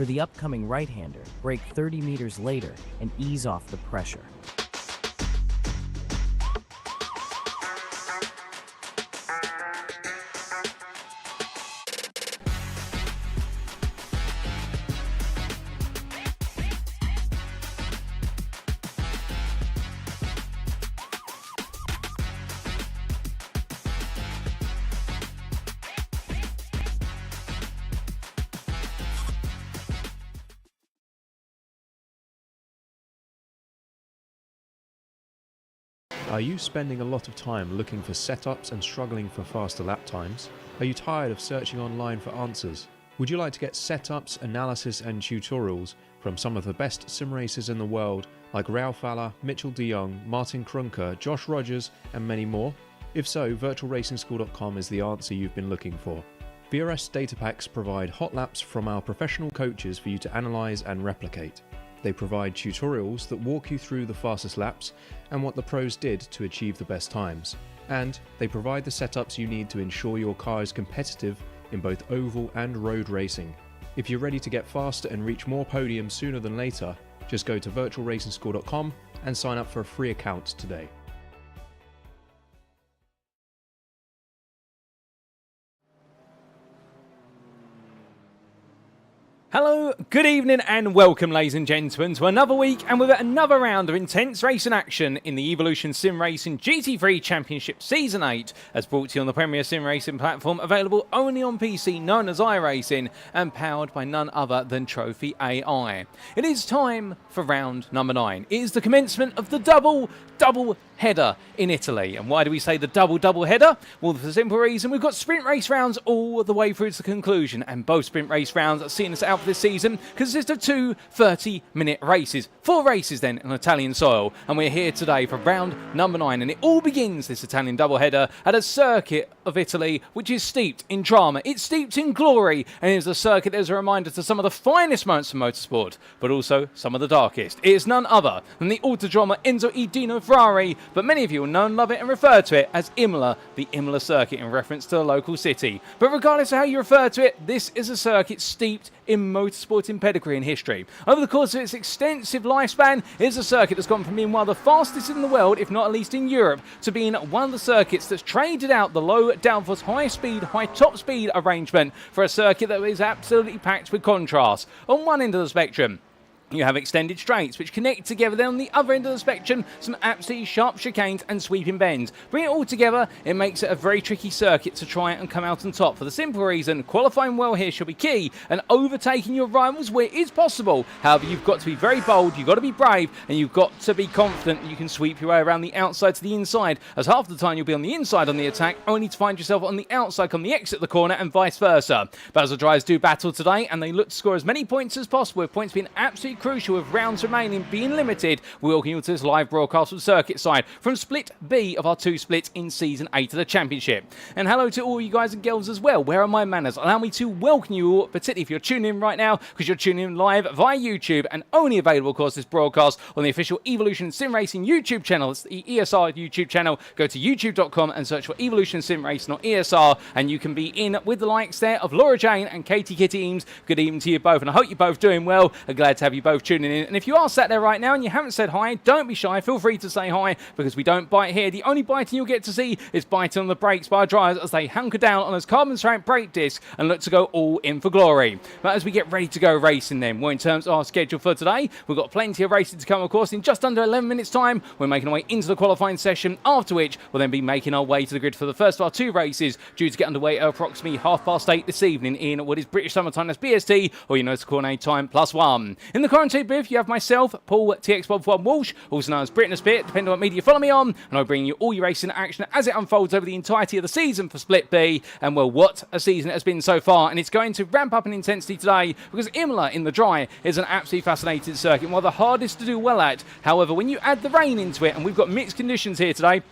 For the upcoming right-hander, brake 30 meters later and ease off the pressure. Are you spending a lot of time looking for setups and struggling for faster lap times? Are you tired of searching online for answers? Would you like to get setups, analysis and tutorials from some of the best sim racers in the world like Ralph Alla, Mitchell de Jong, Martin Krunker, Josh Rogers and many more? If so, virtualracingschool.com is the answer you've been looking for. VRS data packs provide hot laps from our professional coaches for you to analyse and replicate. They provide tutorials that walk you through the fastest laps and what the pros did to achieve the best times. And they provide the setups you need to ensure your car is competitive in both oval and road racing. If you're ready to get faster and reach more podiums sooner than later, just go to virtualracingschool.com and sign up for a free account today. Hello, good evening and welcome ladies and gentlemen to another week and with another round of intense racing action in the Evolution Sim Racing GT3 Championship Season 8 as brought to you on the Premier Sim Racing platform available only on PC known as iRacing and powered by none other than Trophy AI. It is time for round number 9. It is the commencement of the double header in Italy. And why do we say the double header? Well, for the simple reason we've got sprint race rounds all the way through to the conclusion, and both sprint race rounds are seeing us out for this season consist of two 30-minute races. 4 races then on Italian soil, and we're here today for round number 9, and it all begins, this Italian doubleheader, at a circuit of Italy which is steeped in drama, it's steeped in glory, and it is a circuit that is a reminder to some of the finest moments of motorsport, but also some of the darkest. It is none other than the Autodromo Enzo E. Dino Ferrari, but many of you will know and love it and refer to it as Imola, the Imola Circuit in reference to the local city. But regardless of how you refer to it, this is a circuit steeped in motorsport in pedigree and history. Over the course of its extensive lifespan, it is a circuit that's gone from being one of the fastest in the world, if not at least in Europe, to being one of the circuits that's traded out the low downforce, high speed, high top speed arrangement for a circuit that is absolutely packed with contrast. On one end of the spectrum, you have extended straights which connect together. Then on the other end of the spectrum, some absolutely sharp chicanes and sweeping bends. Bring it all together, it makes it a very tricky circuit to try and come out on top. For the simple reason, qualifying well here shall be key, and overtaking your rivals where it is possible. However, you've got to be very bold, you've got to be brave, and you've got to be confident that you can sweep your way around the outside to the inside, as half the time you'll be on the inside on the attack, only to find yourself on the outside on the exit of the corner, and vice versa. But as the drivers do battle today, and they look to score as many points as possible, with points being absolutely crucial with rounds remaining being limited, we welcome you to this live broadcast from circuit side from Split B of our 2 splits in Season 8 of the Championship. And hello to all you guys and girls as well. Where are my manners? Allow me to welcome you all, particularly if you're tuning in right now, because you're tuning in live via YouTube and only available, of course, this broadcast on the official Evolution Sim Racing YouTube channel. It's the ESR YouTube channel. Go to youtube.com and search for Evolution Sim Racing or ESR, and you can be in with the likes there of Laura Jane and Katie Kitty Eames. Good evening to you both, and I hope you're both doing well. I'm glad to have you both tuning in. And if you are sat there right now and you haven't said hi, don't be shy. Feel free to say hi, because we don't bite here. The only biting you'll get to see is biting on the brakes by our drivers as they hunker down on those carbon ceramic brake discs and look to go all in for glory. But as we get ready to go racing then, well, in terms of our schedule for today, we've got plenty of racing to come, of course. In just under 11 minutes time, we're making our way into the qualifying session, after which we'll then be making our way to the grid for the first of our 2 races, due to get underway at approximately 8:30 this evening in what is British Summertime, that's BST, or you know it's coordinate time +1. In the quarantine booth, you have myself, Paul TX Bob Bob Walsh, also known as Britain a Spit, depending on what media you follow me on, and I'll bring you all your racing action as it unfolds over the entirety of the season for Split B. And well, what a season it has been so far, and it's going to ramp up in intensity today, because Imola in the dry is an absolutely fascinating circuit, one of the hardest to do well at. However, when you add the rain into it, and we've got mixed conditions here today,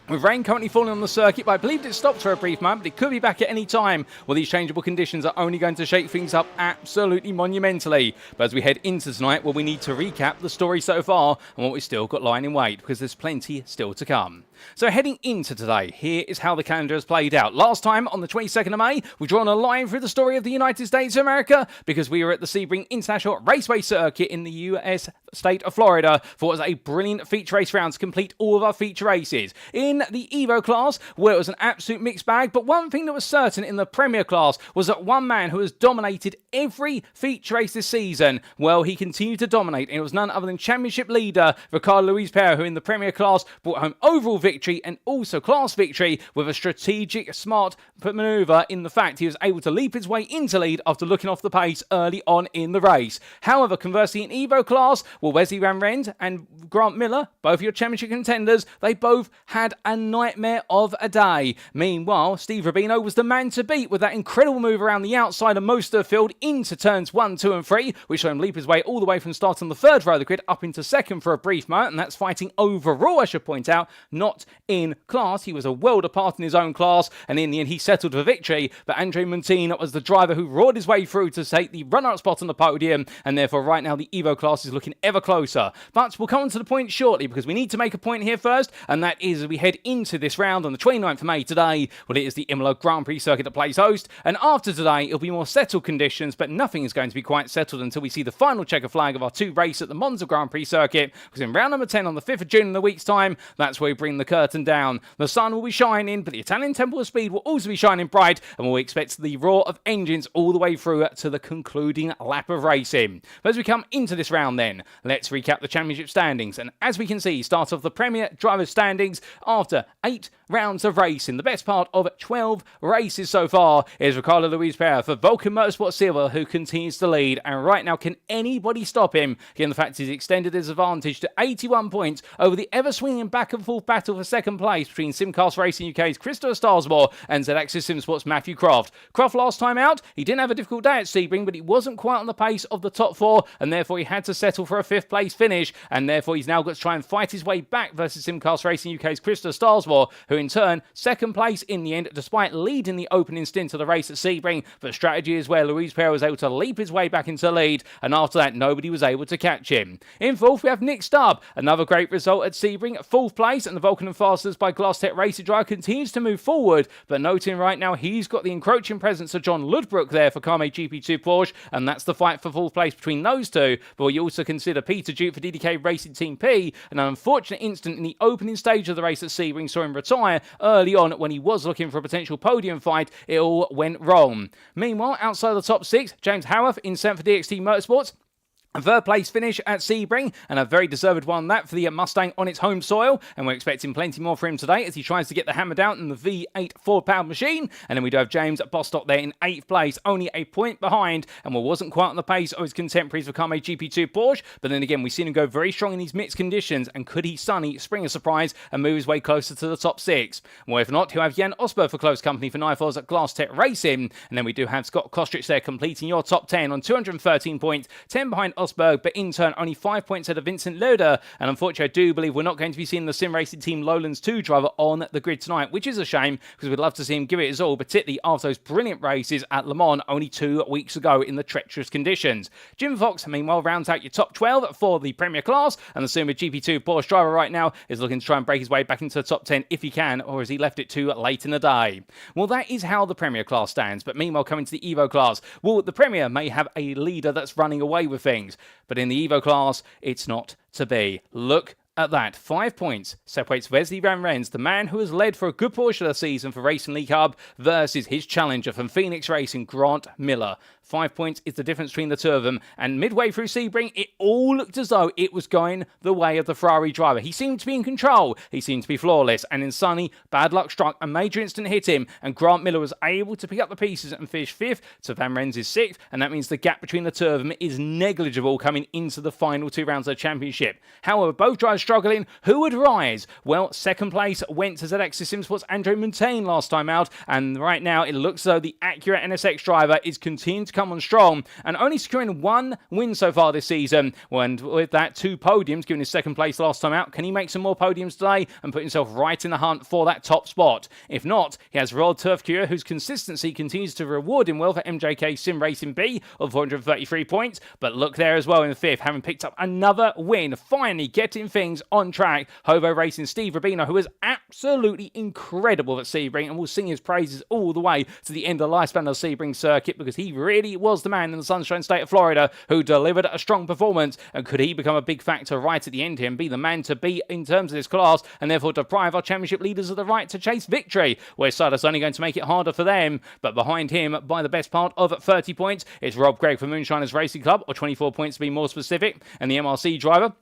With rain currently falling on the circuit, but I believe it stopped for a brief moment, but it could be back at any time. Well, these changeable conditions are only going to shake things up absolutely monumentally. But as we head into tonight, well, we need to recap the story so far and what we've still got lying in wait, because there's plenty still to come. So heading into today, here is how the calendar has played out. Last time, on the 22nd of May, we've drawn a line through the story of the United States of America because we were at the Sebring International Raceway Circuit in the US state of Florida for what was a brilliant feature race round to complete all of our feature races. In the Evo class, where it was an absolute mixed bag, but one thing that was certain in the Premier class was that one man who has dominated every feature race this season, well, he continued to dominate, and it was none other than championship leader Ricardo Luiz Pereira, who in the Premier class brought home overall victory and also class victory with a strategic, smart manoeuvre in the fact he was able to leap his way into lead after looking off the pace early on in the race. However, conversely in Evo class, well, Wesley Van Rens and Grant Miller, both your championship contenders, they both had a nightmare of a day. Meanwhile, Steve Rubino was the man to beat with that incredible move around the outside of most of the field into turns 1, 2 and 3, which saw him leap his way all the way from start on the third row of the grid up into second for a brief moment, and that's fighting overall, I should point out, not in class. He was a world apart in his own class, and in the end he settled for victory, but Andre Montine was the driver who roared his way through to take the runner-up spot on the podium, and therefore right now the Evo class is looking ever closer. But we'll come on to the point shortly, because we need to make a point here first, and that is as we head into this round on the 29th of May today. Well, it is the Imola Grand Prix circuit that plays host, and after today it'll be more settled conditions, but nothing is going to be quite settled until we see the final checker flag of our two race at the Monza Grand Prix circuit, because in round number 10 on the 5th of June in a week's time, that's where we bring the curtain down. The sun will be shining, but the Italian Temple of Speed will also be shining bright, and we'll expect the roar of engines all the way through to the concluding lap of racing. But as we come into this round then, let's recap the championship standings, and as we can see, start off the Premier Drivers' standings after 8 rounds of racing. The best part of 12 races so far is Ricardo Luiz Pereira for Vulcan Motorsport Silver, who continues to lead, and right now can anybody stop him, given the fact he's extended his advantage to 81 points over the ever-swinging back-and-forth battle for second place between Simcast Racing UK's Christopher Starsmore and Z-Axis Simsport's Mathew Croft. Croft last time out, he didn't have a difficult day at Sebring, but he wasn't quite on the pace of the top 4, and therefore he had to settle for a 5th place finish, and therefore he's now got to try and fight his way back versus Simcast Racing UK's Christopher Starsmore, who in turn, second place in the end, despite leading the opening stint of the race at Sebring. But strategy is where Luiz Pereira was able to leap his way back into lead, and after that, nobody was able to catch him. In 4th, we have Nick Stubb. Another great result at Sebring, 4th place, and the Vulcan and Fasters by Glass Tech Racing Drive continues to move forward, but noting right now he's got the encroaching presence of John Ludbrook there for Carme GP2 Porsche, and that's the fight for 4th place between those two. But you also consider Peter Duke for DDK Racing Team P, an unfortunate incident in the opening stage of the race at Sebring saw him retire early on when he was looking for a potential podium fight. It all went wrong. Meanwhile, outside the top 6, James Howarth in 7th for DXT Motorsports. A 3rd place finish at Sebring, and a very deserved one that for the Mustang on its home soil, and we're expecting plenty more for him today as he tries to get the hammer down in the V8 4-pound machine. And then we do have James Bostock there in 8th place, only a point behind, and wasn't quite on the pace of his contemporaries for Carme GP2 Porsche, but then again we've seen him go very strong in these mixed conditions, and could he spring a surprise and move his way closer to the top 6? Well, if not, he'll have Jan Osberg for close company for Nifos at Glass Tech Racing, and then we do have Scott Kostrich there completing your top 10 on 213 points, 10 behind Osberg, but in turn only 5 points ahead of Vincent Loder. And unfortunately, I do believe we're not going to be seeing the sim racing team Lowlands 2 driver on the grid tonight, which is a shame because we'd love to see him give it his all, particularly after those brilliant races at Le Mans only 2 weeks ago in the treacherous conditions. Jim Fox, meanwhile, rounds out your top 12 for the Premier class, and the Suma GP2 Porsche driver right now is looking to try and break his way back into the top 10 if he can, or has he left it too late in the day? Well, that is how the Premier class stands, but meanwhile, coming to the Evo class, well, the Premier may have a leader that's running away with things, but in the Evo class, it's not to be. Look at that. 5 points separates Wesley Van Rens, the man who has led for a good portion of the season for Racing League Hub, versus his challenger from Phoenix Racing, Grant Miller. 5 points is the difference between the two of them, and midway through Sebring, it all looked as though it was going the way of the Ferrari driver. He seemed to be in control, he seemed to be flawless, and in Sunny, bad luck struck, a major incident hit him, and Grant Miller was able to pick up the pieces and finish 5th to Van Rens' 6th, and that means the gap between the two of them is negligible coming into the final 2 rounds of the championship. However, both drivers struggling. Who would rise? Well, second place went to ZX Simsports' Andre Montaigne last time out, and right now it looks as though the Acura NSX driver is continuing to come on strong and only securing one win so far this season. And with that, 2 podiums, giving his second place last time out. Can he make some more podiums today and put himself right in the hunt for that top spot? If not, he has Royal Turf Cure, whose consistency continues to reward him well for MJK Sim Racing B of 433 points. But look there as well in the 5th, having picked up another win, finally getting things on track. Hovo Racing Steve Rubino, who is absolutely incredible at Sebring, and will sing his praises all the way to the end of the lifespan of the Sebring circuit, because he really was the man in the Sunshine State of Florida who delivered a strong performance. And could he become a big factor right at the end here and be the man to beat in terms of this class, and therefore deprive our championship leaders of the right to chase victory? Where Silas only going to make it harder for them, but behind him by the best part of 30 points, it's Rob Gregg for Moonshiners Racing Club, or 24 points to be more specific, and the MRC driver.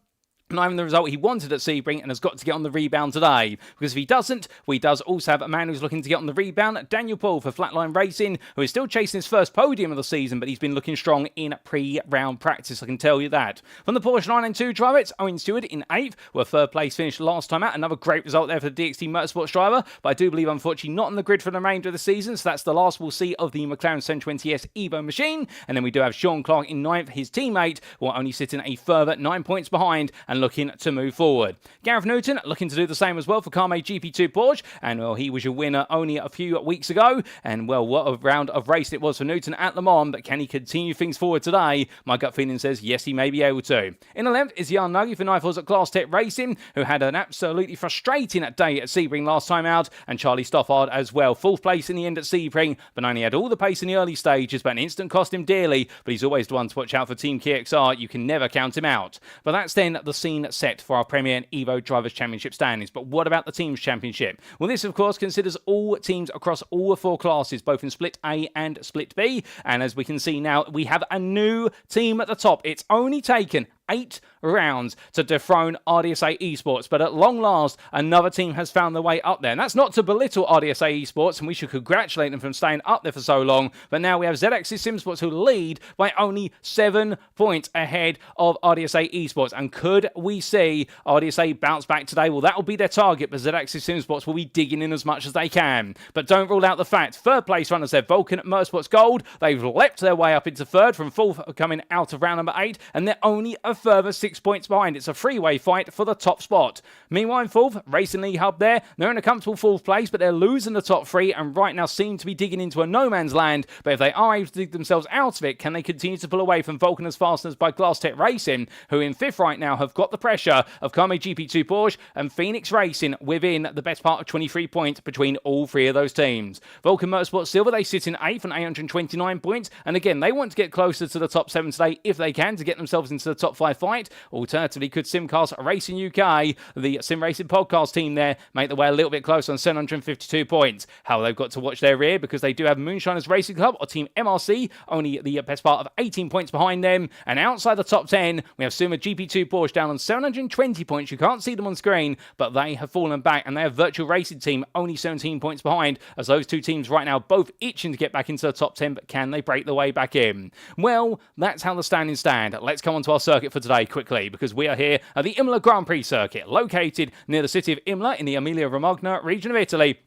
Not having the result he wanted at Sebring, and has got to get on the rebound today. Because if he doesn't, we does also have a man who's looking to get on the rebound, Daniel Paul for Flatline Racing, who is still chasing his first podium of the season, but he's been looking strong in pre-round practice, I can tell you that. From the Porsche 992 driver, it's Owen Stewart in 8th, where 3rd place finished last time out. Another great result there for the DXT Motorsports driver, but I do believe, unfortunately, not on the grid for the remainder of the season, so that's the last we'll see of the McLaren 720S Evo machine. And then we do have Sean Clark in 9th, his teammate, will only sitting a further 9 points behind and looking to move forward. Gareth Newton looking to do the same as well for Carme GP2 Porsche, and well, he was your winner only a few weeks ago, and well, what a round of race it was for Newton at Le Mans, but can he continue things forward today? My gut feeling says yes, he may be able to. In 11th is Jan Nagy for Nifels at Glass Tech Racing, who had an absolutely frustrating day at Sebring last time out, and Charlie Stoffard as well. 4th place in the end at Sebring, but only had all the pace in the early stages, but an instant cost him dearly, but he's always the one to watch out for Team KXR. You can never count him out. But that's then the scene set for our Premier and Evo Drivers' Championship standings. But what about the Teams' Championship? Well, this, of course, considers all teams across all 4 classes, both in Split A and Split B. And as we can see now, we have a new team at the top. It's only taken 8 rounds to dethrone RDSA Esports, but at long last, another team has found their way up there. And that's not to belittle RDSA Esports, and we should congratulate them from staying up there for so long, but now we have ZX Simsports who lead by only 7 points ahead of RDSA Esports. And could we see RDSA bounce back today? Well, that will be their target, but ZX Simsports will be digging in as much as they can. But don't rule out the fact, 3rd place runners there, Vulcan Motorsports Gold, they've leapt their way up into 3rd from 4th coming out of round number 8, and they're only a further 6 points behind. It's a three-way fight for the top spot. Meanwhile, in 4th, Racing League Hub there, they're in a comfortable 4th place, but they're losing the top 3 and right now seem to be digging into a no man's land. But if they are able to dig themselves out of it, can they continue to pull away from Vulcaners Fasteners by Glass Tech Racing, who in 5th right now have got the pressure of Carme GP2 Porsche and Phoenix Racing within the best part of 23 points between all 3 of those teams. Vulcan Motorsport Silver, they sit in 8th on 829 points, and again, they want to get closer to the top 7 today if they can to get themselves into the top 5 fight. Alternatively, could Simcast Racing UK, the Sim Racing podcast team there, make the way a little bit closer on 752 points. How they've got to watch their rear, because they do have Moonshiners Racing Club or Team MRC, only the best part of 18 points behind them. And outside the top 10, we have Suma GP2 Porsche down on 720 points. You can't see them on screen, but they have fallen back, and they have Virtual Racing Team only 17 points behind, as those 2 teams right now both itching to get back into the top 10, but can they break their way back in? Well, that's how the standings stand. Let's come on to our circuit for today quickly, because we are here at the Imola Grand Prix circuit, located near the city of Imola in the Emilia-Romagna region of Italy.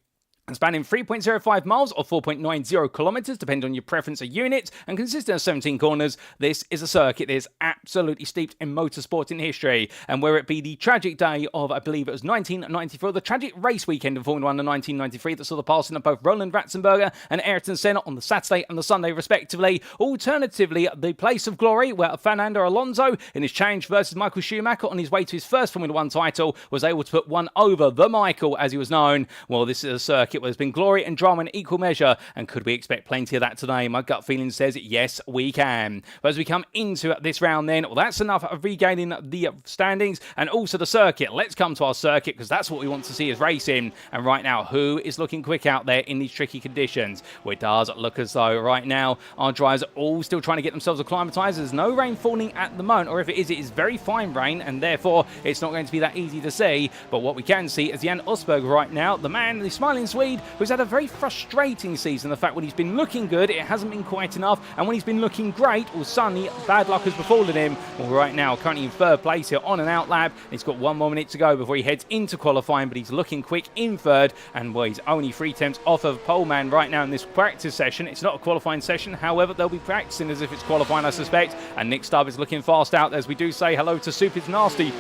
Spanning 3.05 miles or 4.90 kilometres, depending on your preference of units, and consisting of 17 corners, this is a circuit that is absolutely steeped in motorsport in history. And where it be the tragic day of, I believe it was 1994, the tragic race weekend of Formula 1 in 1993 that saw the passing of both Roland Ratzenberger and Ayrton Senna on the Saturday and the Sunday, respectively. Alternatively, the place of glory, where Fernando Alonso, in his challenge versus Michael Schumacher on his way to his first Formula 1 title, was able to put one over the Michael, as he was known. Well, this is a circuit where there's been glory and drama in equal measure, and could we expect plenty of that today? My gut feeling says yes, we can. But as we come into this round then, well, that's enough of regaining the standings and also the circuit. Let's come to our circuit, because that's what we want to see is racing. And right now, who is looking quick out there in these tricky conditions? Well, it does look as though right now our drivers are all still trying to get themselves acclimatised. There's no rain falling at the moment, or if it is very fine rain, and therefore it's not going to be that easy to see. But what we can see is Jan Osberg right now, the man, the smiling Swede, speed, who's had a very frustrating season. The fact when he's been looking good, it hasn't been quite enough, and when he's been looking great, well, suddenly bad luck has befallen him. Well, right now, currently in third place here on an out lap. He's got 1 more minute to go before he heads into qualifying, but he's looking quick in third, and well, he's only 3 tenths off of pole man right now in this practice session. It's not a qualifying session, however, they'll be practicing as if it's qualifying, I suspect, and Nick Stubb is looking fast out as we do say hello to Super Nasty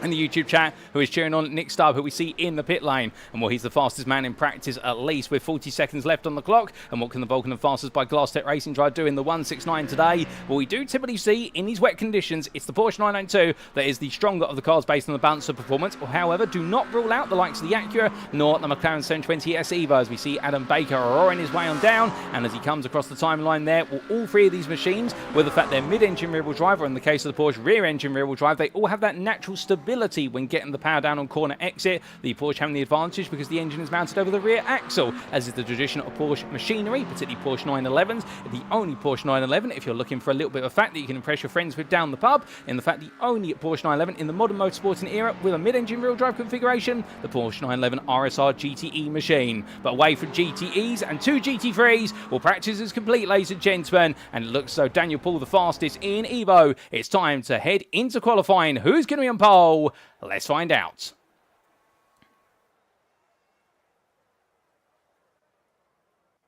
in the YouTube chat, who is cheering on Nick Stubb, who we see in the pit lane. And well, he's the fastest man in practice, at least, with 40 seconds left on the clock. And what can the Vulcan and fastest by Glass Tech Racing Drive do in the 169 today? Well, we do typically see in these wet conditions, it's the Porsche 992 that is the stronger of the cars based on the balance of performance. However, do not rule out the likes of the Acura nor the McLaren 720S Evo, as we see Adam Baker roaring his way on down. And as he comes across the timeline there, well, all 3 of these machines, with the fact they're mid-engine rear-wheel drive, or in the case of the Porsche rear-engine rear-wheel drive, they all have that natural stability when getting the power down on corner exit. The Porsche having the advantage because the engine is mounted over the rear axle, as is the tradition of Porsche machinery, particularly Porsche 911s. The only Porsche 911, if you're looking for a little bit of fact that you can impress your friends with down the pub, in the fact the only Porsche 911 in the modern motorsporting era with a mid-engine rear drive configuration, the Porsche 911 RSR GTE machine. But away from GTEs and 2 GT3s, well, practice is complete, ladies and gentlemen, and it looks so Daniel Paul the fastest in Evo. It's time to head into qualifying. Who's going to be on pole? Let's find out.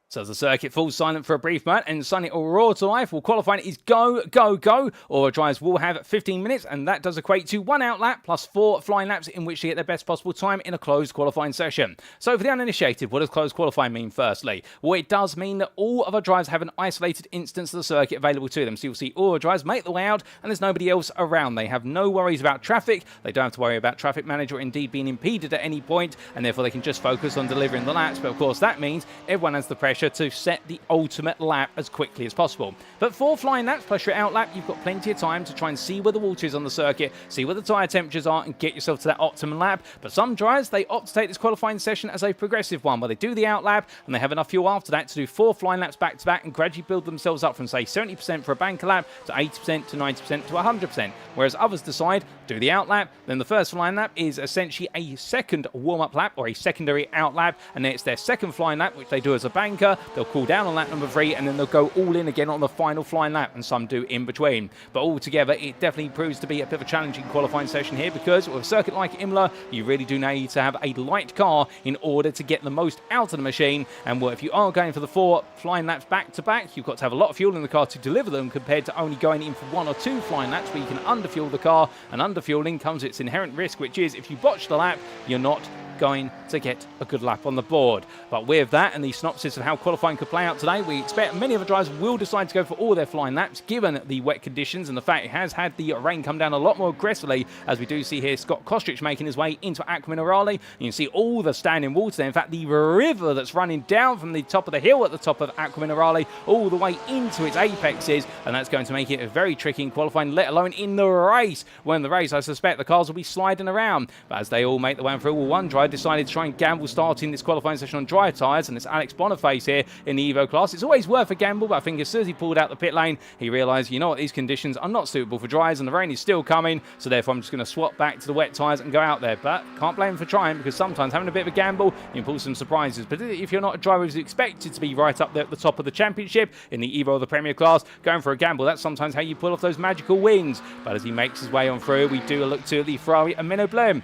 So as the circuit falls silent for a brief moment and suddenly will roar to life, well, qualifying is go, go, go. All drivers will have 15 minutes, and that does equate to 1 out lap plus 4 flying laps in which to get their best possible time in a closed qualifying session. So for the uninitiated, what does closed qualifying mean firstly? Well, it does mean that all of our drivers have an isolated instance of the circuit available to them. So you'll see all our drivers make the way out and there's nobody else around. They have no worries about traffic. They don't have to worry about traffic manager or indeed being impeded at any point, and therefore they can just focus on delivering the laps. But of course, that means everyone has the pressure to set the ultimate lap as quickly as possible. But 4 flying laps plus your out lap, you've got plenty of time to try and see where the water is on the circuit, see where the tyre temperatures are, and get yourself to that optimum lap. But some drivers, they opt to take this qualifying session as a progressive one, where they do the out lap and they have enough fuel after that to do 4 flying laps back to back and gradually build themselves up from, say, 70% for a banker lap to 80% to 90% to 100%. Whereas others decide, do the out lap, then the first flying lap is essentially a second warm-up lap or a secondary out lap, and then it's their second flying lap, which they do as a banker. They'll cool down on lap number 3, and then they'll go all in again on the final flying lap, and some do in between. But altogether, it definitely proves to be a bit of a challenging qualifying session here, because with a circuit like Imola, you really do need to have a light car in order to get the most out of the machine. And well, if you are going for the 4 flying laps back to back, you've got to have a lot of fuel in the car to deliver them, compared to only going in for 1 or 2 flying laps where you can underfuel the car. And underfueling comes with its inherent risk, which is if you botch the lap, you're not going to get a good lap on the board. But with that and the synopsis of how qualifying could play out today, we expect many of the drivers will decide to go for all their flying laps, given the wet conditions and the fact it has had the rain come down a lot more aggressively, as we do see here Scott Kostrich making his way into Aqua Minerale. You can see all the standing water there. In fact, the river that's running down from the top of the hill at the top of Aqua Minerale all the way into its apexes, and that's going to make it very tricky in qualifying, let alone in the race. When in the race, I suspect the cars will be sliding around. But as they all make their way through, well, one driver decided to try and gamble starting this qualifying session on dry tyres, and it's Alex Boniface here in the Evo class. It's always worth a gamble, but I think as soon as he pulled out the pit lane, he realised, you know what, these conditions are not suitable for dries and the rain is still coming, so therefore I'm just going to swap back to the wet tyres and go out there. But can't blame him for trying, because sometimes having a bit of a gamble, you can pull some surprises. But if you're not a driver who's expected to be right up there at the top of the championship in the Evo or the Premier class, going for a gamble, that's sometimes how you pull off those magical wins. But as he makes his way on through, we do a look to the Ferrari and Menno Blum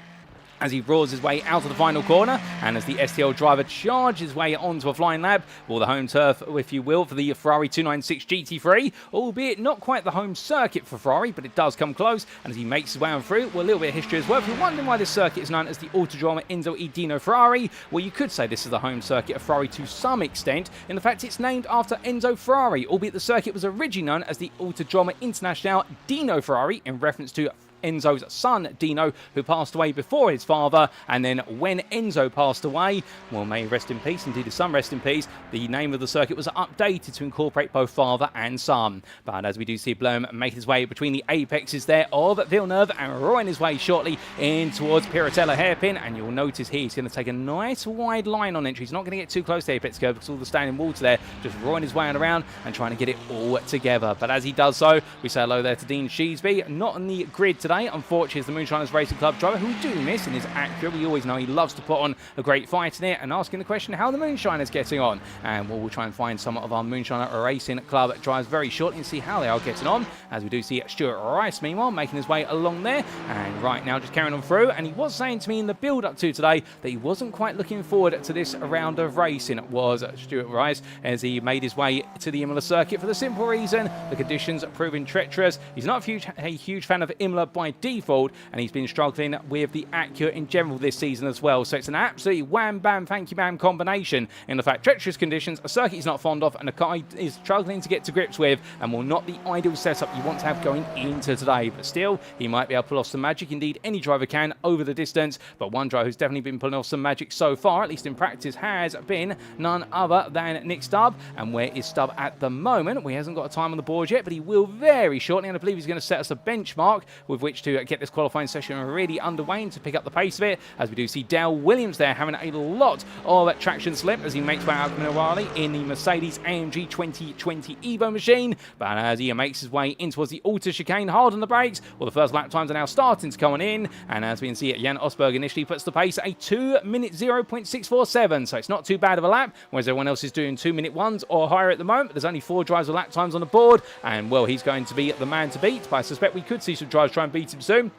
as he roars his way out of the final corner, and as the STL driver charges his way onto a flying lap, or the home turf, if you will, for the Ferrari 296 GT3, albeit not quite the home circuit for Ferrari, but it does come close. And as he makes his way on through, well, a little bit of history as well. If you're wondering why this circuit is known as the Autodromo Enzo e Dino Ferrari, well, you could say this is the home circuit of Ferrari to some extent, in the fact it's named after Enzo Ferrari, albeit the circuit was originally known as the Autodromo Internazionale Dino Ferrari, in reference to Enzo's son, Dino, who passed away before his father. And then when Enzo passed away, well, may he rest in peace, indeed his son rest in peace, the name of the circuit was updated to incorporate both father and son. But as we do see Blum make his way between the apexes there of Villeneuve and roaring his way shortly in towards Piratella hairpin, and you'll notice he's going to take a nice wide line on entry. He's not going to get too close to the apex curve because all the standing water there, just roaring his way around and trying to get it all together. But as he does so, we say hello there to Dean Sheesby, not on the grid today, unfortunately, is the Moonshiners Racing Club driver, who we do miss and is accurate. We always know he loves to put on a great fight in it, and asking the question how the Moonshiners getting on. And we'll try and find some of our Moonshiner Racing Club drivers very shortly and see how they are getting on, as we do see Stuart Rice, meanwhile, making his way along there. And right now, just carrying on through. And he was saying to me in the build-up to today that he wasn't quite looking forward to this round of racing, was Stuart Rice, as he made his way to the Imola Circuit for the simple reason the conditions are proving treacherous. He's not a huge fan of Imola by default, and he's been struggling with the Acura in general this season as well. So it's an absolutely wham-bam, thank-you-bam combination in the fact treacherous conditions, a circuit he's not fond of, and a car he is struggling to get to grips with, and will not the ideal setup you want to have going into today. But still, he might be able to pull off some magic. Indeed, any driver can over the distance, but one driver who's definitely been pulling off some magic so far, at least in practice, has been none other than Nick Stubb. And where is Stubb at the moment? Well, he hasn't got a time on the board yet, but he will very shortly, and I believe he's going to set us a benchmark with which to get this qualifying session really underway and to pick up the pace of it, as we do see Dale Williams there having a lot of traction slip as he makes way out of Minarali in the Mercedes AMG 2020 Evo machine. But as he makes his way in towards the Alta chicane, hard on the brakes, well, the first lap times are now starting to come in, and as we can see, Jan Osberg initially puts the pace at a 2-minute 0.647, so it's not too bad of a lap, whereas everyone else is doing 2-minute ones or higher at the moment. But there's only 4 drives of lap times on the board, and well, he's going to be the man to beat, but I suspect we could see some drives try and beat him soon.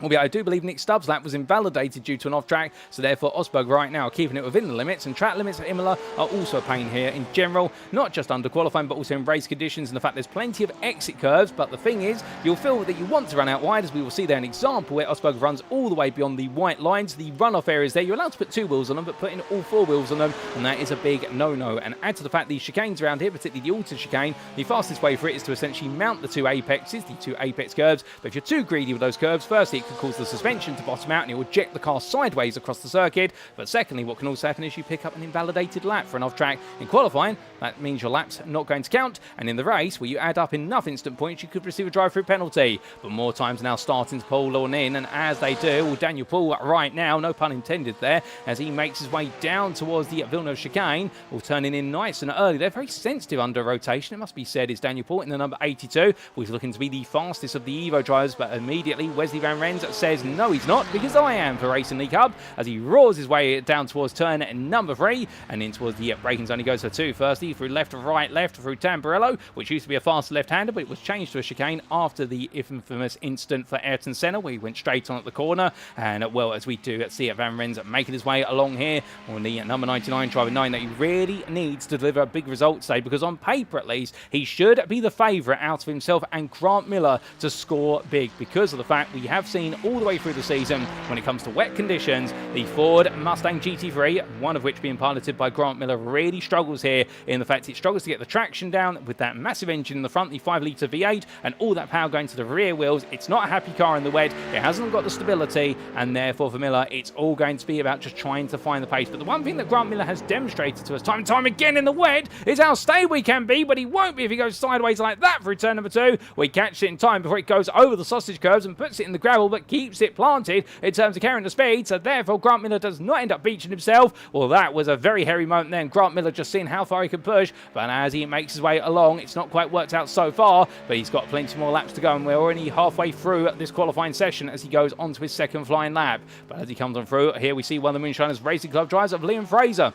Albeit I do believe Nick Stubbs' lap was invalidated due to an off-track, so therefore Osberg right now keeping it within the limits, and track limits at Imola are also a pain here in general, not just under qualifying but also in race conditions, and the fact there's plenty of exit curves. But the thing is, you'll feel that you want to run out wide, as we will see there an example where Osberg runs all the way beyond the white lines, the runoff areas there. You're allowed to put 2 wheels on them, but putting all 4 wheels on them, and that is a big no-no. And add to the fact these chicanes around here, particularly the Alta chicane, the fastest way for it is to essentially mount the 2 apexes, the 2 apex curves. But if you're too greedy with those curves, firstly it could cause the suspension to bottom out and it will eject the car sideways across the circuit. But secondly, what can also happen is you pick up an invalidated lap for an off-track. In qualifying, that means your lap's not going to count, and in the race, where you add up enough instant points, you could receive a drive-through penalty. But more times now starting to pull on in, and as they do, well, Daniel Poole right now, no pun intended there, as he makes his way down towards the Villeneuve chicane, will turning in nice and early. They're very sensitive under rotation, it must be said, is Daniel Poole in the number 82, who's looking to be the fastest of the Evo drivers. But immediately Wesley Van Rens says no, he's not, because I am for Racing League Hub, as he roars his way down towards turn number 3 and in towards the braking zone. He goes for 2. Firstly through left, right, left through Tamburello, which used to be a fast left-hander, but it was changed to a chicane after the infamous incident for Ayrton Senna, where he went straight on at the corner. And well, as we do see Van Rens making his way along here on the number 99 driver 9, that he really needs to deliver a big result today, because on paper at least he should be the favourite out of himself and Grant Miller to score big, because of the fact we have seen all the way through the season, when it comes to wet conditions, the Ford Mustang GT3, one of which being piloted by Grant Miller, really struggles here in the fact it struggles to get the traction down with that massive engine in the front, the 5-litre V8, and all that power going to the rear wheels. It's not a happy car in the wet, it hasn't got the stability, and therefore for Miller it's all going to be about just trying to find the pace. But the one thing that Grant Miller has demonstrated to us time and time again in the wet is how stable he can be, but he won't be if he goes sideways like that through turn number 2, where he catches it in time before it goes over the sausage curves and puts it in the gravel, but keeps it planted in terms of carrying the speed. So therefore Grant Miller does not end up beaching himself. Well, that was a very hairy moment then, Grant Miller just seeing how far he could push, but as he makes his way along, it's not quite worked out so far, but he's got plenty more laps to go, and we're already halfway through this qualifying session as he goes on to his second flying lap. But as he comes on through, here we see one of the Moonshiners Racing Club drivers of Liam Fraser.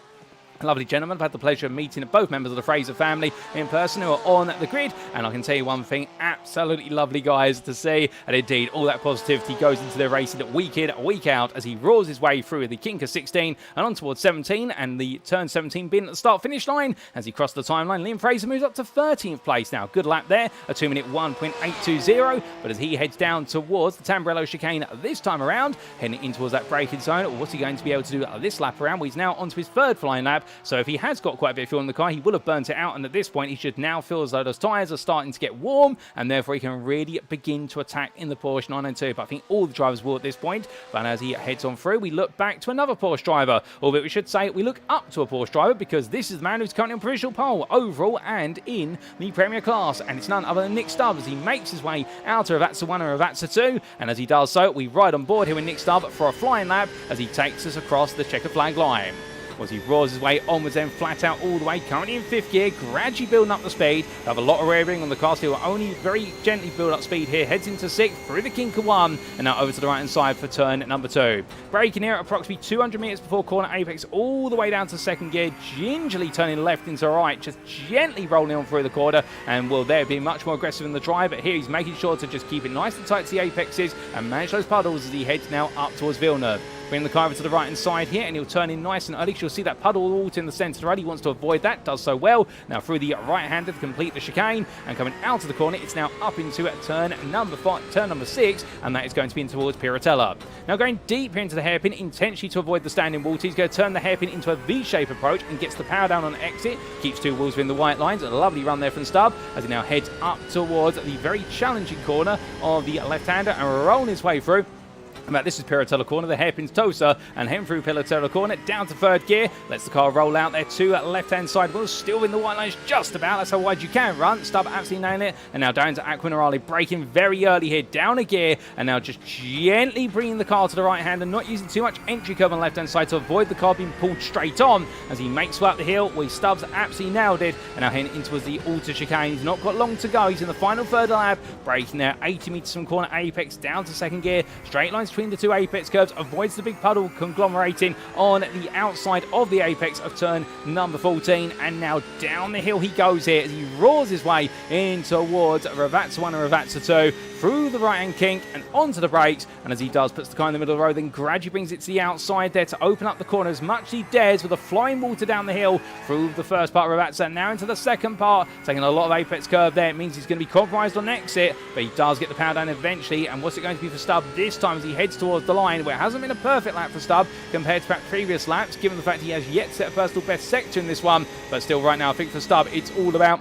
Lovely gentlemen. I've had the pleasure of meeting both members of the Fraser family in person who are on the grid, and I can tell you one thing, absolutely lovely guys to see, and indeed all that positivity goes into their racing week in, week out, as he roars his way through the Kinker 16 and on towards 17, and the turn 17 being at the start-finish line. As he crossed the timeline, Liam Fraser moves up to 13th place now. Good lap there, a 2-minute 1.820, but as he heads down towards the Tamburello chicane this time around, heading in towards that braking zone, what's he going to be able to do this lap around? Well, he's now onto his 3rd flying lap, so if he has got quite a bit of fuel in the car, he will have burnt it out, and at this point he should now feel as though those tyres are starting to get warm, and therefore he can really begin to attack in the Porsche 992. But I think all the drivers will at this point. But as he heads on through, we look back to another Porsche driver, albeit we should say we look up to a Porsche driver, because this is the man who's currently on provisional pole overall and in the Premier class, and it's none other than Nick Stubb, as he makes his way out of Avatsa 1 and Avatsa 2, and as he does so, we ride on board here with Nick Stubb for a flying lap as he takes us across the checker flag line. as he roars his way onwards then flat out all the way, currently in 5th gear, gradually building up the speed. They have a lot of rearing on the car, so he'll only very gently build up speed here, heads into 6th, through the kink of 1, and now over to the right hand side for turn number 2. Braking here at approximately 200 metres before corner apex, all the way down to 2nd gear, gingerly turning left into right, just gently rolling on through the corner, and will there be much more aggressive in the drive, but here he's making sure to just keep it nice and tight to the apexes and manage those puddles as he heads now up towards Villeneuve. Bring the car over to the right hand side here, and he'll turn in nice and early. You'll see that puddle water in the centre already. He wants to avoid that, does so well. Now through the right-hander to complete the chicane, and coming out of the corner, it's now up into turn number 6, and that is going to be in towards Piratella. Now going deep here into the hairpin, intentionally to avoid the standing water. He's going to turn the hairpin into a V-shape approach and gets the power down on exit. Keeps 2 wheels within the white lines. A lovely run there from Stubb as he now heads up towards the very challenging corner of the left-hander and rolling his way through. This is Piratella corner, the hairpin's Tosa, and him through Piratella corner, down to 3rd gear, lets the car roll out there to left-hand side wheels, still in the white lines just about, that's how wide you can run. Stubb absolutely nailing it, and now down to Aquinarale, braking very early here, down a gear, and now just gently bringing the car to the right hand and not using too much entry curve on the left-hand side to avoid the car being pulled straight on, as he makes way up the hill. Well, Stubbs absolutely nailed it, and now heading into the auto chicane. He's not got long to go, he's in the final third of the lap, braking there 80 metres from corner apex, down to 2nd gear, straight lines between the 2 apex curves, avoids the big puddle conglomerating on the outside of the apex of turn number 14, and now down the hill he goes here as he roars his way in towards Ravazza 1 and Ravazza 2, through the right hand kink and onto the brakes, and as he does, puts the car in the middle of the road, then gradually brings it to the outside there to open up the corner as much as he dares, with a flying water down the hill through the first part of Ravazza, now into the second part, taking a lot of apex curve there. It means he's going to be compromised on exit, but he does get the power down eventually. And what's it going to be for Stubb this time as he heads towards the line, where it hasn't been a perfect lap for Stubb compared to perhaps previous laps, given the fact he has yet to set a personal best sector in this one, but still right now I think for Stubb it's all about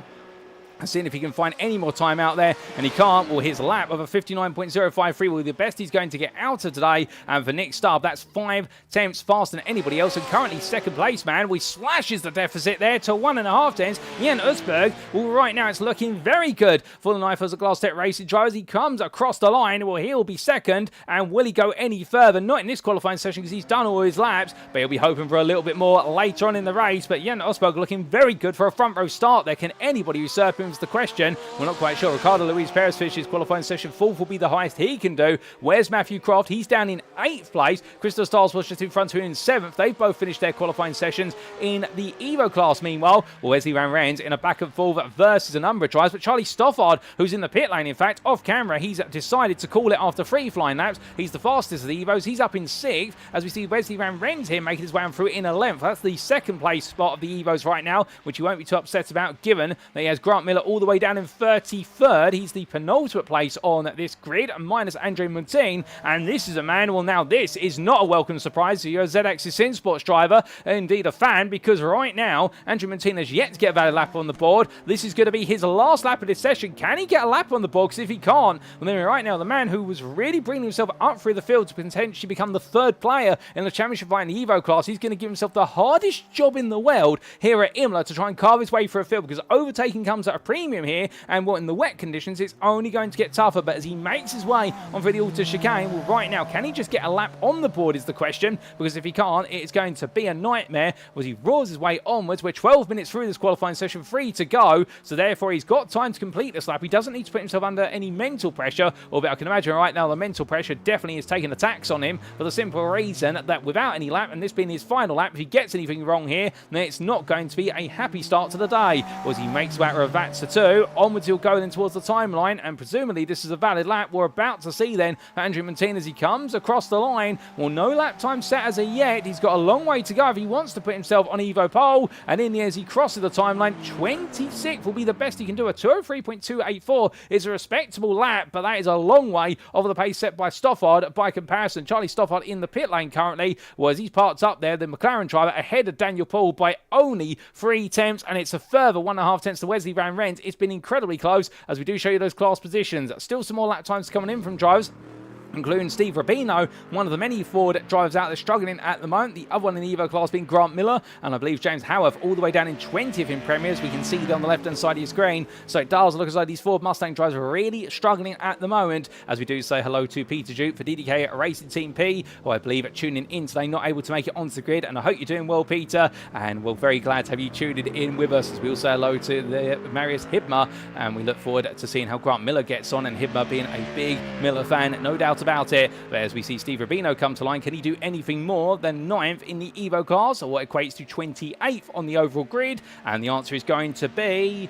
seeing if he can find any more time out there, and he can't. Well, his lap of a 59.053 will be the best he's going to get out of today, and for Nick Stubb, that's 5 tenths faster than anybody else, and currently 2nd place, man. We slashes the deficit there to 1.5 tenths. Jan Usberg, well, right now it's looking very good for the Knife as a Glass Tech Racing driver as he comes across the line. Well, he'll be 2nd, and will he go any further? Not in this qualifying session because he's done all his laps, but he'll be hoping for a little bit more later on in the race. But Jan Usberg looking very good for a front row start there. Can anybody usurp him is the question. We're not quite sure. Ricardo Luiz Pereira finishes qualifying session 4th, will be the highest he can do. Where's Mathew Croft? He's down in 8th place. Christoph Starsmore just in front of him in 7th. They've both finished their qualifying sessions in the Evo class. Meanwhile, Wesley Van Rens in a back and forth versus a number of drives, but Charlie Stoffard, who's in the pit lane, in fact, off camera, he's decided to call it after 3 flying laps. He's the fastest of the Evos. He's up in 6th, as we see Wesley Van Rens here making his way on through in 11th. That's the 2nd place spot of the Evos right now, which you won't be too upset about, given that he has Grant Miller all the way down in 33rd. He's the penultimate place on this grid, minus Andre Montaigne, and this is a man, well, now this is not a welcome surprise to your ZX Sin Sports driver, indeed a fan, because right now Andre Montaigne has yet to get a valid lap on the board. This is going to be his last lap of this session. Can he get a lap on the board? Because if he can't, well, then right now the man who was really bringing himself up through the field to potentially become the 3rd player in the championship fight in the Evo class, he's going to give himself the hardest job in the world here at Imola to try and carve his way through a field, because overtaking comes at a premium here, and what in the wet conditions it's only going to get tougher. But as he makes his way on for the auto chicane, well, right now can he just get a lap on the board is the question, because if he can't, it's going to be a nightmare as he roars his way onwards. We're 12 minutes through this qualifying session, 3 to go, so therefore he's got time to complete this lap. He doesn't need to put himself under any mental pressure, albeit I can imagine right now the mental pressure definitely is taking a tax on him, for the simple reason that without any lap, and this being his final lap, if he gets anything wrong here, then it's not going to be a happy start to the day. As he makes way to Ravazza 2, onwards he'll go then towards the timeline, and presumably this is a valid lap. We're about to see then Andrew Montaigne as he comes across the line. Well, no lap time set as of yet. He's got a long way to go if he wants to put himself on Evo pole, and in the end as he crosses the timeline, 26th will be the best he can do. A 203.284 is a respectable lap, but that is a long way over the pace set by Stoffard by comparison. Charlie Stoffard in the pit lane currently, was he's parked up there, the McLaren driver, ahead of Daniel Paul by only 3 tenths, and it's a further 1.5 tenths to Wesley Van Rens. It's been incredibly close as we do show you those class positions. Still some more lap times coming in from drivers. including Steve Rubino, one of the many Ford drivers out there struggling at the moment. The other one in the Evo class being Grant Miller, and I believe James Howarth all the way down in 20th in Premiers. We can see on the left-hand side of your screen. So it does look as though these Ford Mustang drivers are really struggling at the moment, as we do say hello to Peter Duke for DDK Racing Team P, who I believe are tuning in today, not able to make it onto the grid, and I hope you're doing well, Peter, and we're very glad to have you tuned in with us, as we all say hello to the Marius Hibmer, and we look forward to seeing how Grant Miller gets on, and Hibmer being a big Miller fan, no doubt about it. But as we see Steve Rubino come to line, can he do anything more than 9th in the Evo class, or what equates to 28th on the overall grid? And the answer is going to be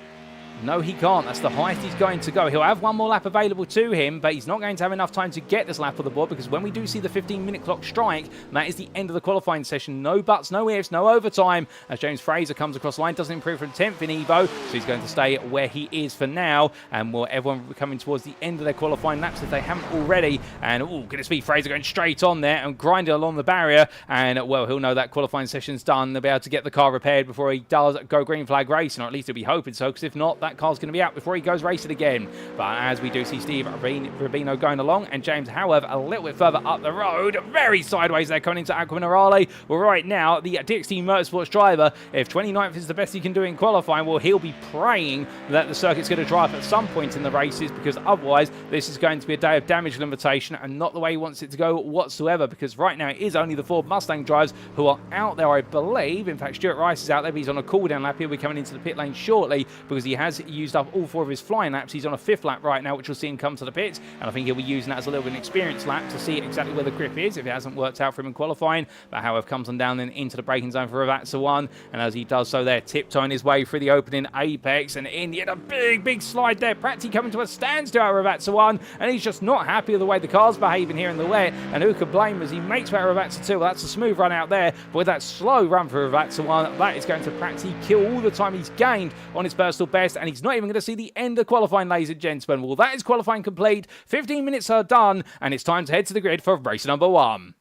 no, he can't. That's the highest he's going to go. He'll have one more lap available to him, but he's not going to have enough time to get this lap on the board, because when we do see the 15-minute clock strike, that is the end of the qualifying session. No buts, no ifs, no overtime, as James Fraser comes across the line. Doesn't improve from 10th in Evo, so he's going to stay where he is for now. And will everyone be coming towards the end of their qualifying laps if they haven't already? And, oh, goodness me, Fraser going straight on there and grinding along the barrier. And, well, he'll know that qualifying session's done. They'll be able to get the car repaired before he does go green flag racing, or at least he'll be hoping so, because if not, that car's going to be out before he goes racing again. But as we do see Steve Rubino going along, and James Howarth a little bit further up the road, very sideways there, coming into Aqua Minerale. Well, right now, the DXT Motorsports driver, if 29th is the best he can do in qualifying, well, he'll be praying that the circuit's going to dry up at some point in the races, because otherwise this is going to be a day of damage limitation, and not the way he wants it to go whatsoever, because right now it is only the Ford Mustang drivers who are out there, I believe. In fact, Stuart Rice is out there, but he's on a cooldown lap. He'll be coming into the pit lane shortly, because he has used up all 4 of his flying laps. He's on a 5th lap right now, which will see him come to the pits, and I think he'll be using that as a little bit of an experience lap to see exactly where the grip is if it hasn't worked out for him in qualifying. But Howarth comes on down then into the braking zone for Ravazza 1, and as he does so there, tiptoeing his way through the opening apex and in yet a big slide there. Pratty coming to a standstill at Ravazza 1, and he's just not happy with the way the car's behaving here in the wet, and who could blame as he makes way Ravazza 2. Well, that's a smooth run out there, but with that slow run for Ravazza 1, that is going to practically kill all the time he's gained on his personal best, and he's not even going to see the end of qualifying, ladies and gentlemen. Well, that is qualifying complete. 15 minutes are done, and it's time to head to the grid for race number 1.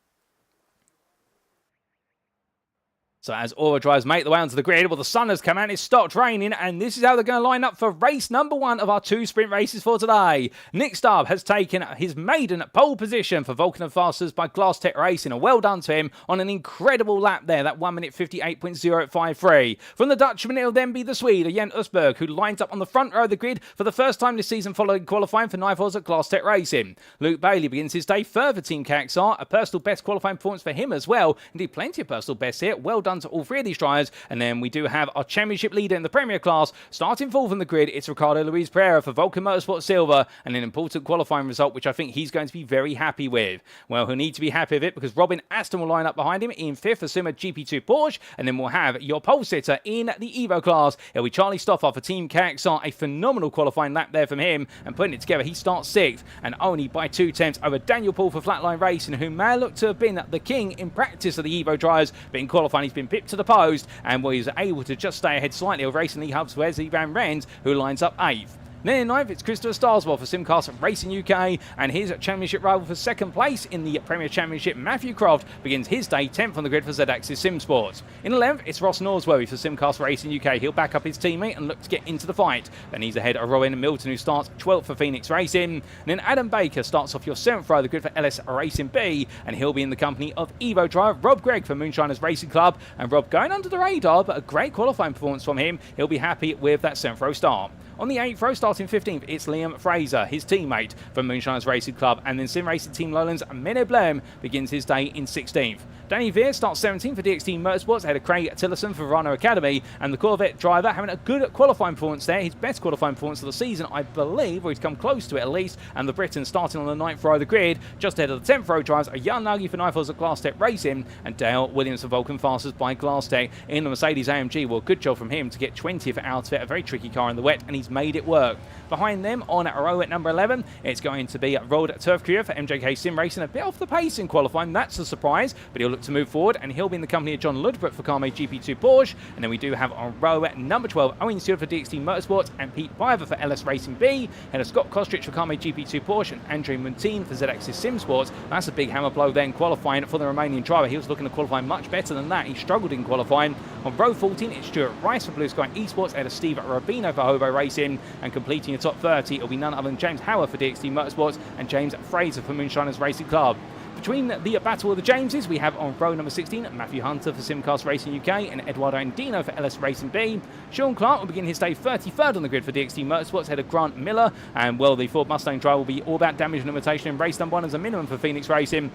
So as all the drivers make the way onto the grid, well, the sun has come out, it's stopped raining, and this is how they're going to line up for race number 1 of our 2 sprint races for today. Nick Starb has taken his maiden pole position for Vulcan and Fasters by Glass Tech Racing, and well done to him on an incredible lap there, that 1 minute 58.053. From the Dutchman, it'll then be the Swede, Jan Usberg, who lines up on the front row of the grid for the first time this season following qualifying for Nifos at Glass Tech Racing. Luke Bailey begins his day third for Team Caxar, a personal best qualifying performance for him as well. Indeed, plenty of personal bests here. Well done to all 3 of these drivers. And then we do have our championship leader in the Premier class starting 4th on the grid. It's Ricardo Luiz Pereira for Vulcan Motorsport Silver, and an important qualifying result which I think he's going to be very happy with. Well, he'll need to be happy with it, because Robin Aston will line up behind him in 5th for Summa GP2 Porsche, and then we'll have your pole sitter in the Evo class. It'll be Charlie Stoffer for Team Caxar, a phenomenal qualifying lap there from him, and putting it together, he starts 6th, and only by 2 tenths over Daniel Paul for Flatline Racing, who may look to have been the king in practice of the Evo drivers, but in qualifying he's been pipped to the post, and was able to just stay ahead slightly of Racing League Hub's Wesley Van Rens, who lines up 8th. Then in 9th, it's Christopher Starsmore for Simcast Racing UK, and his championship rival for 2nd place in the Premier Championship, Mathew Croft, begins his day 10th on the grid for Z-Axis Sim Sports. In 11th, it's Ross Norsworthy for Simcast Racing UK. He'll back up his teammate and look to get into the fight. Then he's ahead of Rowan Milton, who starts 12th for Phoenix Racing. And then Adam Baker starts off your 7th row of the grid for LS Racing B, and he'll be in the company of Evo driver Rob Gregg for Moonshiners Racing Club. And Rob going under the radar, but a great qualifying performance from him. He'll be happy with that 7th row start. On the 8th row, starting 15th, it's Liam Fraser, his teammate from Moonshiners Racing Club, and then Sim Racing Team Lowlands Mene Blem begins his day in 16th. Danny Veer starts 17th for DXT Motorsports ahead of Craig Tillerson for Verano Academy, and the Corvette driver having a good qualifying performance there, his best qualifying performance of the season, I believe, or he's come close to it at least, and the Briton starting on the 9th row of the grid. Just ahead of the 10th row drivers are Jan Nagy for Nifos at Glass Tech Racing, and Dale Williams for Vulcan Fasters by Glass Tech in the Mercedes AMG. Well, good job from him to get 20th out of it, a very tricky car in the wet, and he's made it work. Behind them on row at number 11, it's going to be Road Turf Career for MJK Sim Racing, a bit off the pace in qualifying, that's a surprise, but he'll look to move forward, and he'll be in the company of John Ludbrook for Carme GP2 Porsche. And then we do have on row at number 12, Owen Stewart for DXT Motorsports, and Pete Piver for LS Racing B, and a Scott Kostrich for Carme GP2 Porsche, and Andre Montine for Z-Axis Sim Sports. That's a big hammer blow then qualifying for the Romanian driver. He was looking to qualify much better than that. He struggled in qualifying. On row 14, it's Stuart Rice for Blue Sky Esports, and Steve Rubino for Hobo Racing. Racing, and completing the top 30 it'll be none other than James Howard for DXT Motorsports and James Fraser for Moonshiners Racing Club. Between the battle of the Jameses, we have on row number 16 Matthew Hunter for Simcast Racing UK and Eduardo Andino for LS Racing B. Sean Clark will begin his day 33rd on the grid for DXT Motorsports ahead of Grant Miller, and well, the Ford Mustang drive will be all about damage and limitation in race number 1 as a minimum for Phoenix Racing.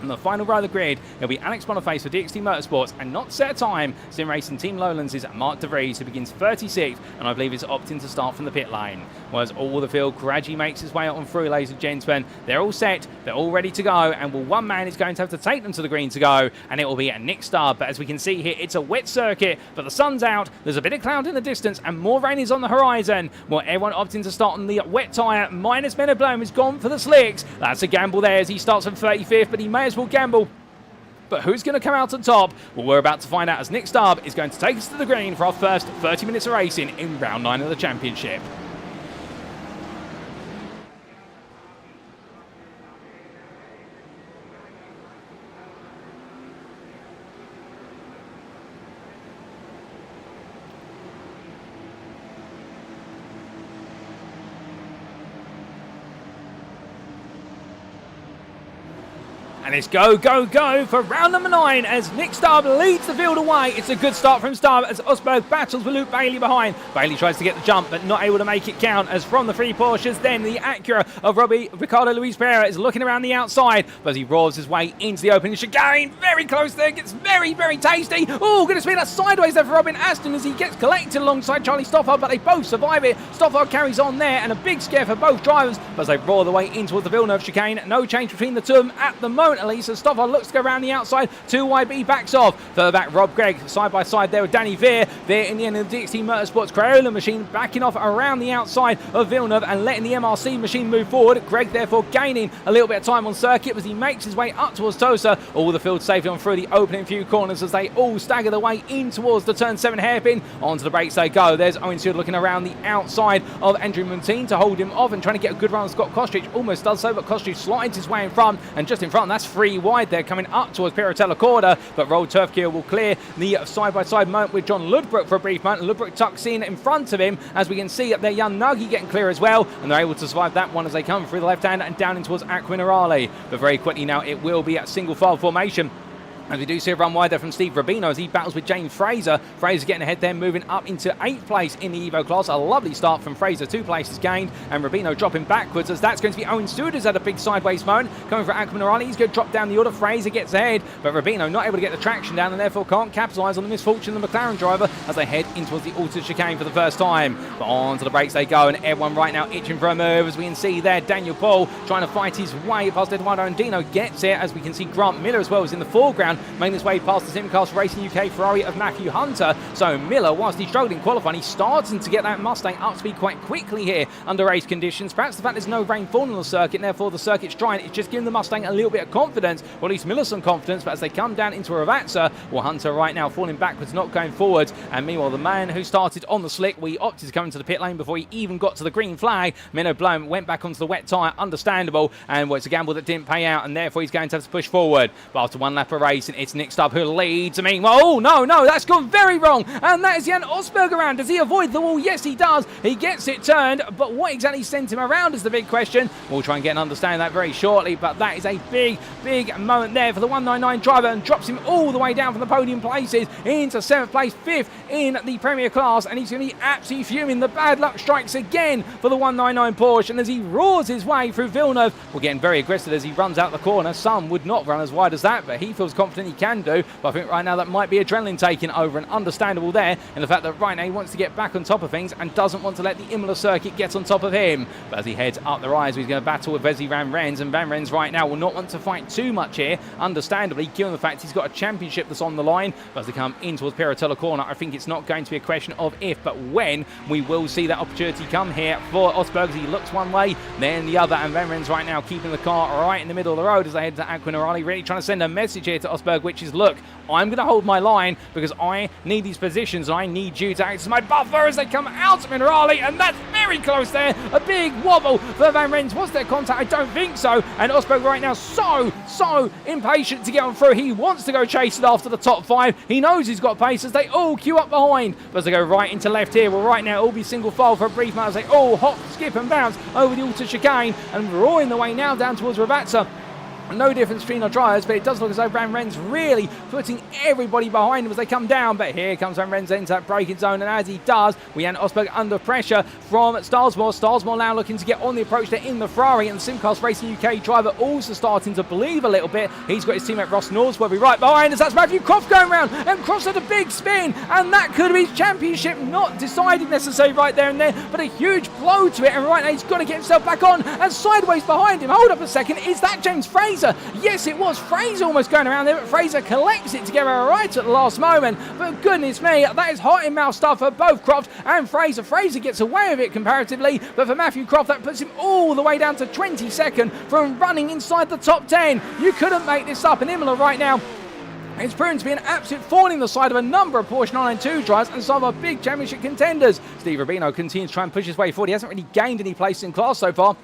On the final row of the grid, it'll be Alex Boniface for DXT Motorsports, and not set time, Sim Racing Team Lowlands is Mark De Vries, who begins 36th, and I believe is opting to start from the pit lane. Whereas all the field gradually makes its way out on through, ladies and gentlemen. They're all set, they're all ready to go, and well, one man is going to have to take them to the green to go, and it will be Nick Stubb. But as we can see here, it's a wet circuit, but the sun's out, there's a bit of cloud in the distance, and more rain is on the horizon. Well, everyone opting to start on the wet tyre, minus Menno Blom is gone for the slicks. That's a gamble there as he starts from 35th, but he may as well gamble. But who's going to come out on top? Well, we're about to find out as Nick Stubb is going to take us to the green for our first 30 minutes of racing in round 9 of the championship. And it's go, go, go for round number 9 as Nick Stubb leads the field away. It's a good start from Stubb as Osberg battles with Luke Bailey behind. Bailey tries to get the jump, but not able to make it count as from the 3 Porsches, then the Acura of Ricardo Luiz Pereira is looking around the outside, but as he roars his way into the opening chicane, very close there, gets very, very tasty. Oh, going to spin that sideways there for Robin Aston as he gets collected alongside Charlie Stoffard, but they both survive it. Stoffard carries on there, and a big scare for both drivers, but as they roar their way in towards the Villeneuve chicane, no change between the two of them at the moment. At least as Stoffard looks to go around the outside, 2YB backs off. Further back, Rob Gregg side by side there with Danny Veer. Veer in the end of the DXT Motorsports Crayola machine backing off around the outside of Villeneuve and letting the MRC machine move forward. Gregg therefore gaining a little bit of time on circuit as he makes his way up towards Tosa. All the field safely on through the opening few corners as they all stagger their way in towards the turn 7 hairpin. Onto the brakes they go. There's Owen Stewart looking around the outside of Andrew Montine to hold him off and trying to get a good run on Scott Kostrich. Almost does so, but Kostrich slides his way in front, and just in front, that's 3 wide there coming up towards Pirotella Corda, but Road Turf Gear will clear the side-by-side moment with John Ludbrook for a brief moment. Ludbrook tucks in front of him as we can see up there young Nuggy getting clear as well, and they're able to survive that one as they come through the left hand and down in towards Aqua Minerale. But very quickly now it will be at single file formation. As we do see a run wide there from Steve Rubino as he battles with James Fraser. Fraser getting ahead there, moving up into 8th place in the Evo class. A lovely start from Fraser, 2 places gained, and Rubino dropping backwards as that's going to be Owen Stewart who's had a big sideways moment. Coming for Aqua Minerale, he's going to drop down the order. Fraser gets ahead, but Rubino not able to get the traction down and therefore can't capitalise on the misfortune of the McLaren driver as they head in towards the altered chicane for the first time. But onto the brakes they go, and everyone right now itching for a move as we can see there. Daniel Paul trying to fight his way past Eduardo Andino, gets it as we can see Grant Miller as well as in the foreground, making his way past the Simcast Racing UK Ferrari of Matthew Hunter. So Miller, whilst he struggled in qualifying, he's starting to get that Mustang up to speed quite quickly here under race conditions. Perhaps the fact there's no rain falling on the circuit, and therefore the circuit's drying, it's just giving the Mustang a little bit of confidence, or at least Miller some confidence. But as they come down into a Ravazza, well, Hunter right now falling backwards, not going forwards. And meanwhile, the man who started on the slick, we opted to come into the pit lane before he even got to the green flag. Menno Blom went back onto the wet tyre, understandable, and well, it's a gamble that didn't pay out, and therefore he's going to have to push forward. But after one lap of racing, it's Nick Stubb who leads. I mean, well, oh no, that's gone very wrong, and that is Jan Osberg around. Does he avoid the wall? Yes, he does. He gets it turned, but what exactly sent him around is the big question. We'll try and get an understanding of that very shortly, but that is a big moment there for the 199 driver and drops him all the way down from the podium places into 7th place, 5th in the Premier class, and he's going to be absolutely fuming. The bad luck strikes again for the 199 Porsche, and as he roars his way through Villeneuve, we're getting very aggressive as he runs out the corner. Some would not run as wide as that, but he feels confident he can do. But I think right now that might be adrenaline taking over, and understandable there in the fact that right now he wants to get back on top of things and doesn't want to let the Imola Circuit get on top of him. But as he heads up the rise, he's going to battle with Vezi Van Rens, and Van Rens right now will not want to fight too much here, understandably, given the fact he's got a championship that's on the line. But as they come in towards Pirotella Corner, I think it's not going to be a question of if, but when we will see that opportunity come here for Osberg as he looks one way, then the other, and Van Rens right now keeping the car right in the middle of the road as they head to Aqua Minerale, really trying to send a message here to Osberg, which is, look, I'm going to hold my line because I need these positions. I need you to act as my buffer as they come out of Minerali, and that's very close there. A big wobble for Van Rens. Was there contact? I don't think so. And Osberg right now so impatient to get on through. He wants to go chase it after the top 5. He knows he's got pace as they all queue up behind. But as they go right into left here, well, right now it'll be single file for a brief moment as they all hop, skip and bounce over the Alta chicane, and we're all in the way now down towards Ravazza. No difference between our drivers, but it does look as though Van Ren's really putting everybody behind him as they come down. But here comes Van Ren's into that braking zone, and as he does, we have Osberg under pressure from Starsmore. Starsmore now looking to get on the approach there in the Ferrari, and the Simcast Racing UK driver also starting to believe a little bit. He's got his teammate Ross Norsworthy right behind us. That's Mathew Croft going round, and Croft had a big spin, and that could be his championship not decided necessarily right there and there, but a huge blow to it. And right now he's got to get himself back on, and sideways behind him. Hold up a second, is that James Fraser? Yes, it was Fraser almost going around there, but Fraser collects it together right at the last moment. But goodness me, that is hot in mouth stuff for both Croft and Fraser. Fraser gets away with it comparatively, but for Mathew Croft, that puts him all the way down to 22nd from running inside the top 10. You couldn't make this up. And Imola right now, it's proven to be an absolute thorn in the side of a number of Porsche 992 drivers and some of our big championship contenders. Steve Rubino continues to try and push his way forward. He hasn't really gained any place in class so far.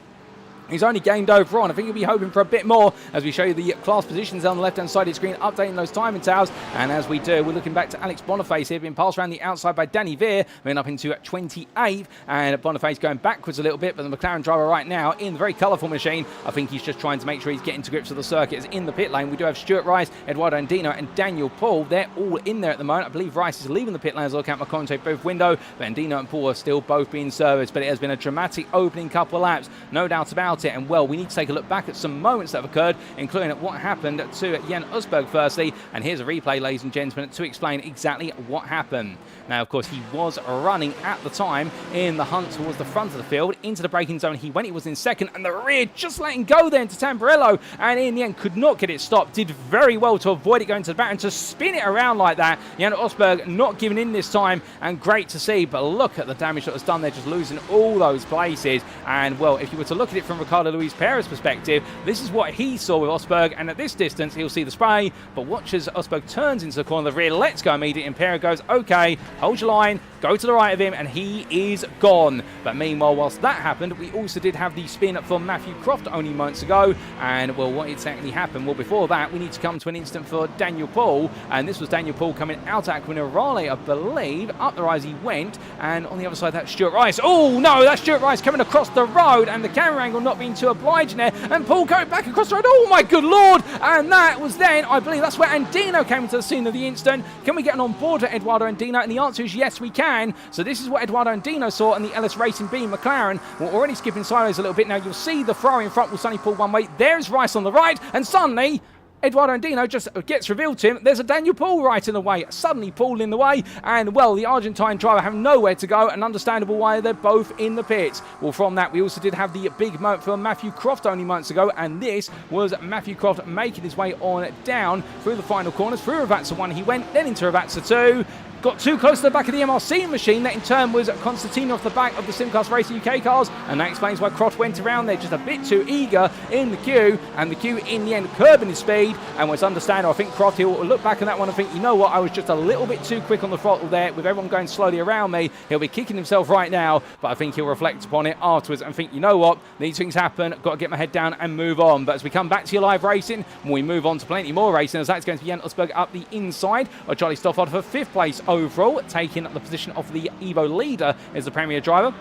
He's only gained over on. I think he'll be hoping for a bit more as we show you the class positions on the left-hand side of the screen, updating those timing towers. And as we do, we're looking back to Alex Boniface here, being passed around the outside by Danny Veer, moving up into 28th. And Boniface going backwards a little bit, but the McLaren driver right now in the very colourful machine, I think he's just trying to make sure he's getting to grips with the circuit. As in the pit lane, we do have Stuart Rice, Eduardo Andino, and Daniel Paul. They're all in there at the moment. I believe Rice is leaving the pit lane as I look out my commentary booth window, but Andino and Paul are still both being serviced. But it has been a dramatic opening couple of laps, no doubt about it. And well, we need to take a look back at some moments that have occurred, including at what happened to Jan Osberg firstly. And here's a replay, ladies and gentlemen, to explain exactly what happened. Now, of course, he was running at the time in the hunt towards the front of the field. Into the braking zone he went. He was in second, and the rear just letting go there into Tamburello, and in the end could not get it stopped. Did very well to avoid it going to the back and to spin it around like that. Jan Osberg not giving in this time, and great to see. But look at the damage that was done there, just losing all those places. And well, if you were to look at it from Ricardo Luiz Pereira's perspective, this is what he saw with Osberg, and at this distance he'll see the spray, but watch as Osberg turns into the corner of the rear, lets go immediately, and Pereira goes, okay, hold your line, go to the right of him, and he is gone. But meanwhile, whilst that happened, we also did have the spin from Mathew Croft only moments ago, and well, what exactly happened? Well, before that, we need to come to an instant for Daniel Paul, and this was Daniel Paul coming out at Aquinarale, I believe. Up the rise he went, and on the other side, that's Stuart Rice. Oh no, that's Stuart Rice coming across the road, and the camera angle not being too obliging there, and Paul going back across the road. Oh my good lord! And that was then, I believe that's where Andino came into the scene of the instant. Can we get on board to Eduardo Andino? And the answer is yes, we can. So this is what Eduardo Andino saw in the LS Racing B McLaren. We're already skipping sideways a little bit now. You'll see the Ferrari in front will suddenly pull one way. There's Rice on the right, and suddenly Eduardo Andino just gets revealed to him. There's a Daniel Paul right in the way. Suddenly Paul in the way, and well, the Argentine driver have nowhere to go, and understandable why they're both in the pits. Well, from that we also did have the big moment for Mathew Croft only months ago, and this was Mathew Croft making his way on down through the final corners. Through Ravazza 1 he went, then into Ravazza 2. Got too close to the back of the MRC machine. That in turn was Constantino off the back of the Simcast Racing UK cars, and that explains why Croft went around there just a bit too eager in the queue, and the queue in the end curbing his speed. And was understandable. I think Croft, he'll look back on that one and think, you know what, I was just a little bit too quick on the throttle there with everyone going slowly around me. He'll be kicking himself right now, but I think he'll reflect upon it afterwards and think, you know what, these things happen, got to get my head down and move on. But as we come back to your live racing, we move on to plenty more racing, as that's going to be Jan Osberg up the inside of Charlie Stoffard for 5th place overall, taking the position of the Evo leader as the Premier driver.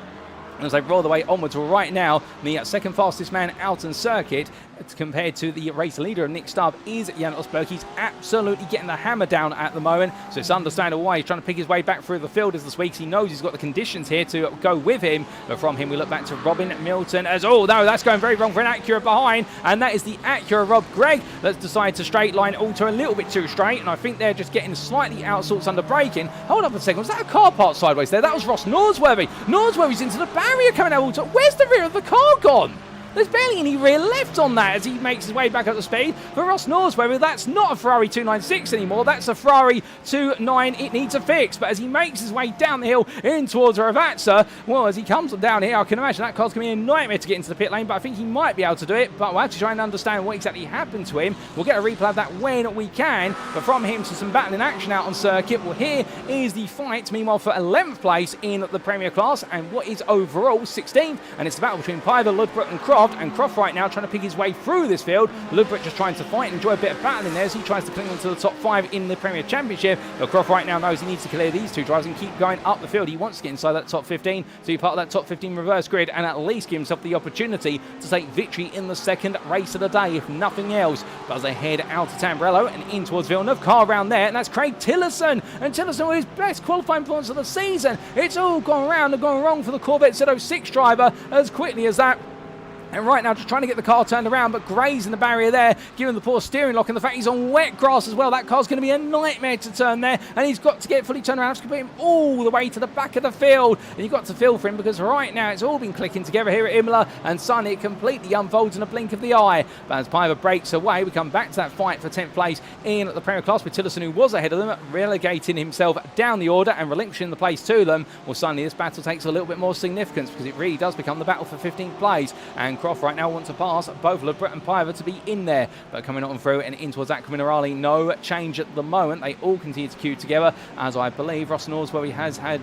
As they roll the way onwards right now, the second fastest man out on circuit compared to the race leader of Nick Stubb is Jan Osberg. He's absolutely getting the hammer down at the moment, so it's understandable why he's trying to pick his way back through the field as this week. He knows he's got the conditions here to go with him, but from him we look back to Robin Milton as, oh no, that's going very wrong for an Acura behind, and that is the Acura Rob Gregg that's decided to straight line alter a little bit too straight, and I think they're just getting slightly out sorts under braking. Hold up a second, was that a car part sideways there? That was Ross Norsworthy. Norsworthy's into the barrier coming out alter. Where's the rear of the car gone? There's barely any rear left on that as he makes his way back up to speed. For Ross Norsworthy, that's not a Ferrari 296 anymore. That's a Ferrari 29. It needs a fix. But as he makes his way down the hill in towards Ravazza, well, as he comes down here, I can imagine that car's going to be a nightmare to get into the pit lane, but I think he might be able to do it. But we'll have to try and understand what exactly happened to him. We'll get a replay of that when we can. But from him to some battling action out on circuit, well, here is the fight. Meanwhile, for 11th place in the Premier class, and what is overall 16th. And it's the battle between Piver, Ludbrook and Croft. And Croft right now trying to pick his way through this field. Ludbrook just trying to fight and enjoy a bit of battling there as he tries to cling on to the top 5 in the Premier Championship. But Croft right now knows he needs to clear these two drivers and keep going up the field. He wants to get inside that top 15 to be part of that top 15 reverse grid and at least give himself the opportunity to take victory in the second race of the day, if nothing else. But as they head out to Tamburello and in towards Villeneuve, car around there, and that's Craig Tillerson. And Tillerson with his best qualifying points of the season. It's all gone round and gone wrong for the Corvette Z06 driver as quickly as that. And right now just trying to get the car turned around, but grazing the barrier there, giving the poor steering lock, and the fact he's on wet grass as well. That car's going to be a nightmare to turn there, and he's got to get fully turned around. It's going to put him all the way to the back of the field, and you've got to feel for him because right now it's all been clicking together here at Imola, and suddenly it completely unfolds in a blink of the eye. But as Piver breaks away, we come back to that fight for 10th place in the Premier class with Tillerson, who was ahead of them, relegating himself down the order and relinquishing the place to them. Well, suddenly this battle takes a little bit more significance because it really does become the battle for 15th place, and Croft right now wants to pass both Lebret and Piver to be in there. But coming on through and in towards Aqua Minerale, no change at the moment. They all continue to queue together, as I believe Ross Norsworthy has had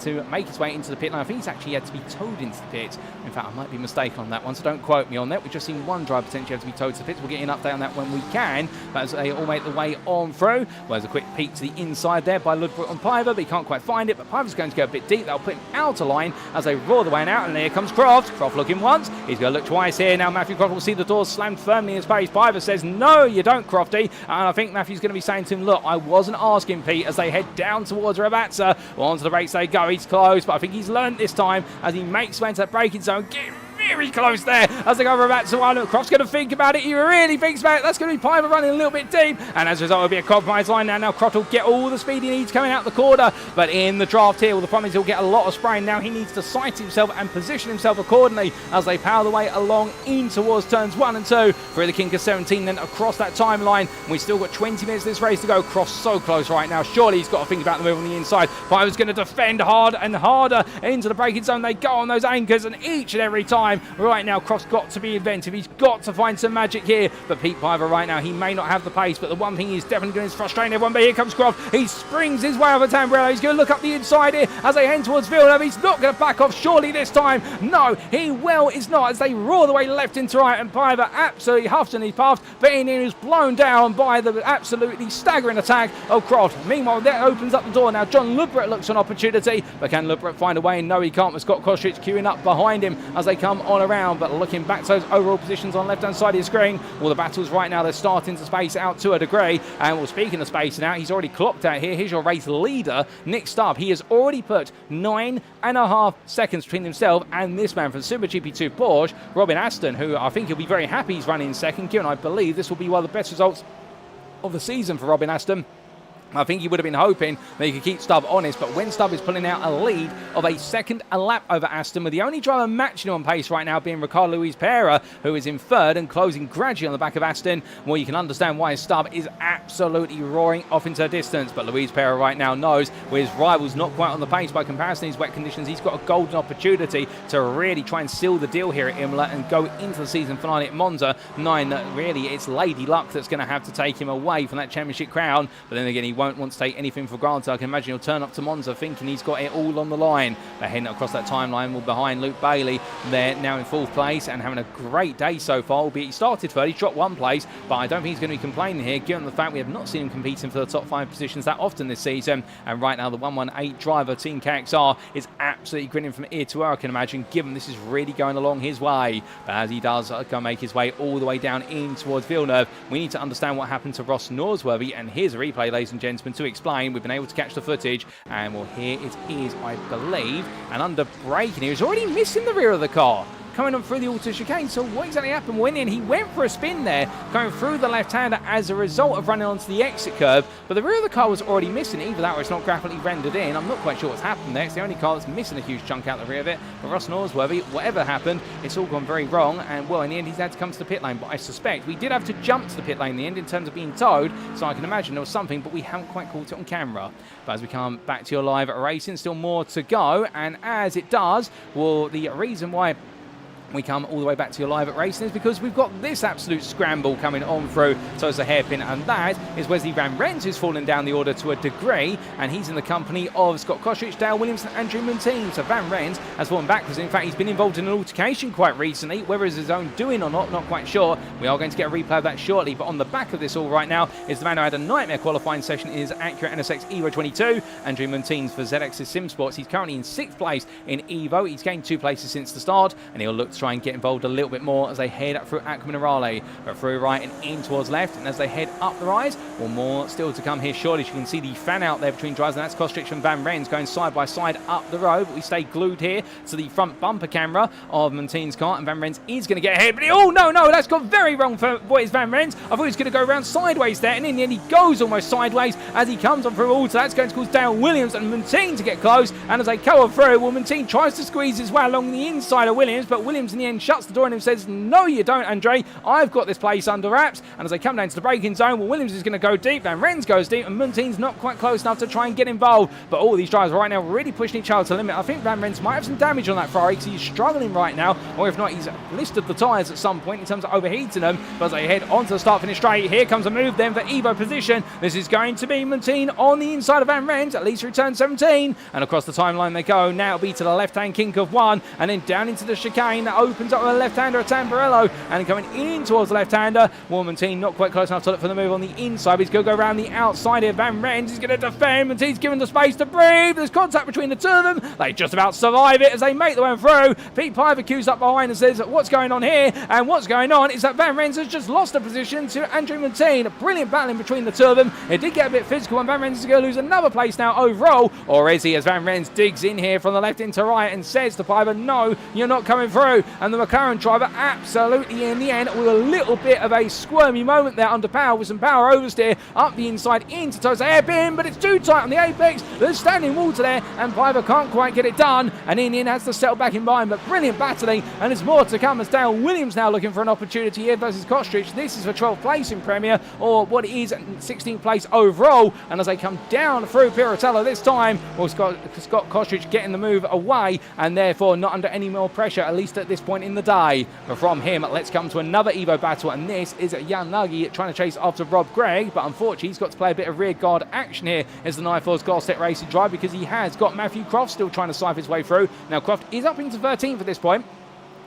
to make his way into the pit lane. I think he's actually had to be towed into the pit. In fact, I might be mistaken on that one, so don't quote me on that. We've just seen one driver potentially have to be towed to the pits. We'll get an update on that when we can. But as they all make the way on through, well, there's a quick peek to the inside there by Ludbrook and Piver, but he can't quite find it. But Piver's going to go a bit deep. That'll put him out of line as they roar the way out. And here comes Croft. Croft looking once. He's going to look twice here. Now Mathew Croft will see the doors slammed firmly in his face. Piver says, no, you don't, Crofty. And I think Matthew's going to be saying to him, look, I wasn't asking, Pete, as they head down towards Ravazza. Well, onto the race they go. He's close, but I think he's learned this time as he makes way into that braking zone. Very close there as they go over Ravazza. Well, Croft's going to think about it. He really thinks about it. That's going to be Piver running a little bit deep. And as a result, it'll be a compromise line now. Now Croft will get all the speed he needs coming out the corner. But in the draft here, well, the problem is he'll get a lot of spraying. Now he needs to sight himself and position himself accordingly as they power the way along in towards turns 1 and 2. Through the kink of 17, then across that timeline. We've still got 20 minutes of this race to go. Croft's so close right now. Surely he's got to think about the move on the inside. Piver's going to defend hard and harder into the braking zone. They go on those anchors, and each and every time right now, Croft's got to be inventive. He's got to find some magic here. But Pete Piver right now, he may not have the pace, but the one thing he's definitely doing is frustrating everyone. But here comes Croft. He springs his way over Tamburello. He's going to look up the inside here as they head towards Villeneuve. He's not going to back off surely this time. No, he well is not as they roar the way left into right, and Piver absolutely huffs in his path, but in is blown down by the absolutely staggering attack of Croft. Meanwhile, that opens up the door. Now John Ludbrook looks for an opportunity, but can Ludbrook find a way? No, he can't. With Scott Kostrich queuing up behind him as they come on around. But looking back to those overall positions on left-hand side of your screen, well, the battles right now, they're starting to space out to a degree. And well, speaking of spacing out, he's already clocked out here. Here's your race leader, Nick Stubb. He has already put 9.5 seconds between himself and this man from Super GP2 Porsche, Robin Aston, who I think he'll be very happy he's running second, given I believe this will be one of the best results of the season for Robin Aston. I think he would have been hoping that he could keep Stubb honest, but when Stubb is pulling out a lead of a second a lap over Aston, with the only driver matching on pace right now being Ricardo Luiz Pereira, who is in third and closing gradually on the back of Aston, well, you can understand why Stubb is absolutely roaring off into the distance. But Luiz Pereira right now knows with his rivals not quite on the pace by comparison to these wet conditions, he's got a golden opportunity to really try and seal the deal here at Imola and go into the season finale at Monza, knowing that really it's Lady Luck that's going to have to take him away from that championship crown. But then again, he won't want to take anything for granted. I can imagine he'll turn up to Monza thinking he's got it all on the line. They're heading across that timeline, well, behind Luke Bailey. They're now in fourth place and having a great day so far, albeit he started third. He's dropped one place, but I don't think he's going to be complaining here, given the fact we have not seen him competing for the top 5 positions that often this season. And right now, the 118 driver, Team KXR, is absolutely grinning from ear to ear, I can imagine, given this is really going along his way. But as he does go make his way all the way down in towards Villeneuve, we need to understand what happened to Ross Norsworthy. And here's a replay, ladies and gentlemen, to explain. We've been able to catch the footage, and well, here it is, I believe. And under braking here, he's already missing the rear of the car. coming on through the auto chicane. So what exactly happened? Well, he went for a spin there, going through the left-hander as a result of running onto the exit curve, but the rear of the car was already missing. Either that or it's not graphically rendered in. I'm not quite sure what's happened there. It's the only car that's missing a huge chunk out the rear of it. But Ross Norsworthy, whatever happened, it's all gone very wrong, and well, in the end he's had to come to the pit lane. But I suspect we did have to jump to the pit lane in the end in terms of being towed, so I can imagine there was something, but we haven't quite caught it on camera. But as we come back to your live racing, still more to go, and as it does, well, the reason why we come all the way back to your live at racing is because we've got this absolute scramble coming on through towards the hairpin, and that is Wesley Van Rens, who's fallen down the order to a degree, and he's in the company of Scott Kostrich, Dale Williams and Andrew Montine. So Van Rens has fallen backwards. In fact, he's been involved in an altercation quite recently, whether it's his own doing or not quite sure. We are going to get a replay of that shortly, but on the back of this all right now is the man who had a nightmare qualifying session in his Acura NSX Evo 22, Andrew Montine for ZX's Sim Sports. He's currently in 6th place in Evo. He's gained 2 places since the start, and he'll look to try and get involved a little bit more as they head up through Aqua Minerale, but through right and in towards left, and as they head up the rise, well, more still to come here shortly. You can see the fan out there between drivers, and that's Kostrich and Van Rens going side by side up the road, but we stay glued here to the front bumper camera of Montine's car, and Van Rens is going to get ahead, but oh no, that's gone very wrong for boys Van Rens. I thought he was going to go around sideways there, and in the end he goes almost sideways as he comes on through all, so that's going to cause Dale Williams and Montine to get close, and as they go through, well, Montine tries to squeeze his way along the inside of Williams, but Williams in the end shuts the door on him and says, no you don't, Andre, I've got this place under wraps. And as they come down to the braking zone, well, Williams is going to go deep, Van Rens goes deep, and Montine's not quite close enough to try and get involved. But all these drivers right now really pushing each other to the limit. I think Van Rens might have some damage on that Ferrari because he's struggling right now, or if not, he's blistered the tyres at some point in terms of overheating them. But as they head onto the start finish straight, here comes a move then for Evo position. This is going to be Montine on the inside of Van Rens, at least through turn 17, and across the timeline they go. Now it'll be to the left-hand kink of 1, and then down into the chicane that opens up with a left-hander at Tamburello, and coming in towards the left-hander. Montine not quite close enough to look for the move on the inside, but he's going to go around the outside here. Van Rens is going to defend. Montine's given the space to breathe. There's contact between the two of them. They just about survive it as they make their way through. Pete Pivercue's up behind and says, what's going on here? And what's going on is that Van Rens has just lost a position to Andrew Montine. A brilliant battling between the two of them. It did get a bit physical, and Van Rens is going to lose another place now overall. Or is he, as Van Rens digs in here from the left into right and says to Piver, no, you're not coming through. And the McLaren driver absolutely in the end with a little bit of a squirmy moment there under power with some power oversteer up the inside into towards the hairpin, but it's too tight on the apex. There's standing water there, and Piver can't quite get it done, and Indian has to settle back in behind, but brilliant battling, and there's more to come as Dale Williams now looking for an opportunity here versus Kostrich. This is for 12th place in Premier, or what it is 16th place overall, and as they come down through Piratello this time, well, Scott Kostrich getting the move away, and therefore not under any more pressure, at least at this point in the day. But from him, let's come to another Evo battle, and this is Jan Nagy trying to chase after Rob Gregg, but unfortunately he's got to play a bit of rear guard action here as the Nyforce Goldstedt Racing drive, because he has got Mathew Croft still trying to siphon his way through. Now Croft is up into 13th at this point,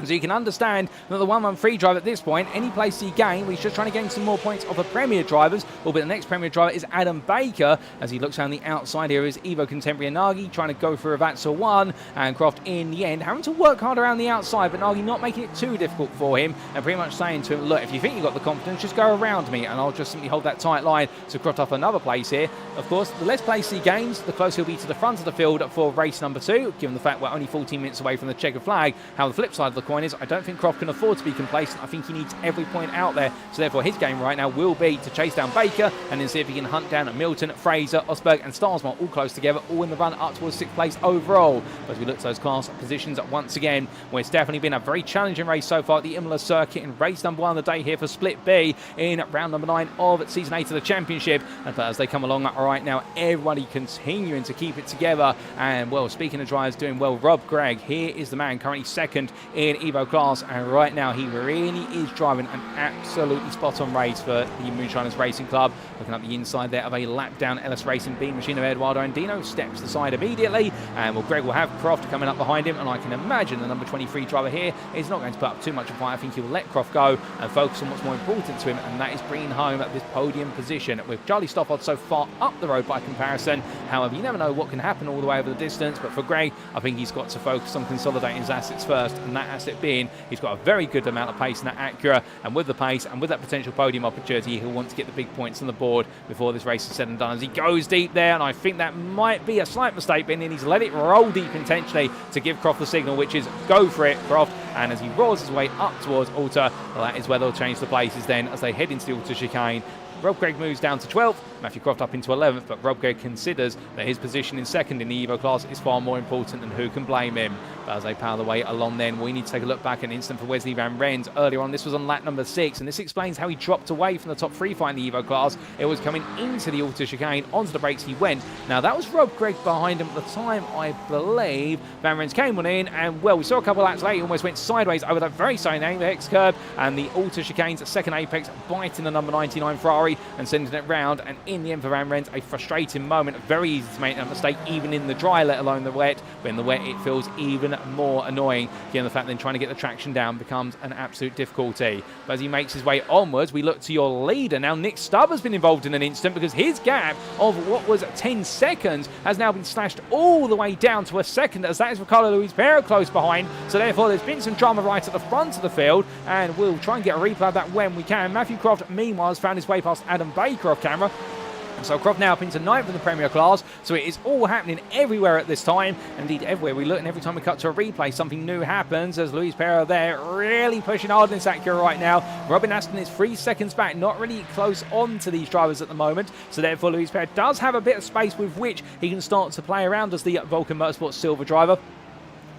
so you can understand that the 1-1-3 drive at this point, any place he gained, he's just trying to gain some more points off the Premier drivers. Albeit the next Premier driver is Adam Baker, as he looks around the outside here is Evo contemporary Nagy trying to go for a Vatsa 1, and Croft in the end having to work hard around the outside, but Nagy not making it too difficult for him, and pretty much saying to him, look, if you think you've got the confidence, just go around me and I'll just simply hold that tight line. So Croft off another place here. Of course, the less place he gains, the closer he'll be to the front of the field for race number 2, given the fact we're only 14 minutes away from the checkered flag. How the flip side of the coin is, I don't think Croft can afford to be complacent. I think he needs every point out there, so therefore his game right now will be to chase down Baker and then see if he can hunt down Milton, Fraser, Osberg and Starsmore all close together, all in the run up towards 6th place overall. But as we look to those class positions once again, well, it's definitely been a very challenging race so far at the Imola Circuit in race number 1 of the day here for Split B in round number 9 of season 8 of the Championship. And as they come along right now, everybody continuing to keep it together. And well, speaking of drivers doing well, Rob Gregg, here is the man currently 2nd in Evo class, and right now he really is driving an absolutely spot on race for the Moonshiners Racing Club. Looking up the inside there of a lap down Ellis Racing B machine of Eduardo Andino, steps aside immediately, and well, Greg will have Croft coming up behind him, and I can imagine the number 23 driver here is not going to put up too much of a fight. I think he will let Croft go and focus on what's more important to him, and that is bringing home this podium position with Charlie Stofford so far up the road by comparison. However, you never know what can happen all the way over the distance, but for Greg, I think he's got to focus on consolidating his assets first, and that has step being he's got a very good amount of pace in that Acura, and with the pace and with that potential podium opportunity, he'll want to get the big points on the board before this race is said and done. As he goes deep there, and I think that might be a slight mistake, Ben, and he's let it roll deep intentionally to give Croft the signal, which is go for it, Croft. And as he roars his way up towards Alta, well, that is where they'll change the places then as they head into the Alta chicane. Rob Gregg moves down to 12th, Mathew Croft up into 11th, but Rob Gregg considers that his position in second in the Evo class is far more important, and who can blame him? But as they power the way along then, we need to take a look back an instant for Wesley Van Rens. Earlier on, this was on lap number 6, and this explains how he dropped away from the top 3 fight in the Evo class. It was coming into the Alta chicane, onto the brakes he went. Now, that was Rob Gregg behind him at the time, I believe. Van Rens came on in, and well, we saw a couple of laps later, he almost went sideways over that very same apex curb, and the Alta chicane's second apex biting the number 99 Ferrari and sending it round. And in the end for Van Rens, a frustrating moment. Very easy to make that mistake even in the dry, let alone the wet. But in the wet, it feels even more annoying, given the fact that trying to get the traction down becomes an absolute difficulty. But as he makes his way onwards, we look to your leader. Now, Nick Stubb has been involved in an instant, because his gap of what was 10 seconds has now been slashed all the way down to a second, as that is Ricardo Luiz Pereira close behind. So therefore, there's been some drama right at the front of the field, and we'll try and get a replay of that when we can. Mathew Croft, meanwhile, has found his way past Adam Baker off camera. So Croft now up into 9th in the Premier class. So it is all happening everywhere at this time. Indeed, everywhere we look, and every time we cut to a replay, something new happens, as Luiz Pereira there really pushing hard in this Acura right now. Robin Aston is 3 seconds back, not really close on to these drivers at the moment. So therefore, Luiz Pereira does have a bit of space with which he can start to play around as the Vulcan Motorsports silver driver.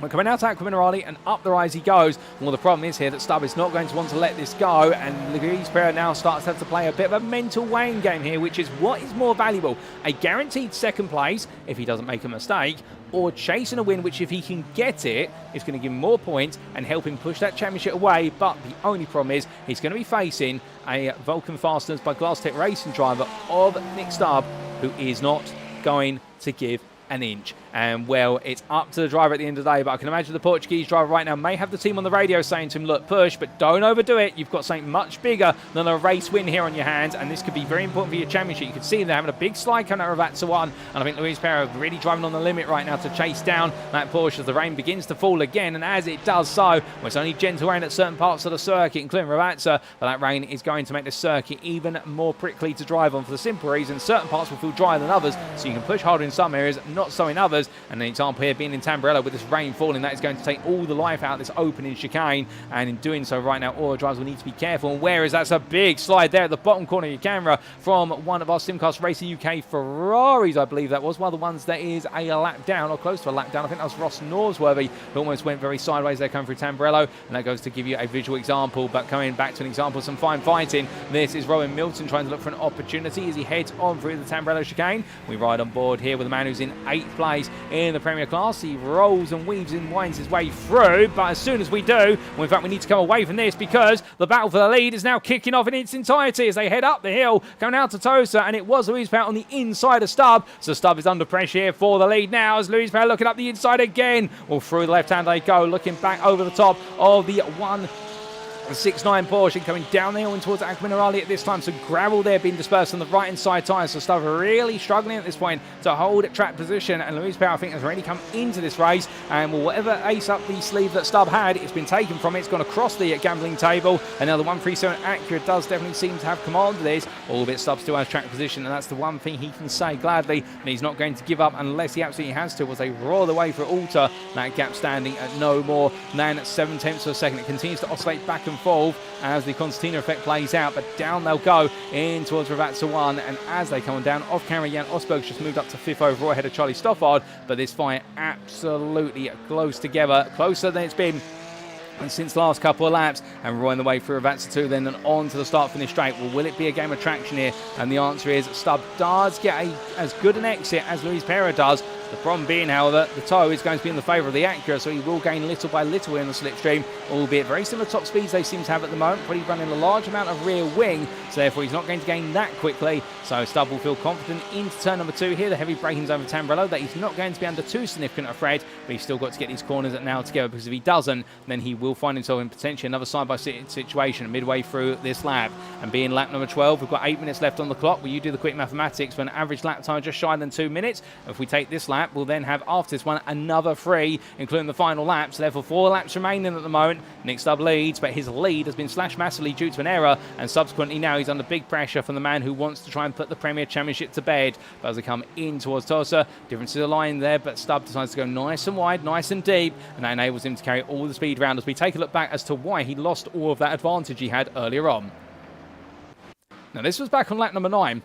We're coming out to Aqua Minerale, and up the rise he goes. Well, the problem is here that Stubb is not going to want to let this go, and Luiz Pereira now starts to have to play a bit of a mental weighing game here, which is what is more valuable: a guaranteed second place if he doesn't make a mistake, or chasing a win, which if he can get it, is going to give him more points and help him push that championship away. But the only problem is he's going to be facing a Vulcan Fasteners by Glass Tech Racing driver of Nick Stubb, who is not going to give an inch. And well, it's up to the driver at the end of the day, but I can imagine the Portuguese driver right now may have the team on the radio saying to him, look, push, but don't overdo it. You've got something much bigger than a race win here on your hands, and this could be very important for your championship. You can see they're having a big slide coming out of Ravazza 1, and I think Luiz Pereira really driving on the limit right now to chase down that Porsche as the rain begins to fall again. And as it does so, well, it's only gentle rain at certain parts of the circuit, including Ravazza, but that rain is going to make the circuit even more prickly to drive on, for the simple reason certain parts will feel drier than others, so you can push harder in some areas, not so in others. And an example here being in Tamburello, with this rain falling, that is going to take all the life out of this opening chicane, and in doing so right now, all the drivers will need to be careful. And where is that's a big slide there at the bottom corner of your camera from one of our Simcast Racing UK Ferraris, I believe that was one of the ones that is a lap down, or close to a lap down. I think that was Ross Norsworthy, who almost went very sideways there coming through Tamburello, and that goes to give you a visual example. But coming back to an example of some fine fighting, this is Rowan Milton trying to look for an opportunity as he heads on through the Tamburello chicane. We ride on board here with a man who's in 8th place in the Premier class. He rolls and weaves and winds his way through, but as soon as we do, well, in fact, we need to come away from this, because the battle for the lead is now kicking off in its entirety as they head up the hill, going out to Tosa, and it was Luiz Pereira on the inside of Stubb. So Stubb is under pressure here for the lead now, as Luiz Pereira looking up the inside again. Well, through the left hand they go, looking back over the top of the 169 Porsche, coming down the hill and towards Aqua Minerale at this time. So gravel there being dispersed on the right hand side tyres. So Stubb really struggling at this point to hold track position. And Luiz Pereira, I think, has already come into this race. And well, whatever ace up the sleeve that Stubb had, it's been taken from it. It's gone across the gambling table. And now the 137 Acura does definitely seem to have command of this. Albeit Stubb still has track position. And that's the one thing he can say gladly. And he's not going to give up unless he absolutely has to, as they roar the way for Alta. That gap standing at no more than 7/10 of a second. It continues to oscillate back and forth as the concertina effect plays out, but down they'll go in towards Ravazza 1, and as they come on down, off camera, Jan Osberg's just moved up to 5th overall ahead of Charlie Stoffard, but this fight absolutely close together, closer than it's been and since the last couple of laps, and roaring the way through Ravazza 2 then and on to the start-finish straight. Well, will it be a game of traction here? And the answer is Stubb does get as good an exit as Luiz Pereira does. The problem being, however, the toe is going to be in the favour of the Acura, so he will gain little by little in the slipstream, albeit very similar top speeds they seem to have at the moment, probably running a large amount of rear wing, so therefore he's not going to gain that quickly. So Stubb will feel confident into turn number 2 here. The heavy braking's over Tamburello, that he's not going to be under too significant a threat, but he's still got to get these corners now together, because if he doesn't, then he will find himself in potentially another side-by-side situation midway through this lap. And being lap number 12, we've got 8 minutes left on the clock. Will you do the quick mathematics for an average lap time just shy than 2 minutes? If we take this lap lap. We'll then have, after this one, another 3, including the final lap. So therefore 4 laps remaining at the moment. Nick Stubb leads, but his lead has been slashed massively due to an error, and subsequently now he's under big pressure from the man who wants to try and put the Premier Championship to bed. But as they come in towards Tosa, difference to the line there, but Stubb decides to go nice and wide, nice and deep, and that enables him to carry all the speed around as we take a look back as to why he lost all of that advantage he had earlier on. Now this was back on lap number 9.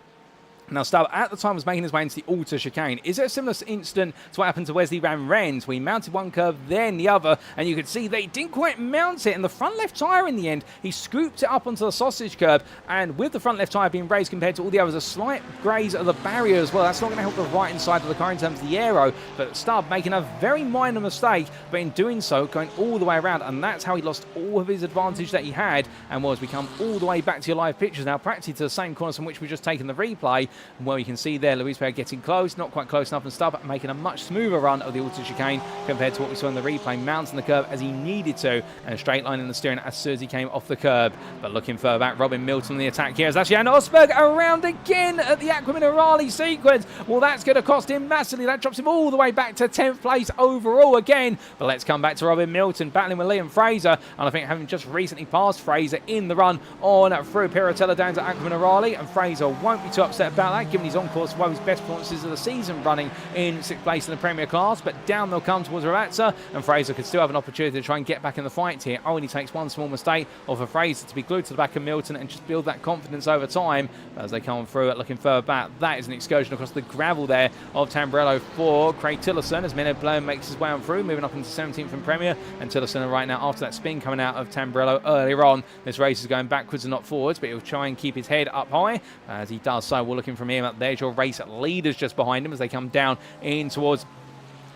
Now, Stubb at the time was making his way into the Alta chicane. Is it a similar incident to what happened to Wesley Van Rens? We mounted one curve, then the other, and you could see they didn't quite mount it. And the front left tyre in the end, he scooped it up onto the sausage curb. And with the front left tyre being raised compared to all the others, a slight graze of the barrier as well. That's not going to help the right-hand side of the car in terms of the aero. But Stubb making a very minor mistake, but in doing so, going all the way around. And that's how he lost all of his advantage that he had. And as we come all the way back to your live pictures now, practically to the same corners from which we've just taken the replay, well, you can see there Luiz Pereira getting close, not quite close enough, and Stubb making a much smoother run of the Alta chicane compared to what we saw in the replay, mounting the curve as he needed to, and straight line in the steering as soon as he came off the curb. But looking further back, Robin Milton on the attack here as that's Jan Rosberg around again at the Aqua Minerale sequence. Well, that's going to cost him massively. That drops him all the way back to 10th place overall again. But let's come back to Robin Milton battling with Liam Fraser, and I think having just recently passed Fraser in the run on through Piratella down to Aqua Minerale, and Fraser won't be too upset about that, given he's on course for one of his best performances of the season, running in 6th place in the Premier class. But down they'll come towards Ravazza, and Fraser could still have an opportunity to try and get back in the fight here. Only takes one small mistake or for Fraser to be glued to the back of Milton and just build that confidence over time. But as they come through it, looking further back, that is an excursion across the gravel there of Tamburello for Craig Tillotson as Minna Blown makes his way on through, moving up into 17th in Premier, and Tillotson right now after that spin coming out of Tamburello earlier on. This race is going backwards and not forwards, but he'll try and keep his head up high. As he does so, we're looking from him up. There's your race leaders just behind him as they come down in towards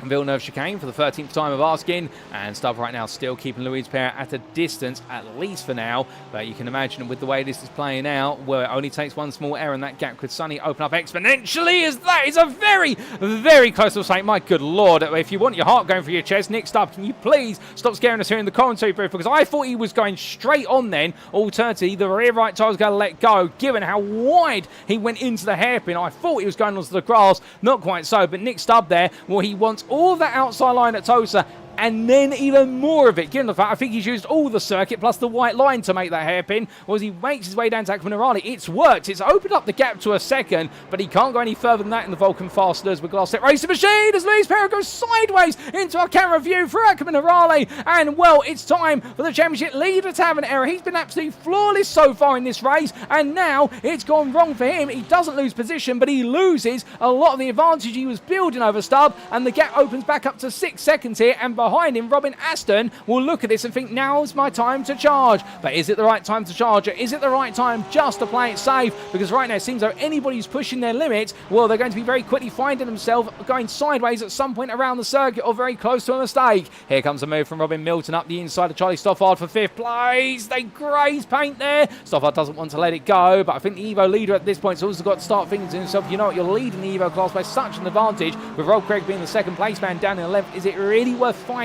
Villeneuve chicane for the 13th time of asking, and Stubb right now still keeping Luiz Pereira at a distance, at least for now. But you can imagine with the way this is playing out, where it only takes one small error and that gap could suddenly open up exponentially, as that is a very, very close mistake. My good lord, if you want your heart going for your chest, Nick Stubb, can you please stop scaring us here in the commentary booth, because I thought he was going straight on then. Alternatively, the rear right tyre was going to let go, given how wide he went into the hairpin. I thought he was going onto the grass, not quite so, but Nick Stubb there, well, he wants all of that outside line at Tosa, and then even more of it, given the fact I think he's used all the circuit plus the white line to make that hairpin. Well, as he makes his way down to Aqua Minerale, it's worked. It's opened up the gap to a second, but he can't go any further than that in the Vulcan Fasteners with Glass Set Racing Machine as Luiz Pereira goes sideways into our camera view for Aqua Minerale. And, well, it's time for the championship leader to have an error. He's been absolutely flawless so far in this race, and now it's gone wrong for him. He doesn't lose position, but he loses a lot of the advantage he was building over Stubb, and the gap opens back up to 6 seconds here, and behind him, Robin Aston will look at this and think, now's my time to charge. But is it the right time to charge, or is it the right time just to play it safe? Because right now it seems like anybody who's pushing their limits, well, they're going to be very quickly finding themselves going sideways at some point around the circuit or very close to a mistake. Here comes a move from Robin Milton up the inside of Charlie Stoffard for 5th place. They graze paint there. Stoffard doesn't want to let it go, but I think the Evo leader at this point has also got to start thinking to himself, you know what, you're leading the Evo class by such an advantage, with Rob Craig being the 2nd place man down in 11th. Is it really worth fighting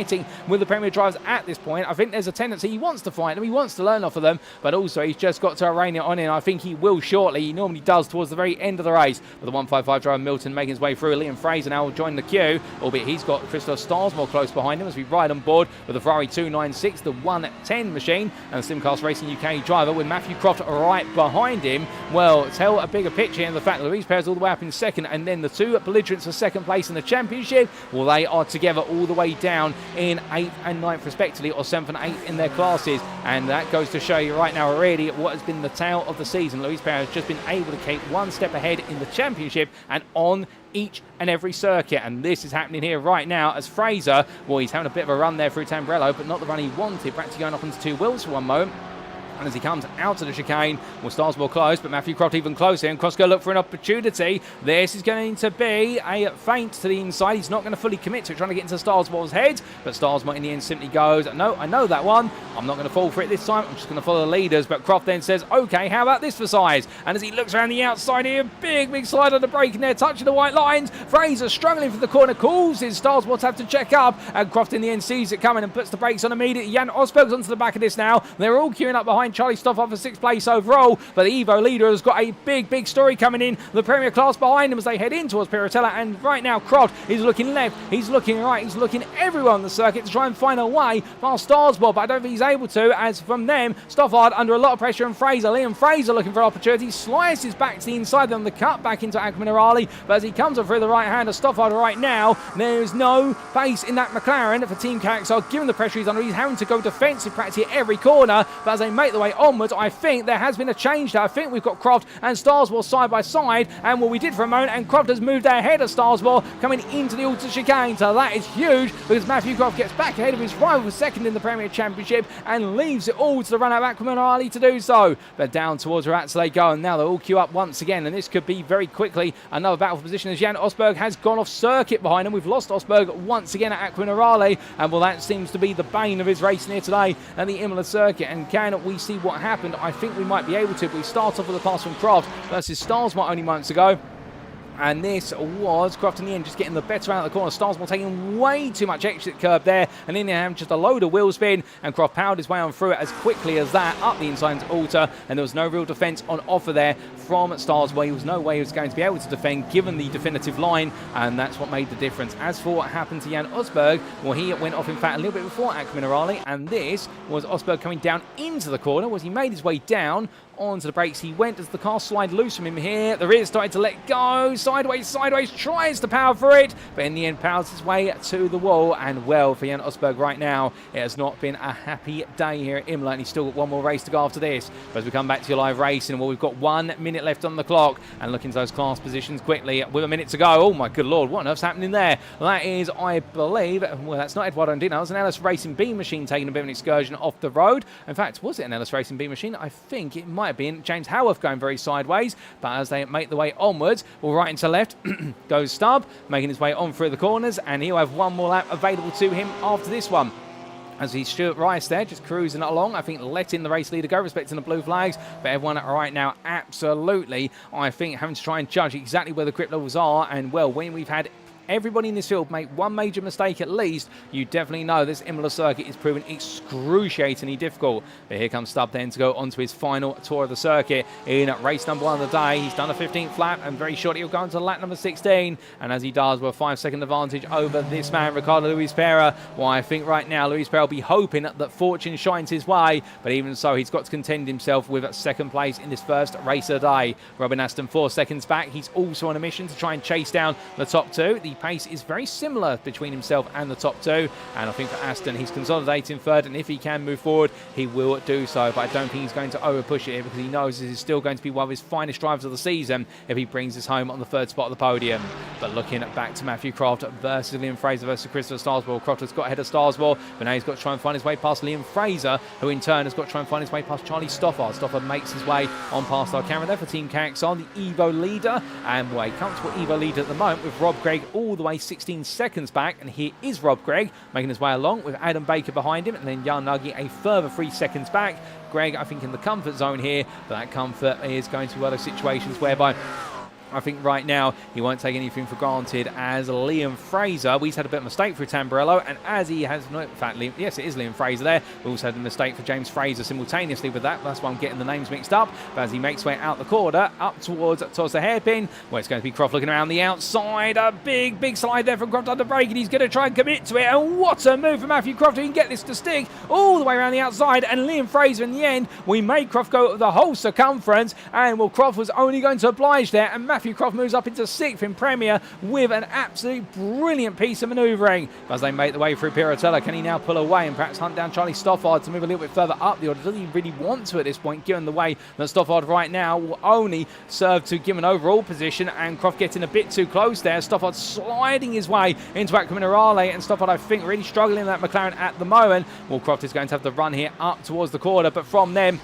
with the Premier drivers at this point? I think there's a tendency he wants to fight them, he wants to learn off of them, but also he's just got to rein it on in. I think he will shortly. He normally does towards the very end of the race. But the 155 driver Milton making his way through. Liam Fraser now will join the queue, albeit he's got Christoph Starsmore close behind him as we ride on board with the Ferrari 296, the 110 machine, and the Simcast Racing UK driver with Mathew Croft right behind him. Well, tell a bigger picture in the fact that Luiz Pereira's all the way up in 2nd, and then the two belligerents for 2nd place in the championship, well, they are together all the way down in 8th and 9th respectively, or 7th and 8th in their classes. And that goes to show you right now already what has been the tale of the season. Luiz Pereira has just been able to keep one step ahead in the championship and on each and every circuit, and this is happening here right now as Fraser, well, he's having a bit of a run there through Tamburello, but not the run he wanted, practically going up onto 2 wheels for one moment. And as he comes out of the chicane, well, Starsmore close, but Mathew Croft even closer, and Cross go look for an opportunity. This is going to be a feint to the inside. He's not going to fully commit to it, trying to get into Starsmore's head, but Starsmore in the end simply goes, no, I know that one. I'm not going to fall for it this time. I'm just going to follow the leaders. But Croft then says, okay, how about this for size? And as he looks around the outside here, big slide on the brake in there, touching the white lines. Fraser struggling for the corner, calls his Starsmore to have to check up, and Croft in the end sees it coming and puts the brakes on immediately. Jan Osberg's onto the back of this now. They're all queuing up behind behind Charlie Stoffard for 6th place overall, but the Evo leader has got a big story coming in. The Premier class behind him as they head in towards Piratella, and right now Croft is looking left, he's looking right, he's looking everywhere on the circuit to try and find a way past Starsmore, but I don't think he's able to, as from them, Stoffard under a lot of pressure, and Liam Fraser looking for an opportunity, slices back to the inside on the cut back into Aquaminarale, but as he comes up through the right hand of Stoffard right now, there is no pace in that McLaren for Team Caxar. Given the pressure he's under, he's having to go defensive practically at every corner, but as they make their way onwards, I think there has been a change there. I think we've got Croft and Starsmore side by side, and what we did for a moment, and Croft has moved ahead of Starsmore coming into the Ultra Chicane, so that is huge because Mathew Croft gets back ahead of his rival for second in the Premier Championship and leaves it all to the run-out of Aquaminarale to do so. But down towards Rats they go, and now they'll all queue up once again, and this could be very quickly another battle for position as Jan Osberg has gone off circuit behind him. We've lost Osberg once again at Aquaminarale, and well, that seems to be the bane of his racing here today at the Imola Circuit. And can we see what happened? I think we might be able to, but we start off with a pass from Croft versus Starsmore only moments ago. And this was Croft in the end just getting the better out of the corner. Starsmore taking way too much exit curb there, and in the end just a load of wheel spin, and Croft powered his way on through it as quickly as that up the inside into Alta, and there was no real defence on offer there from Starsmore. There was no way he was going to be able to defend given the definitive line, and that's what made the difference. As for what happened to Jan Osberg, well, he went off in fact a little bit before Aquaminarale, and this was Osberg coming down into the corner. Was he made his way down onto the brakes, he went as the car slide loose from him here. The rear started to let go, sideways, tries to power for it, but in the end powers his way to the wall. And well, for Jan Osberg right now, it has not been a happy day here at Imola, and he's still got one more race to go after this. But as we come back to your live racing, well, we've got 1 minute left on the clock, and look into those class positions quickly with a minute to go. Oh my good lord, what on earth's happening there? That is, I believe, well, that's not Eduardo Andino, it was an Ellis Racing B machine taking a bit of an excursion off the road. In fact, was it an Ellis Racing B machine? I think it might have been James Howarth going very sideways, but as they make the way onwards, well, right into left goes Stubb, making his way on through the corners, and he'll have one more lap available to him after this one. As he's Stuart Rice there, just cruising along, I think letting the race leader go, respecting the blue flags, but everyone right now absolutely, I think, having to try and judge exactly where the grip levels are. And well, when we've had everybody in this field make one major mistake at least, you definitely know this Imola circuit is proving excruciatingly difficult. But here comes Stubb then to go onto his final tour of the circuit in race number 1 of the day. He's done a 15th lap, and very shortly he'll go into lap number 16, and as he does, we're a 5-second advantage over this man, Ricardo Luiz Pereira. Well, I think right now Luiz Pereira will be hoping that fortune shines his way, but even so, he's got to contend himself with second place in this first race of the day. Robin Aston 4 seconds back. He's also on a mission to try and chase down the top two. The pace is very similar between himself and the top two, and I think for Aston, he's consolidating third, and if he can move forward, he will do so. But I don't think he's going to over push it here, because he knows this is still going to be one of his finest drives of the season if he brings us home on the third spot of the podium. But looking back to Mathew Croft versus Liam Fraser versus Christopher Starsmore, Croft has got ahead of Starsmore, but now he's got to try and find his way past Liam Fraser, who in turn has got to try and find his way past Charlie Stoffard. Stoffard makes his way on past our camera there for Team Caxar, the Evo leader, and well, a comfortable Evo leader at the moment with Rob Gregg all the way 16 seconds back, and here is Rob Gregg making his way along with Adam Baker behind him, and then Jan Nuggie a further 3 seconds back. Gregg, I think, in the comfort zone here, but that comfort is going to be one of those situations whereby I think right now he won't take anything for granted, as Liam Fraser, we've had a bit of a mistake for Tamburello, and as he has, no, in fact, yes, it is Liam Fraser there. We also had a mistake for James Fraser simultaneously with that. That's why I'm getting the names mixed up. But as he makes way out the corner, up towards the hairpin, where it's going to be Croft looking around the outside. A big slide there from Croft under brake, and he's going to try and commit to it. And what a move from Mathew Croft. He can get this to stick all the way around the outside, and Liam Fraser in the end, we made Croft go the whole circumference, and well, Croft was only going to oblige there, and Mathew Croft moves up into 6th in Premier with an absolute brilliant piece of manoeuvring. As they make the way through Piratella, can he now pull away and perhaps hunt down Charlie Stoffard to move a little bit further up the order? Does he really want to at this point, given the way that Stoffard right now will only serve to give an overall position, and Croft getting a bit too close there. Stoffard sliding his way into Aquaminarale, and Stoffard, I think, really struggling in that McLaren at the moment. Well, Croft is going to have the run here up towards the corner, but from them,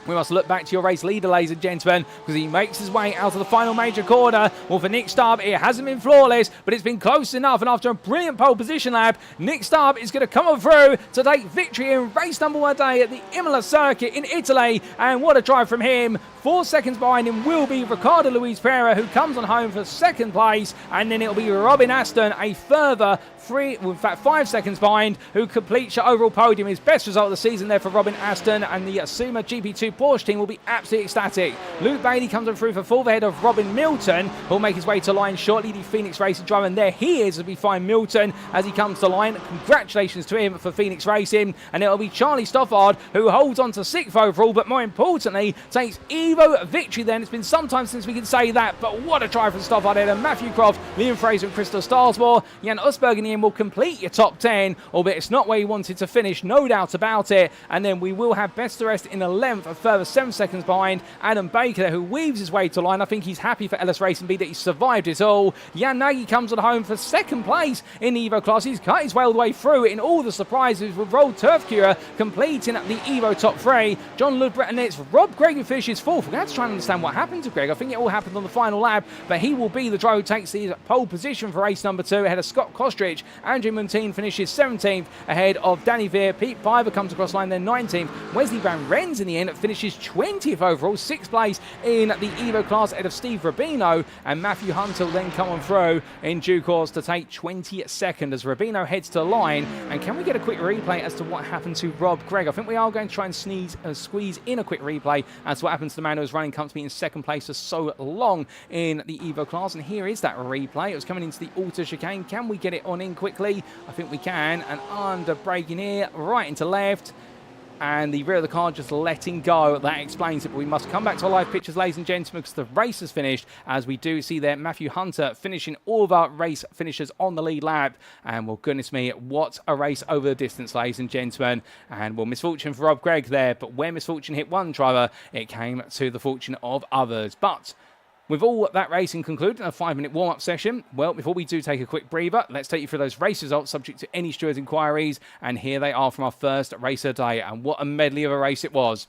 we must look back to your race leader, ladies and gentlemen, because he makes his way out of the final major corner. Well, for Nick Stubb, it hasn't been flawless, but it's been close enough, and after a brilliant pole position lap, Nick Stubb is going to come on through to take victory in race number 1 day at the Imola Circuit in Italy, and what a drive from him. 4 seconds behind him will be Ricardo Luiz Pereira, who comes on home for 2nd place, and then it'll be Robin Aston a further 5 seconds behind, who completes your overall podium. His best result of the season there for Robin Aston, and the Suma GP2 Porsche team will be absolutely ecstatic. Luke Bailey comes on through for fourth ahead of Robin Milton, who will make his way to line shortly. The Phoenix Racing driver, and there he is as we find Milton as he comes to line. Congratulations to him for Phoenix Racing, and it'll be Charlie Stoffard who holds on to 6th overall, but more importantly takes Evo victory. Then it's been some time since we can say that, but what a try from Stoffard ahead of Mathew Croft, Liam Fraser and Crystal Starsmore. Jan Usberg in the end will complete your top 10, albeit it's not where he wanted to finish, no doubt about it. And then we will have best to rest in 11th, a further 7 seconds behind Adam Baker, who weaves his way to line. I think he's happy for Ellis Racing B that he survived it all. Jan Nagy comes on home for 2nd place in the Evo class. He's cut his way all the way through in all the surprises, with Roll Turf Cure completing the Evo top 3. John Ludbrett and it's Rob Gregg who finishes 4th. We're going to have to try and understand what happened to Greg. I think it all happened on the final lap, but he will be the driver who takes the pole position for race number 2 ahead of Scott Kostrich. Andrew Montine finishes 17th ahead of Danny Veer. Pete Piver comes across line then 19th. Wesley Van Rens in the end finishes 20th overall, 6th place in the Evo class ahead of Steve Rubino, and Matthew Hunter will then come on through in due course to take 22nd as Rubino heads to line. And can we get a quick replay as to what happened to Rob Gregg? I think we are going to try and squeeze in a quick replay as to what happens to the man who was running comfortably in 2nd place for so long in the Evo class. And here is that replay. It was coming into the auto chicane. Can we get it on in quickly? I think we can. And under braking here, right into left. And the rear of the car just letting go. That explains it, but we must come back to our live pictures, ladies and gentlemen, because the race has finished, as we do see there Matthew Hunter finishing all of our race finishers on the lead lap. And well, goodness me, what a race over the distance, ladies and gentlemen. And well, misfortune for Rob Gregg there, but where misfortune hit one driver, it came to the fortune of others. But with all that racing concluded in a 5-minute warm-up session, well, before we do take a quick breather, let's take you through those race results subject to any stewards' inquiries. And here they are from our first race of the day. And what a medley of a race it was.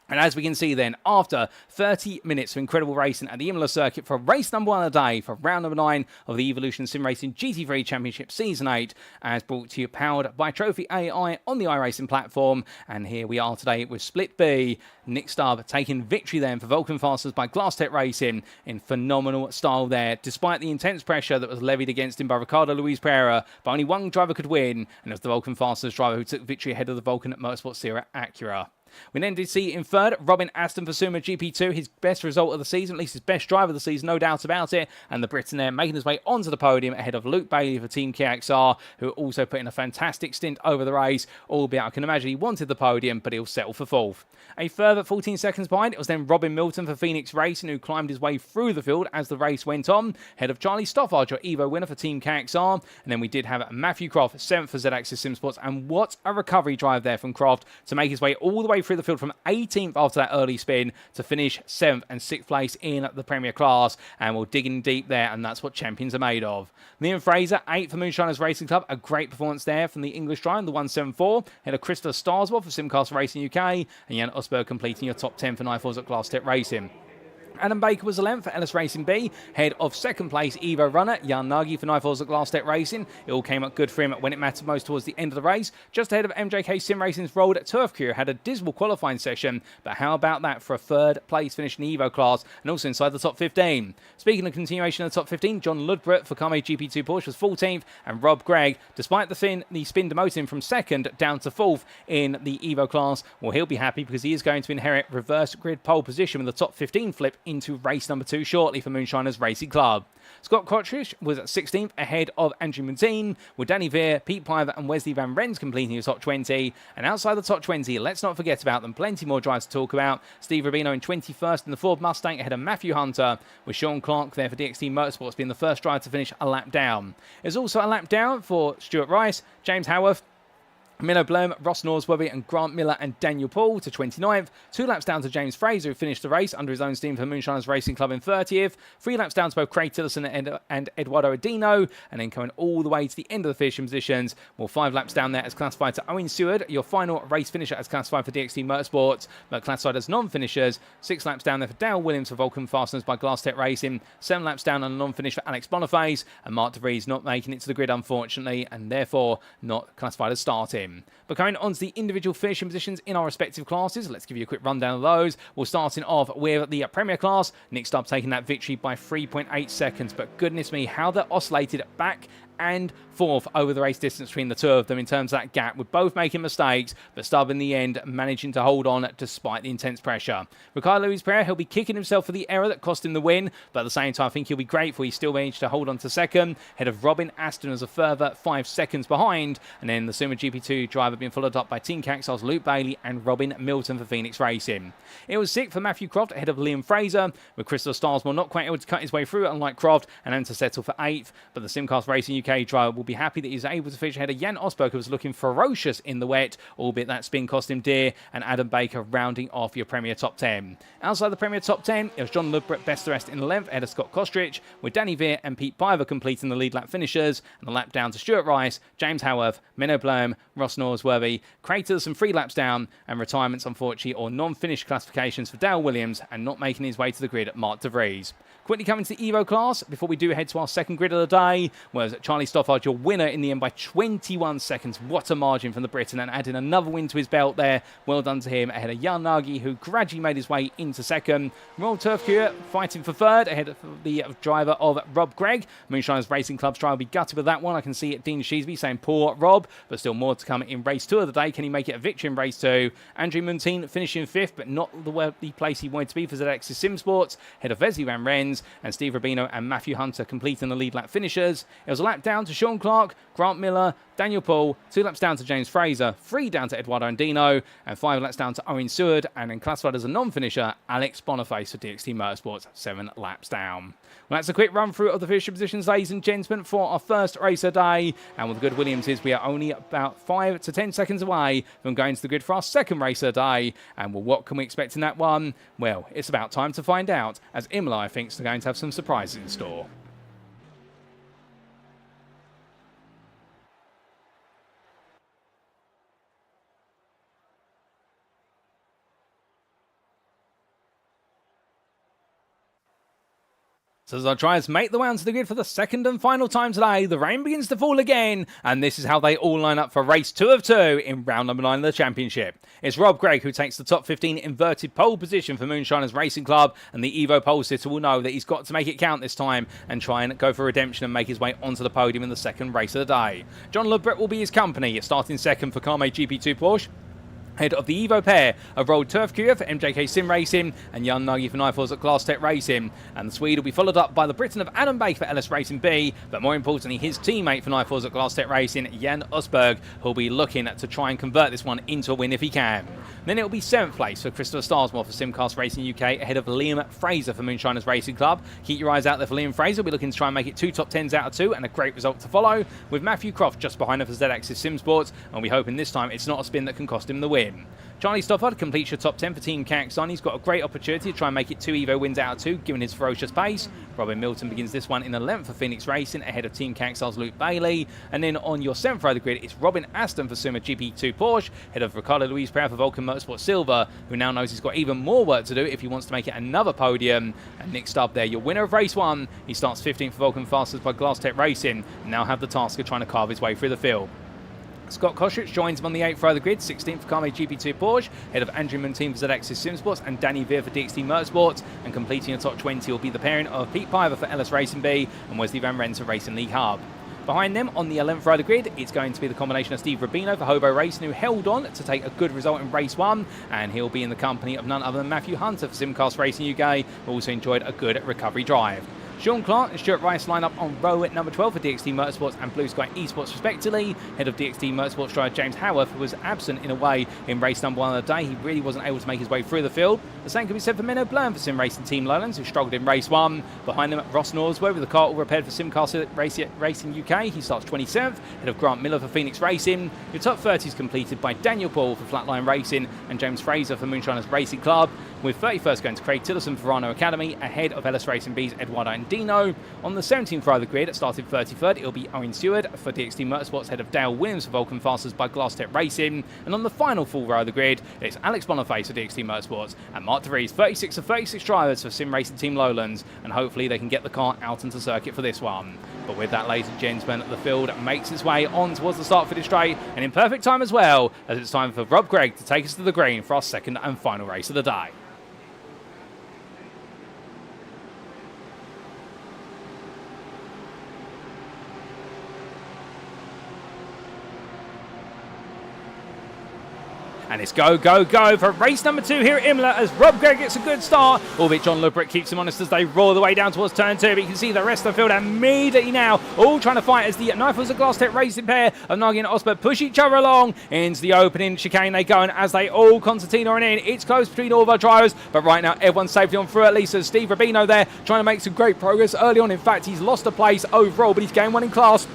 And as we can see then, after 30 minutes of incredible racing at the Imola Circuit for race number 1 of the day, for round number 9 of the Evolution Sim Racing GT3 Championship Season 8, as brought to you powered by Trophy AI on the iRacing platform. And here we are today with Split B. Nick Stubb taking victory then for Vulcan Fasters by Glass Tech Racing in phenomenal style there, despite the intense pressure that was levied against him by Ricardo Luiz Pereira. But only one driver could win, and it was the Vulcan Fasters driver who took victory ahead of the Vulcan Motorsport Sierra Acura. We then did see in 3rd, Robin Aston for Suma GP2, his best result of the season, at least his best driver of the season, no doubt about it. And the Briton there making his way onto the podium ahead of Luke Bailey for Team KXR, who also put in a fantastic stint over the race, albeit I can imagine he wanted the podium, but he'll settle for 4th. A further 14 seconds behind, it was then Robin Milton for Phoenix Racing, who climbed his way through the field as the race went on, ahead of Charlie Stoffard, your Evo winner for Team KXR. And then we did have Matthew Croft, 7th for Z-Axis Sim Sports, and what a recovery drive there from Croft to make his way all the way through the field from 18th after that early spin to finish 7th and 6th place in the Premier class. And we're digging deep there, and that's what champions are made of. Liam Fraser, 8th for Moonshiners Racing Club, a great performance there from the English driver, the 174, ahead of Christopher Starsmore for Simcast Racing UK, and Jan Usberg completing your top 10 for Nightfalls at Glass Tech Racing. Adam Baker was 11th for Ellis Racing B, head of 2nd place Evo runner Jan Nagy for Nightfalls at Glass Tech Racing. It all came up good for him when it mattered most towards the end of the race. Just ahead of MJK Sim Racing's Rolled at Turf Crew, had a dismal qualifying session, but how about that for a 3rd place finish in the Evo class and also inside the top 15. Speaking of continuation of the top 15, John Ludbrett for Kame GP2 Porsche was 14th, and Rob Gregg, despite the spin demoted him from 2nd down to 4th in the Evo class, well, he'll be happy because he is going to inherit reverse grid pole position with the top 15 flip into race number 2 shortly for Moonshiners Racing Club. Scott Kotrich was at 16th ahead of Andrew Montine, with Danny Veer, Pete Piver and Wesley Van Rens completing the top 20. And outside the top 20, let's not forget about them, plenty more drives to talk about. Steve Rubino in 21st in the Ford Mustang ahead of Matthew Hunter, with Sean Clark there for DXT Motorsports being the first driver to finish a lap down. There's also a lap down for Stuart Rice, James Howarth, Minnow Blum, Ross Norsworthy and Grant Miller and Daniel Paul to 29th. 2 laps down to James Fraser, who finished the race under his own steam for Moonshiners Racing Club in 30th. 3 laps down to both Craig Tillison and Eduardo Adino, and then coming all the way to the end of the finishing positions. Well, 5 laps down there as classified to Owen Seward, your final race finisher as classified for DXT Motorsports, but classified as non-finishers. 6 laps down there for Dale Williams for Vulcan Fasteners by Glass Tech Racing. 7 laps down on a non-finish for Alex Boniface, and Mark DeVries not making it to the grid, unfortunately, and therefore not classified as starting. But going on to the individual finishing positions in our respective classes, let's give you a quick rundown of those. We're starting off with the Premier class. Nick Stubb taking that victory by 3.8 seconds. But goodness me, how that oscillated back and 4th over the race distance between the two of them in terms of that gap, with both making mistakes, but Stubb in the end managing to hold on despite the intense pressure. Ricardo Luiz Pereira, he'll be kicking himself for the error that cost him the win, but at the same time I think he'll be grateful he still managed to hold on to second, ahead of Robin Aston as a further 5 seconds behind, and then the Suma GP2 driver being followed up by Team Caxar's Luke Bailey and Robin Milton for Phoenix Racing. It was 6th for Mathew Croft ahead of Liam Fraser, with Christopher Starsmore not quite able to cut his way through, unlike Croft, and then to settle for 8th, but the Simcast Racing UK driver will be happy that he's able to finish ahead of Jan Osberg, who was looking ferocious in the wet, albeit that spin cost him dear, and Adam Baker rounding off your Premier Top 10. Outside the Premier Top 10, it was John Ludbrett best the rest in the length ahead of Scott Kostrich, with Danny Veer and Pete Piver completing the lead lap finishers, and the lap down to Stuart Rice, James Howarth, Menno Blom, Ross Norsworthy, Craters and 3 laps down, and retirements unfortunately or non-finished classifications for Dale Williams, and not making his way to the grid at Mark De Vries. Quickly coming to the Evo class, before we do head to our second grid of the day, was Charlie Stoffard, your winner in the end by 21 seconds. What a margin from the Briton, and adding another win to his belt there. Well done to him, ahead of Jan Nagy, who gradually made his way into second. Royal Turf Cure fighting for third, ahead of the driver of Rob Gregg. Moonshiners Racing Club's driver will be gutted with that one. I can see it, Dean Sheesby saying poor Rob, but still more to come in race 2 of the day. Can he make it a victory in race 2? Andrew Muntean finishing 5th, but not the place he wanted to be for ZX's Sim Sports, ahead of Vesey Van Rens, and Steve Rubino and Matthew Hunter completing the lead lap finishers. It was a lap down to Sean Clark, Grant Miller, Daniel Paul, 2 laps down to James Fraser, 3 down to Eduardo Andino, and 5 laps down to Owen Seward, and then classified as a non-finisher, Alex Boniface for DXT Motorsports, 7 laps down. Well, that's a quick run through of the finisher positions, ladies and gentlemen, for our first race of the day. And with the good Williamses, we are only about 5 to 10 seconds away from going to the grid for our second race of the day. And well, what can we expect in that one? Well, it's about time to find out, as Imola, I think, is going to have some surprises in store. So as our drivers make the way onto the grid for the second and final time today, the rain begins to fall again, and this is how they all line up for race 2 of 2 in round number 9 of the championship. It's Rob Gregg who takes the top 15 inverted pole position for Moonshiners Racing Club, and the Evo pole sitter will know that he's got to make it count this time and try and go for redemption and make his way onto the podium in the second race of the day. John Ludbrett will be his company, starting second for Carme GP2 Porsche, ahead of the Evo pair of Road Turf Cure for MJK Sim Racing and Jan Nagy for Nifels at Glass Tech Racing. And the Swede will be followed up by the Briton of Adam Baker for LS Racing B, but more importantly his teammate for Nifels at Glass Tech Racing, Jan Osberg, who'll be looking to try and convert this one into a win if he can. Then it will be 7th place for Christopher Starsmore for Simcast Racing UK, ahead of Liam Fraser for Moonshiners Racing Club. Keep your eyes out there for Liam Fraser. We'll be looking to try and make it 2 top 10s out of 2 and a great result to follow, with Mathew Croft just behind him for ZX's Sim Sports, and we're hoping this time it's not a spin that can cost him the win. Charlie Stoffard completes your top 10 for Team Caxon. He's got a great opportunity to try and make it 2 Evo wins out of 2, given his ferocious pace. Robin Milton begins this one in the 11th for Phoenix Racing, ahead of Team Caxon's Luke Bailey. And then on your 7th row of the grid, it's Robin Aston for Suma GP2 Porsche, ahead of Ricardo Luiz Pereira for Vulcan Motorsport Silver, who now knows he's got even more work to do if he wants to make it another podium. And Nick Stubb there, your winner of race 1. He starts 15th for Vulcan Fasters by Glass Tech Racing, and now have the task of trying to carve his way through the field. Scott Kostrich joins him on the 8th row of the grid, 16th for Carme GP2 Porsche, ahead of Andrew Muntean for ZX's Sim Sports and Danny Veer for DXT Motorsports, and completing the top 20 will be the pairing of Pete Piver for LS Racing B and Wesley Van Rens for Racing League Hub. Behind them, on the 11th row of the grid, it's going to be the combination of Steve Rubino for Hobo Racing, who held on to take a good result in race 1, and he'll be in the company of none other than Matthew Hunter for Simcast Racing UK, who also enjoyed a good recovery drive. Sean Clark and Stuart Rice line up on row at number 12 for DXT Motorsports and Blue Sky Esports respectively, head of DXT Motorsports driver James Howarth, who was absent in a way in race number 1 of the day. He really wasn't able to make his way through the field. The same can be said for Menno Blom for Sim Racing Team Lowlands, who struggled in race 1. Behind them, Ross Norsworthy with the car all repaired for Simcast Racing UK. He starts 27th, head of Grant Miller for Phoenix Racing. Your top 30 is completed by Daniel Paul for Flatline Racing and James Fraser for Moonshiners Racing Club, with 31st going to Craig Tillison for Rhino Academy, ahead of LS Racing B's Eduardo Andino. On the 17th row of the grid, starting 33rd, it'll be Owen Seward for DXT Motorsports, head of Dale Williams for Vulcan Fasters by Glass Tech Racing. And on the final full row of the grid, it's Alex Boniface for DXT Motorsports and Mark De Vries, 36 of 36 drivers for Sim Racing Team Lowlands, and hopefully they can get the car out into circuit for this one. But with that, ladies and gentlemen, the field makes its way on towards the start finish straight, and in perfect time as well, as it's time for Rob Gregg to take us to the green for our second and final race of the day. And it's go, go, go for race number 2 here at Imola as Rob Gregg gets a good start. Albeit John Ludbrook keeps him honest as they roar the way down towards turn 2. But you can see the rest of the field immediately now all trying to fight as the Knife of Glass Tech racing pair of Nagy and Osberg push each other along into the opening chicane. They go, and as they all concertina on in, it's close between all of our drivers. But right now, everyone's safely on through at least. As Steve Rubino there trying to make some great progress early on. In fact, he's lost a place overall, but he's gained one in class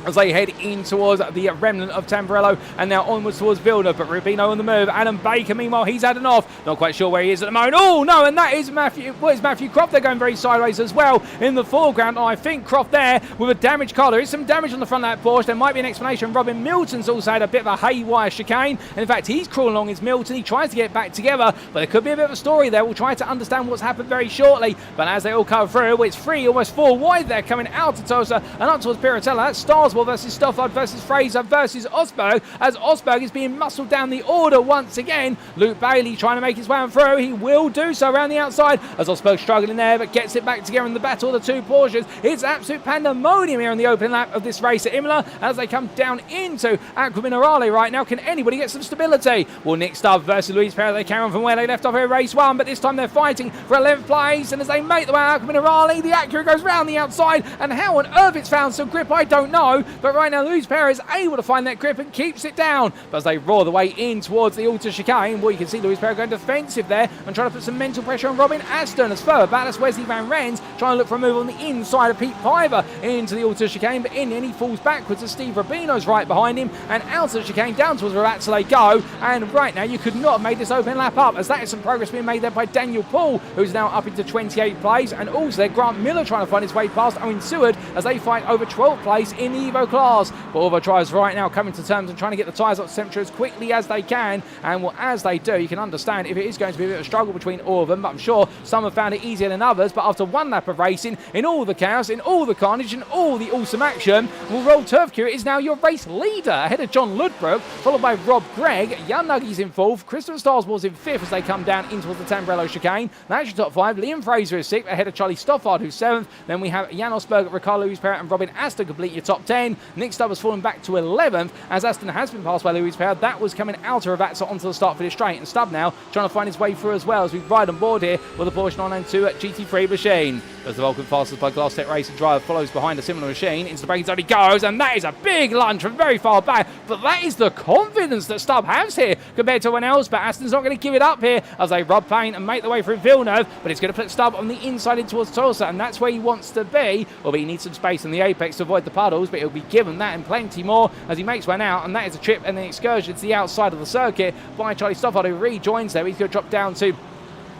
as they head in towards the remnant of Tamburello and now onwards towards Villeneuve. But Rubino on the move. Adam Baker, meanwhile, he's had an off. Not quite sure where he is at the moment. Oh, no, and that is Mathew Croft. They're going very sideways as well in the foreground. And I think Croft there with a damaged car. There is some damage on the front of that Porsche. There might be an explanation. Robin Milton's also had a bit of a haywire chicane. And in fact, he's crawling along his Milton. He tries to get back together, but there could be a bit of a story there. We'll try to understand what's happened very shortly. But as they all come through, it's 3, almost 4 wide there coming out of Tosa and up towards Piratella. That's Starsmore versus Stoffard versus Fraser versus Osberg, as Osberg is being muscled down the order once again. Luke Bailey trying to make his way on through. He will do so around the outside as Osberg struggling there, but gets it back together in the battle of the 2 Porsches. It's absolute pandemonium here on the opening lap of this race at Imola as they come down into Acqua Minerale right now. Can anybody get some stability? Well, Nick Stubbs versus Luiz Pereira, they carry on from where they left off here in race 1, but this time they're fighting for 11th place, and as they make the way out of Acqua Minerale, the Acura goes round the outside, and how on earth it's found some grip, I don't know, but right now Luiz Pereira is able to find that grip and keeps it down. But as they roar the way in towards the Alta chicane, well, you can see Luiz Pereira going defensive there and trying to put some mental pressure on Robin Aston. As further back, that's Wesley Van Rens trying to look for a move on the inside of Pete Piver into the Alta chicane, but in the end he falls backwards as Steve Rubino's right behind him, and out of the chicane down towards Ravazza they go. And right now you could not have made this open lap up, as that is some progress being made there by Daniel Paul, who's now up into 28th place, and also there Grant Miller trying to find his way past Owen Seward as they fight over 12th place in the Evo class. But all the drivers right now coming to terms and trying to get the tyres up to temperature as quickly as they can, and well, as they do, you can understand if it is going to be a bit of a struggle between all of them, but I'm sure some have found it easier than others. But after one lap of racing, in all the chaos, in all the carnage, and all the awesome action, well, Roll Turfcure is now your race leader ahead of John Ludbrook, followed by Rob Gregg. Jan Nuggies in 4th, Christopher Starsmore's in 5th as they come down in towards the Tamburello chicane. That's your top 5. Liam Fraser is 6th ahead of Charlie Stoffard, who's 7th. Then we have Jan Osberg, Ricardo Luiz Pereira and Robin Aston complete your top 10. Nick Stubb has fallen back to 11th as Aston has been passed by Luiz Pereira. That was coming out of Ravazza onto the start finish straight, and Stubb now trying to find his way through as well as we ride on board here with the Porsche 992 at GT3 machine. As the Vulcan Fastest by Glass Tech Racing driver follows behind a similar machine, into the braking zone he goes, and that is a big lunge from very far back, but that is the confidence that Stubb has here compared to anyone else. But Aston's not going to give it up here as they rub paint and make their way through Villeneuve, but it's going to put Stubb on the inside in towards Tulsa, and that's where he wants to be, although he needs some space in the apex to avoid the puddles, but he'll be given that and plenty more as he makes one out, and that is a trip and an excursion to the outside of the circuit by Charlie Stoffard, who rejoins there. He's going to drop down to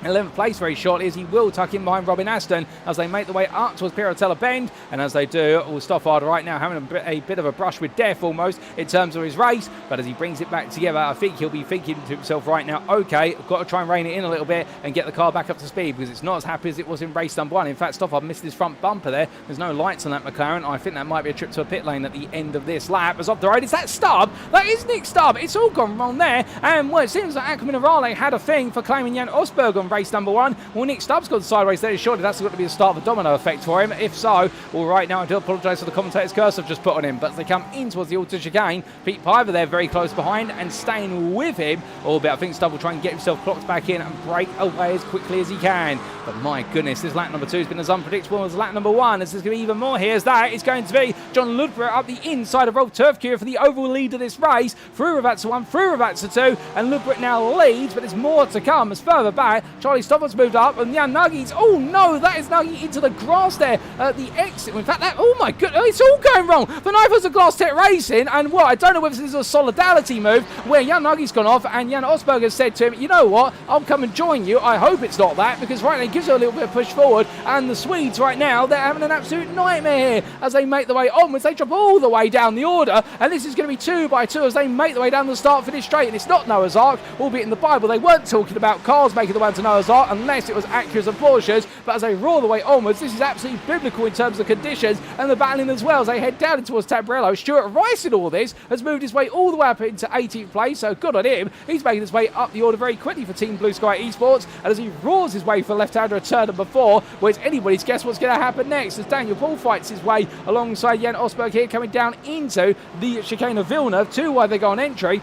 11th place very shortly as he will tuck in behind Robin Aston as they make the way up towards Piratella Bend, and as they do, Stoffard right now having a bit of a brush with death almost in terms of his race, but as he brings it back together, I think he'll be thinking to himself right now, okay, I've got to try and rein it in a little bit and get the car back up to speed, because it's not as happy as it was in race number 1. In fact, Stoffard missed his front bumper there. There's no lights on that McLaren. I think that might be a trip to a pit lane at the end of this lap. As off the road, is that Stubb? That is Nick Stubb. It's all gone wrong there, and well, it seems that Acqua Minerale had a thing for claiming Jan Osberg on race number 1. Well, Nick Stubbs gone sideways there. Surely that's got to be the start of a domino effect for him. If so, well, right now I do apologise for the commentator's curse I've just put on him. But as they come in towards the Alta chicane, Pete Piver there very close behind and staying with him. Albeit I think Stubb will try and get himself clocked back in and break away as quickly as he can. But my goodness, this lap number 2 has been as unpredictable as lap number 1. As there's going to be even more here as that. It's going to be John Ludbrook up the inside of Rolf Turfcure for the overall lead of this race. Through Ravazza 1, through Ravazza 2, and Ludbrook now leads, but there's more to come as further back. Charlie Stoffard's moved up, and Jan Nuggies, oh no, that is Nuggie into the grass there at the exit. In fact, that, oh my goodness, it's all going wrong. The knife was a Glass Tech Racing, and what, I don't know whether this is a solidarity move where Jan Nuggie's gone off and Jan Osberg has said to him, you know what, I'll come and join you. I hope it's not that, because right now it gives you a little bit of push forward, and the Swedes right now, they're having an absolute nightmare here as they make the way onwards. They drop all the way down the order, and this is going to be 2 by 2 as they make the way down the start finish straight. And it's not Noah's Ark, albeit in the Bible they weren't talking about cars making the way to Noah's Ark unless it was Acuras and Porsches. But as they roar the way onwards, this is absolutely biblical in terms of conditions and the battling as well as they head down towards Tamburello. Stuart Rice in all this has moved his way all the way up into 18th place, so good on him. He's making his way up the order very quickly for Team Blue Sky Esports, and as he roars his way for left-hander at turn number 4, well, it's anybody's guess what's going to happen next as Daniel Paul fights his way alongside Jan Osberg here coming down into the chicane of Villeneuve. 2 wide they go on entry.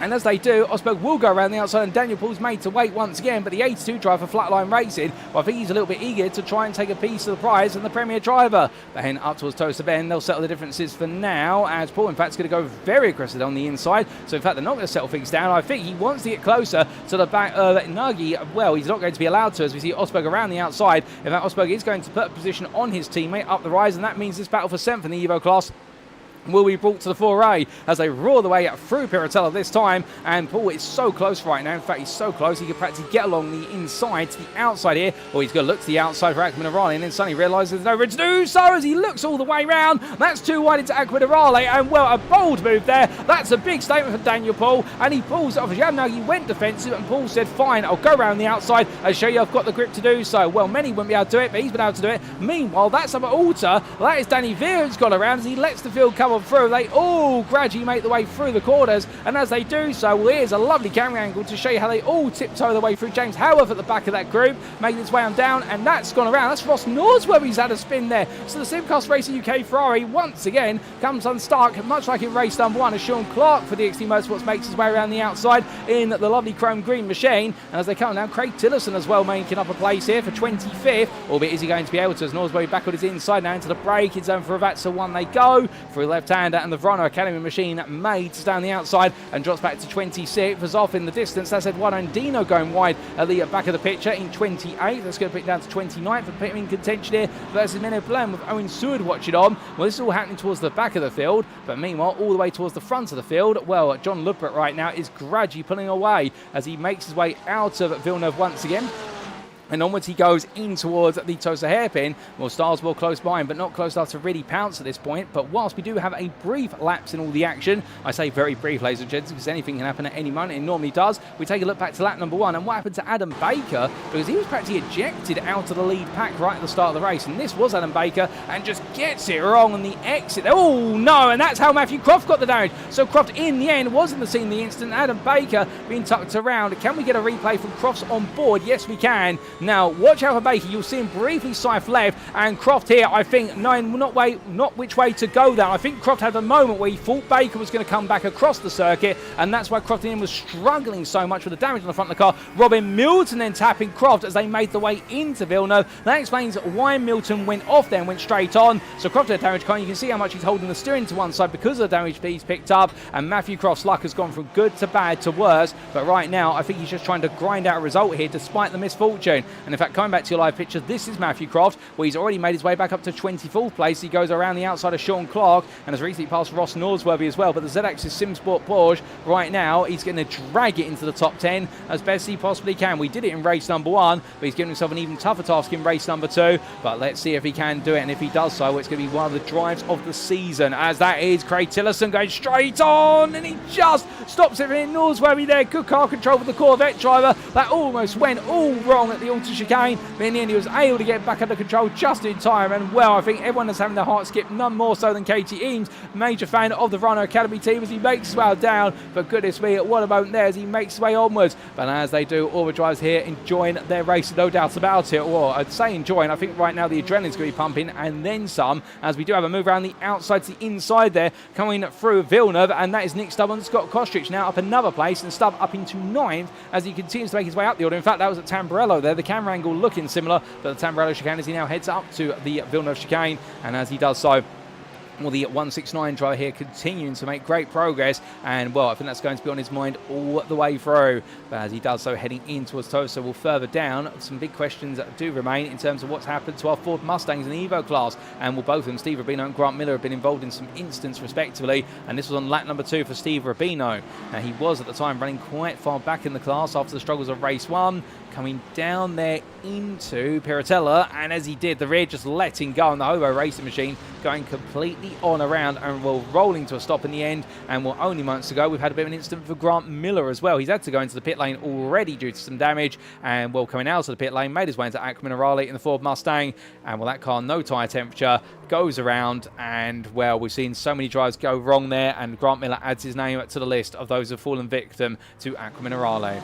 And as they do, Osberg will go around the outside and Daniel Paul's made to wait once again, but the 82 driver for Flatline Racing, well, I think he's a little bit eager to try and take a piece of the prize and the Premier driver. Then up towards Tosa Ben, they'll settle the differences for now, as Paul in fact is going to go very aggressive on the inside, so in fact they're not going to settle things down. I think he wants to get closer to the back of Nagy. Well, he's not going to be allowed to, as we see Osberg around the outside. In fact, Osberg is going to put a position on his teammate up the rise, and that means this battle for 7th in the Evo class will be brought to the foray as they roar the way through Piratella this time. And Paul is so close right now. In fact, he's so close he could practically get along the inside to the outside here. Or he's going to look to the outside for Aquamarale, and then suddenly realises there's no room to do so as he looks all the way round. That's too wide into Aquamarale, and well, a bold move there. That's a big statement for Daniel Paul, and he pulls it off. He went defensive, and Paul said, fine, I'll go around the outside and show you I've got the grip to do so. Well, many wouldn't be able to do it, but he's been able to do it. Meanwhile, that's up at Alta. That is Danny Veer who's gone around as he lets the field come on through. They all gradually make the way through the corners, and as they do so, well, here's a lovely camera angle to show you how they all tiptoe the way through. James Howarth at the back of that group making his way on down, and that's gone around. That's Ross Norsworthy's had a spin there. So the Simcast Racing UK Ferrari once again comes unstuck, much like in race number 1, as Sean Clark for the XT Motorsports makes his way around the outside in the lovely chrome green machine. And as they come down, Craig Tillotson as well making up a place here for 25th, albeit is he going to be able to, as Norsworthy back on his inside now into the braking zone for Avatsa 1 they go through left-hander, and the Verano Academy machine made to stay on the outside and drops back to 26th. As off in the distance, that's Eduardo Andino going wide at the back of the picture in 28th. That's going to put it down to 29th and put him in contention here versus Menno Blem with Owen Seward watching on. Well, this is all happening towards the back of the field, but meanwhile, all the way towards the front of the field, well, John Ludbert right now is gradually pulling away as he makes his way out of Villeneuve once again. And onwards he goes in towards the Tosa hairpin. Well, Starsmore close by him, but not close enough to really pounce at this point. But whilst we do have a brief lapse in all the action, I say very brief, ladies and gents, because anything can happen at any moment. It normally does. We take a look back to lap number 1 and what happened to Adam Baker, because he was practically ejected out of the lead pack right at the start of the race. And this was Adam Baker, and just gets it wrong on the exit. Oh no, and that's how Mathew Croft got the damage. So Croft in the end was in the scene in the instant. Adam Baker being tucked around. Can we get a replay from Croft's on board? Yes, we can. Now, watch out for Baker. You'll see him briefly scythe left, and Croft here, I think, knowing not which way to go there. I think Croft had a moment where he thought Baker was going to come back across the circuit, and that's why Croft was struggling so much with the damage on the front of the car. Robin Milton then tapping Croft as they made the way into Villeneuve. That explains why Milton went off there and went straight on. So Croft had a damage car. You can see how much he's holding the steering to one side because of the damage he's picked up, and Mathew Croft's luck has gone from good to bad to worse. But right now, I think he's just trying to grind out a result here despite the misfortune. And in fact, coming back to your live picture, this is Mathew Croft, where he's already made his way back up to 24th place. He goes around the outside of Sean Clark and has recently passed Ross Norsworthy as well. But the Z-Axis Simsport Porsche right now, he's going to drag it into the top 10 as best he possibly can. We did it in race number 1, but he's given himself an even tougher task in race number 2. But let's see if he can do it, and if he does so, it's going to be one of the drives of the season, as that is Craig Tillotson going straight on, and he just stops it in Norsworthy there. Good car control for the Corvette driver. That almost went all wrong at the Alta chicane, but in the end he was able to get back under control just in time. And well, I think everyone is having their heart skip, none more so than Katie Eames, major fan of the Verano Academy team, as he makes his way down. But goodness me, what a moment there as he makes his way onwards. But as they do, all the drivers here enjoying their race, no doubt about it. Well, I'd say enjoying. I think right now the adrenaline's going to be pumping, and then some, as we do have a move around the outside to the inside there, coming through Villeneuve, and that is Nick Stubb and Scott Kostrich now up another place, and Stubb up into 9th as he continues to make his way up the order. In fact, that was at Tamburello there, the camera angle looking similar, but the Tamburello chicane as he now heads up to the Villeneuve chicane, and as he does so, well, the 169 driver here continuing to make great progress, and well, I think that's going to be on his mind all the way through. But as he does so, heading in towards Tosa, well, further down, some big questions that do remain in terms of what's happened to our Ford Mustangs in the Evo class. And well, both of them, Steve Rubino and Grant Miller, have been involved in some incidents respectively, and this was on lap number 2 for Steve Rubino. Now, he was at the time running quite far back in the class after the struggles of race 1, coming down there into Piratella, and as he did, the rear just letting go on the Hobo racing machine, going completely on around and well, rolling to a stop in the end. And well, only months ago we've had a bit of an incident for Grant Miller as well. He's had to go into the pit lane already due to some damage, and well, coming out of the pit lane, made his way into Aquamarale in the Ford Mustang, and well, that car, no tyre temperature, goes around, and well, we've seen so many drives go wrong there, and Grant Miller adds his name to the list of those who've fallen victim to Aquamarale.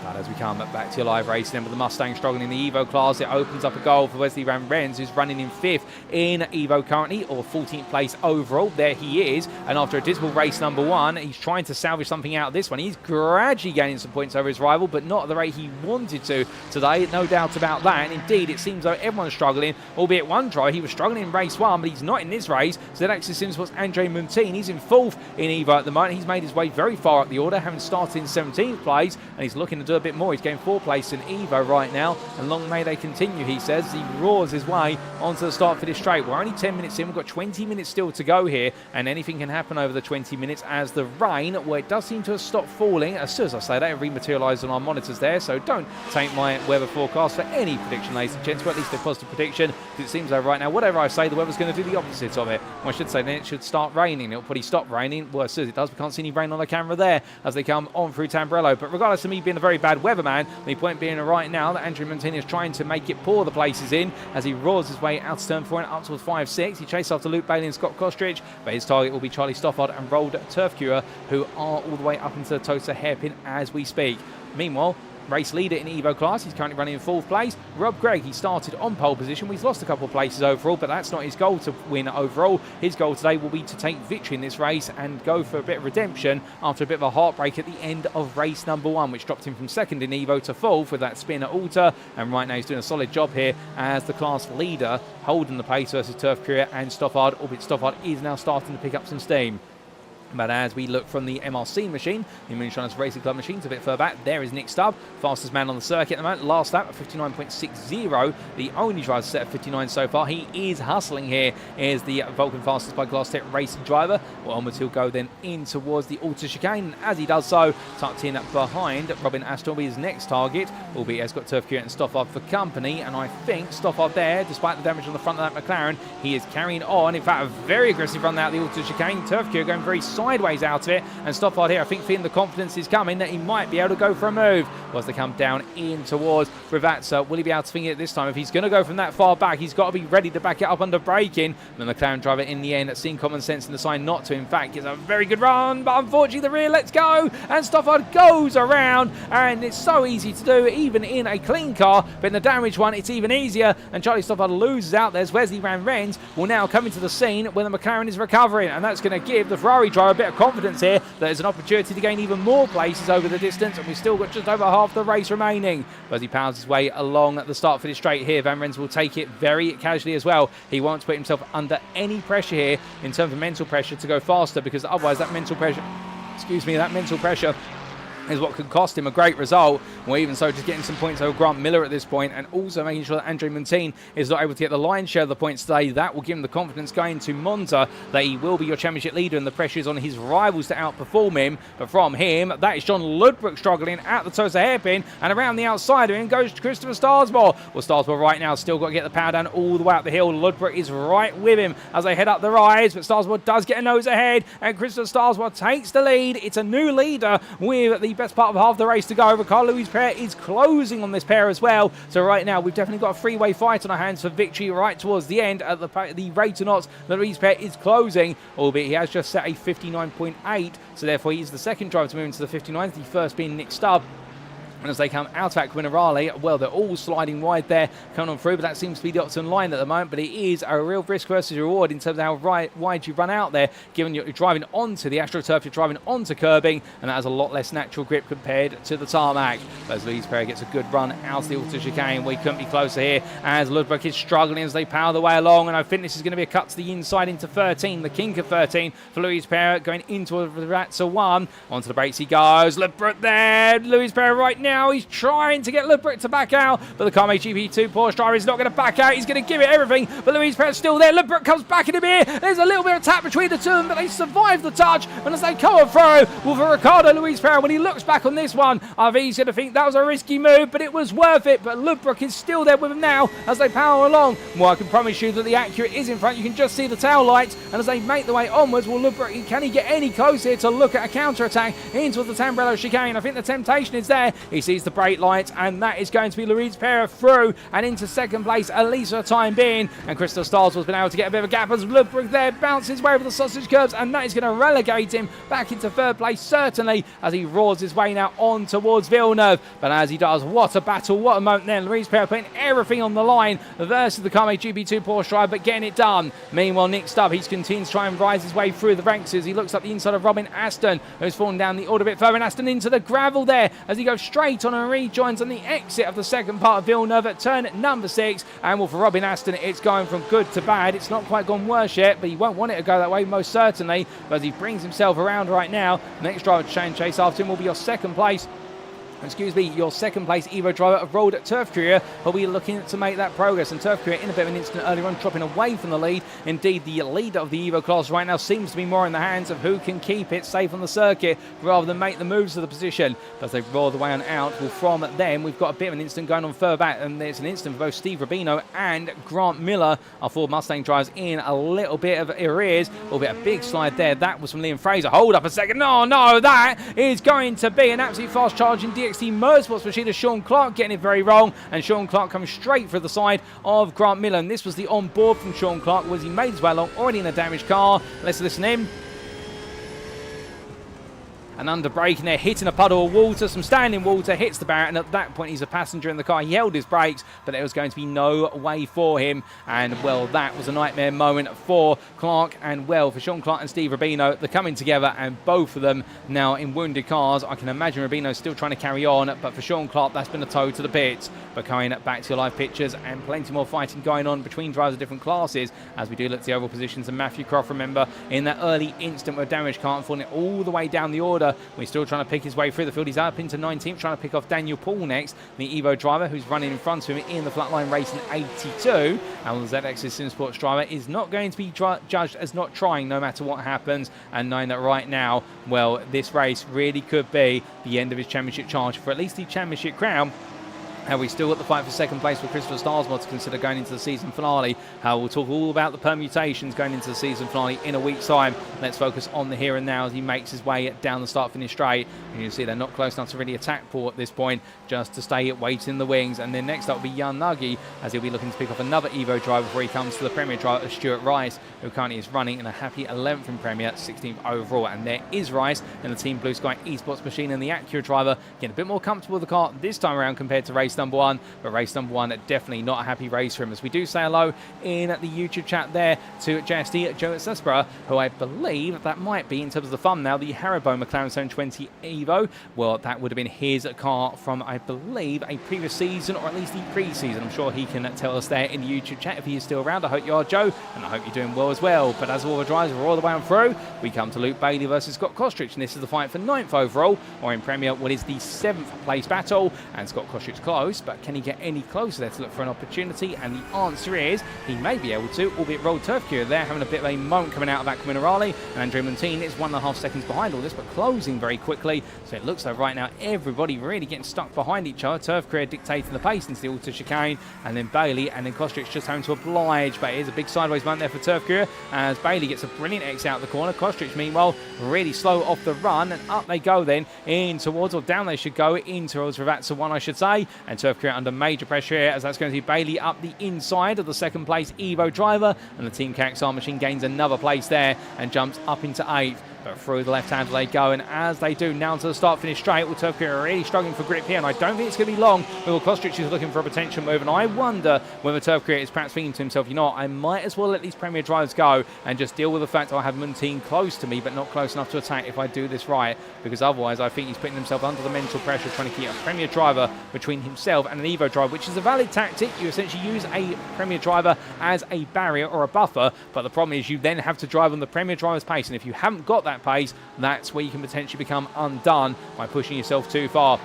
But as we come back to your live racing, then with the Mustang struggling in the Evo class, it opens up a goal for Wesley Van Rens, who's running in 5th in Evo currently, or 14th place overall. There he is. And after a dismal race number 1, he's trying to salvage something out of this one. He's gradually gaining some points over his rival, but not at the rate he wanted to today. No doubt about that. And indeed, it seems like everyone's struggling, albeit one driver. He was struggling in race 1, but he's not in this race. So that actually seems what's Andre Montine. He's in 4th in Evo at the moment. He's made his way very far up the order, having started in 17th place, and he's looking to do a bit more. He's going 4th place in Evo right now, and long may they continue, he says. He roars his way onto the start finish straight. We're only 10 minutes in. We've got 20 minutes still to go here, and anything can happen over the 20 minutes as the rain, where it does seem to have stopped falling. As soon as I say that, it rematerialised on our monitors there, so don't take my weather forecast for any prediction, ladies and gents, or at least a positive prediction, because it seems like right now, whatever I say, the weather's going to do the opposite of it. Well, I should say then it should start raining. It'll probably stop raining. Well, as soon as it does, we can't see any rain on the camera there as they come on through Tamburello. But regardless of me being a very bad weatherman, the point being right now that Andrew Montine is trying to make it pour the places in as he roars his way out to turn 4 and up towards 5-6. He chases after Luke Bailey and Scott Kostridge, but his target will be Charlie Stoffard and Roald Turfcure, who are all the way up into the Tosa hairpin as we speak. Meanwhile, race leader in Evo class, he's currently running in 4th place. Rob Gregg, he started on pole position. He's lost a couple of places overall, but that's not his goal to win overall. His goal today will be to take victory in this race and go for a bit of redemption after a bit of a heartbreak at the end of race number 1, which dropped him from 2nd in Evo to 4th with that spin at Alta. And right now he's doing a solid job here as the class leader, holding the pace versus Turf Career and Stoffard, albeit Stoffard is now starting to pick up some steam. But as we look from the MRC machine, the Moonshiners Racing Club machines a bit further back, there is Nick Stubb, fastest man on the circuit at the moment. Last lap at 59.60, the only driver set at 59 so far. He is hustling here. Is the Vulcan fastest by Glass Tech racing driver. Well, onwards he'll go then in towards the Alta chicane. And as he does so, tucked in behind Robin Astorby's next target, albeit has got Turf Cure and Stoffard for company. And I think Stoffard there, despite the damage on the front of that McLaren, he is carrying on. In fact, a very aggressive run out of the Alta chicane. Turf Cure going very sideways out of it, and Stoffard here, I think, feeling the confidence is coming that he might be able to go for a move as they come down in towards Rivatsa. Will he be able to swing it this time? If he's going to go from that far back, he's got to be ready to back it up under braking. The McLaren driver in the end, seeing common sense and decide not to. In fact, gets a very good run, but unfortunately the rear lets go, and Stoffard goes around, and it's so easy to do even in a clean car, but in the damaged one it's even easier, and Charlie Stoffard loses out. There's Wesley Van Rens will now come into the scene when the McLaren is recovering, and that's going to give the Ferrari driver a bit of confidence here that there's an opportunity to gain even more places over the distance, and we've still got just over half the race remaining. As he powers his way along at the start finish straight here, Van Rens will take it very casually as well. He won't put himself under any pressure here in terms of mental pressure to go faster, because otherwise that mental pressure is what could cost him a great result. Well, even so, just getting some points over Grant Miller at this point, and also making sure that Andre Montine is not able to get the lion's share of the points today. That will give him the confidence going to Monza that he will be your championship leader, and the pressure is on his rivals to outperform him. But from him, that is John Ludbrook struggling at the Tosa hairpin, and around the outside of him goes Christopher Starsmore. Well, Starsmore right now still got to get the power down all the way up the hill. Ludbrook is right with him as they head up the rise, but Starsmore does get a nose ahead, and Christopher Starsmore takes the lead. It's a new leader with the best part of half the race to go. Ricardo Luiz Pereira is closing on this pair as well. So right now we've definitely got a three-way fight on our hands for victory right towards the end. At the rate or not that Luiz Pereira is closing, albeit he has just set a 59.8, so therefore he's the second driver to move into the 59th, the first being Nick Stubb. And as they come out at Quinarale, well, they're all sliding wide there, coming on through, but that seems to be the optimum line at the moment. But it is a real risk versus reward in terms of how wide you run out there, given you're driving onto the AstroTurf, you're driving onto curbing, and that has a lot less natural grip compared to the tarmac. But as Luiz Pereira gets a good run out of the Alta chicane, we couldn't be closer here, as Ludbrook is struggling as they power the way along. And I think this is going to be a cut to the inside into 13, the kink of 13 for Luiz Pereira, going into a Ratza 1. Onto the brakes he goes. Ludbrook there. Luiz Pereira right now, he's trying to get Ludbrook to back out, but the Carme GP2 Porsche driver is not going to back out. He's going to give it everything, but Luiz Pereira's still there. Ludbrook comes back in him here. There's a little bit of tap between the two of them, but they survive the touch. And as they come through, well, for Ricardo Luiz Pereira, when he looks back on this one, I think he's going to think that was a risky move, but it was worth it. But Ludbrook is still there with him now as they power along. Well, I can promise you that the Acura is in front. You can just see the tail lights, and as they make their way onwards, well, Ludbrook, can he get any closer to look at a counter-attack into the Tamburello chicane? I think the temptation is there. He sees the brake lights, and that is going to be Luiz Pereira through and into second place, at least for the time being. And Crystal Stars has been able to get a bit of a gap as Ludwig there bounces his way over the sausage curbs, and that is going to relegate him back into third place, certainly, as he roars his way now on towards Villeneuve. But as he does, what a battle, what a moment then. Luiz Pereira putting everything on the line versus the Kame GP2 Porsche driver, but getting it done. Meanwhile, Nick Stubb, he's continued to try and rise his way through the ranks as he looks up the inside of Robin Aston, who's fallen down the order a bit further, and Aston into the gravel there as he goes straight on and rejoins on the exit of the second part of Villeneuve at turn number 6. And well, for Robin Aston, it's going from good to bad. It's not quite gone worse yet, but he won't want it to go that way, most certainly, but as he brings himself around right now. Next driver to try and chase after him will be your second place Evo driver of Road at Turf Courier, who'll be looking to make that progress. And Turf Courier in a bit of an instant earlier on, dropping away from the lead. Indeed, the leader of the Evo class right now seems to be more in the hands of who can keep it safe on the circuit rather than make the moves to the position. But as they roll the way on out, well, from them, we've got a bit of an instant going on further back, and there's an instant for both Steve Rubino and Grant Miller. Our Ford Mustang drivers in a little bit of arrears. A bit of a big slide there. That was from Liam Fraser. Hold up a second. No, that is going to be an absolutely fast charging DXT Motorsports machine of Sean Clark, getting it very wrong, and Sean Clark coming straight for the side of Grant Miller. And this was the on board from Sean Clark, was he made his way along, already in a damaged car. Let's listen in. And under braking there, hitting a puddle of water, some standing water, hits the barrier, and at that point he's a passenger in the car. He held his brakes, but there was going to be no way for him. And well, that was a nightmare moment for Clark, and well, for Sean Clark and Steve Rubino. They're coming together, and both of them now in wounded cars. I can imagine Rubino's still trying to carry on, but for Sean Clark, that's been a tow to the pits. But coming back to your live pictures, and plenty more fighting going on between drivers of different classes as we do look at the overall positions. And Mathew Croft, remember, in that early instant where damage can't fall it all the way down the order. We're still trying to pick his way through the field. He's up into 19th, trying to pick off Daniel Paul next, the Evo driver who's running in front of him in the Flatline Racing 82. And the ZX's SimSports driver is not going to be judged as not trying no matter what happens, and knowing that right now, well, this race really could be the end of his championship charge for at least the championship crown. How we still got the fight for second place with Christopher Starsmore to consider going into the season finale. How we'll talk all about the permutations going into the season finale in a week's time. Let's focus on the here and now as he makes his way down the start finish straight. And you can see they're not close enough to really attack Paul at this point, just to stay waiting in the wings. And then next up will be Jan Nagy, as he'll be looking to pick off another Evo driver before he comes to the Premier driver, Stuart Rice, who currently is running in a happy 11th in Premier, 16th overall. And there is Rice in the Team Blue Sky Esports machine, and the Acura driver getting a bit more comfortable with the car this time around compared to race number 1. But race number 1, definitely not a happy race for him. As we do say hello in the YouTube chat there to JSD Joe Sespera, who I believe that might be, in terms of the thumbnail, the Haribo McLaren 720 Evo. Well, that would have been his car from, I believe, a previous season, or at least the pre-season. I'm sure he can tell us there in the YouTube chat if he is still around. I hope you are, Joe, and I hope you're doing well as well. But as all the drivers are all the way on through, we come to Luke Bailey versus Scott Kostrich, and this is the fight for 9th overall, or in Premier, what is the 7th place battle. And Scott Kostrich close, but can he get any closer there to look for an opportunity? And the answer is he may be able to, albeit Roll Turf Cure there having a bit of a moment coming out of Aqua Minerale, and Andre Montine is 1.5 seconds behind all this, but closing very quickly. So it looks like right now everybody really getting stuck behind each other. Turf Cure dictating the pace into the auto chicane, and then Bailey, and then Kostrich just having to oblige. But it is a big sideways moment there for Turf Cure as Bailey gets a brilliant exit out of the corner. Kostrich meanwhile really slow off the run, and up they go then in towards, or down they should go in towards Ravazza 1, I should say. And Turf Cure under major pressure here, as that's going to be Bailey up the inside of the second place Evo driver, and the Team Caxar machine gains another place there and jumps up into 8th. But through the left hand they go, and as they do now to the start finish straight, well, Turf Cure are really struggling for grip here, and I don't think it's going to be long. Will Kostrich is looking for a potential move, and I wonder whether Turf Cure is perhaps thinking to himself, you know what, I might as well let these Premier drivers go and just deal with the fact I have Montine close to me but not close enough to attack if I do this right, because otherwise I think he's putting himself under the mental pressure trying to keep a Premier driver between himself and an Evo driver, which is a valid tactic. You essentially use a Premier driver as a barrier or a buffer, but the problem is you then have to drive on the Premier driver's pace, and if you haven't got that pace, that's where you can potentially become undone by pushing yourself too far.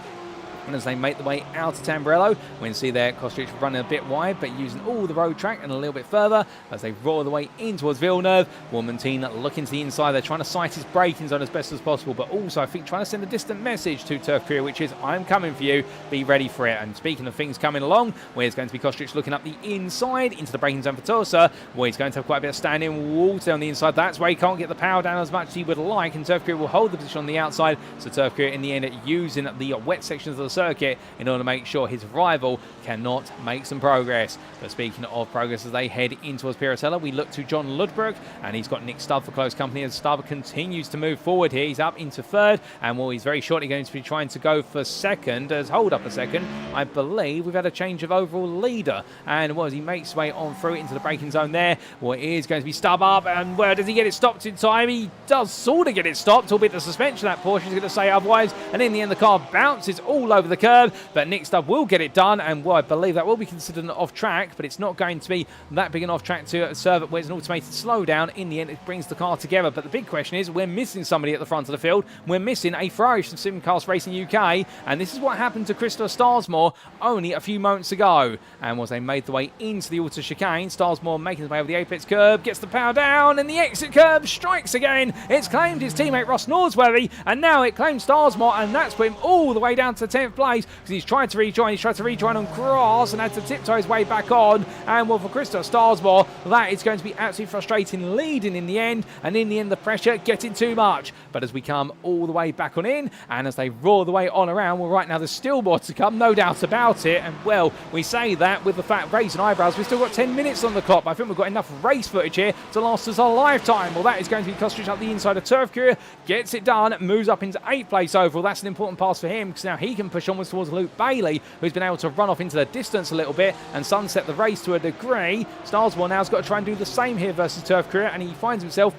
And as they make the way out of Tamburello, we can see there Kostrich running a bit wide, but using all the road track and a little bit further as they roar the way in towards Villeneuve. Montine looking to the inside, they're trying to sight his braking zone as best as possible, but also I think trying to send a distant message to Turf Cure, which is, I'm coming for you, be ready for it. And speaking of things coming along, where's going to be Kostrich looking up the inside into the braking zone for Torsa, where he's going to have quite a bit of standing water on the inside. That's where he can't get the power down as much as he would like, and Turf Cure will hold the position on the outside. So Turf Cure in the end using the wet sections of the the circuit in order to make sure his rival cannot make some progress. But speaking of progress, as they head in towards Piratella, we look to John Ludbrook, and he's got Nick Stubb for close company as Stubb continues to move forward here. He's up into third, and well, he's very shortly going to be trying to go for second. As hold up a second, I believe we've had a change of overall leader, and well, as he makes his way on through into the braking zone there, well, it is going to be Stubb up, and where does he get it stopped in time? He does sort of get it stopped, albeit the suspension of that Porsche is going to say otherwise, and in the end the car bounces all over the curb, but Nick Stubb will get it done, and well, I believe that will be considered an off track, but it's not going to be that big an off track to serve it where it's an automated slowdown. In the end, it brings the car together, but the big question is we're missing somebody at the front of the field. We're missing a Ferrari from Simcast Racing UK, and this is what happened to Christopher Starsmore only a few moments ago. And was they made the way into the auto chicane, Starsmore making his way over the apex curb, gets the power down, and the exit curb strikes again. It's claimed his teammate Ross Norsworthy, and now it claims Starsmore, and that's put him all the way down to 10th place because he's tried to rejoin. He's tried to rejoin on grass and had to tiptoe his way back on. And well, for Christopher Starsmore, that is going to be absolutely frustrating, leading in the end, and in the end the pressure getting too much. But as we come all the way back on in, and as they roar the way on around, well, right now there's still more to come, no doubt about it. And well, we say that with the fact raising eyebrows, we've still got 10 minutes on the clock, but I think we've got enough race footage here to last us a lifetime. Well, that is going to be Kostridge up the inside of Turf Courier, gets it done, moves up into 8th place overall. That's an important pass for him because now he can push onwards towards Luke Bailey, who's been able to run off into the distance a little bit and sunset the race to a degree. Starsmore now has got to try and do the same here versus Turf Courier, and he finds himself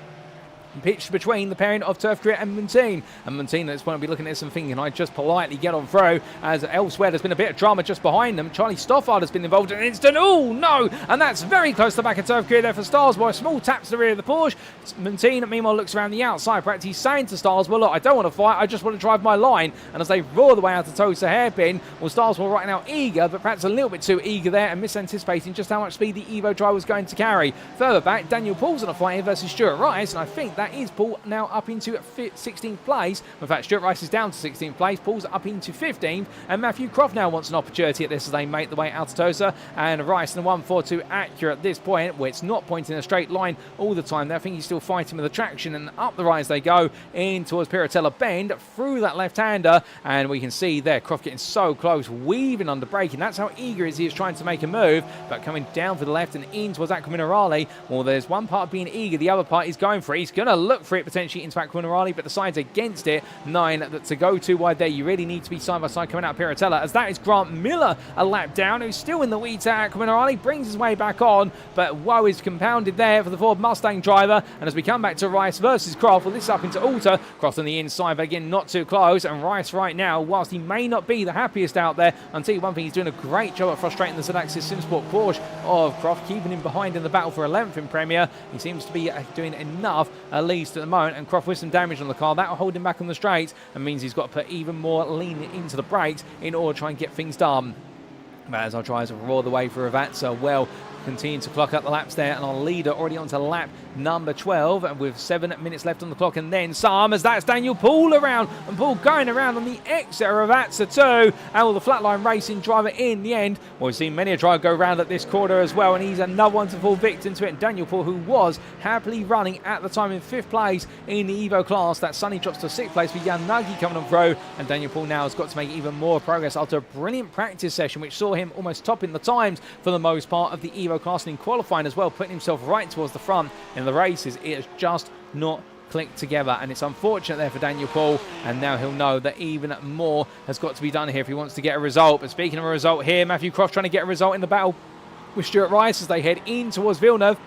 pitched between the pairing of Turf Courier and Montine. And Montine at this point will be looking at this and thinking, I just politely get on through, as elsewhere there's been a bit of drama just behind them. Charlie Stoffard has been involved in an instant. Oh no! And that's very close to the back of Turf Courier there for Starsmore. A small tap to the rear of the Porsche. Montine meanwhile looks around the outside. Perhaps he's saying to Starsmore, look, I don't want to fight, I just want to drive my line. And as they roar the way out of Tosa hairpin, well, Starsmore right now eager, but perhaps a little bit too eager there and misanticipating just how much speed the Evo driver was going to carry. Further back, Daniel Paul's in a fight here versus Stuart Rice, and I think that is Paul now up into 16th place. In fact, Stuart Rice is down to 16th place. Paul's up into 15th, and Mathew Croft now wants an opportunity at this as they make the way out to Tosa, and Rice in the 142 accurate at this point, where it's not pointing in a straight line all the time there. I think he's still fighting with the traction, and up the rise they go in towards Piratella Bend through that left-hander, and we can see there Croft getting so close, weaving under braking. That's how eager he is trying to make a move, but coming down for the left and in towards Aqua Minerale. Well, there's one part being eager, the other part is going for it. He's going to look for it potentially into Aqua Minerale, but decides against it. 9 that to go too wide there. You really need to be side by side coming out of Piratella, as that is Grant Miller a lap down, who's still in the weeds at Aqua Minerale, brings his way back on, but woe is compounded there for the Ford Mustang driver. And as we come back to Rice versus Croft, well, this up into Alta. Croft on the inside, but again not too close, and Rice right now, whilst he may not be the happiest out there, I'll tell you one thing, he's doing a great job at frustrating the Sedaxis Simsport Porsche of Croft, keeping him behind in the battle for 11th in Premier. He seems to be doing enough, at least at the moment, and Croft with some damage on the car, that will hold him back on the straights and means he's got to put even more lean into the brakes in order to try and get things done. But as our drivers roar the way for Avatsa, well, continue to clock up the laps there, and our leader already onto lap number 12, and with 7 minutes left on the clock and then some, as that's Daniel Paul around, and Paul going around on the exit of Avatsa too, and will the flatline racing driver in the end. Well, we've seen many a driver go round at this corner as well, and he's another one to fall victim to it. And Daniel Paul, who was happily running at the time in 5th place in the Evo class, that suddenly drops to 6th place with Jan Nagy coming on through, and Daniel Paul now has got to make even more progress after a brilliant practice session which saw him almost topping the times for the most part of the Evo class, and in qualifying as well, putting himself right towards the front in the races. It has just not clicked together, and it's unfortunate there for Daniel Paul, and now he'll know that even more has got to be done here if he wants to get a result. But speaking of a result here, Mathew Croft trying to get a result in the battle with Stuart Rice as they head in towards Villeneuve.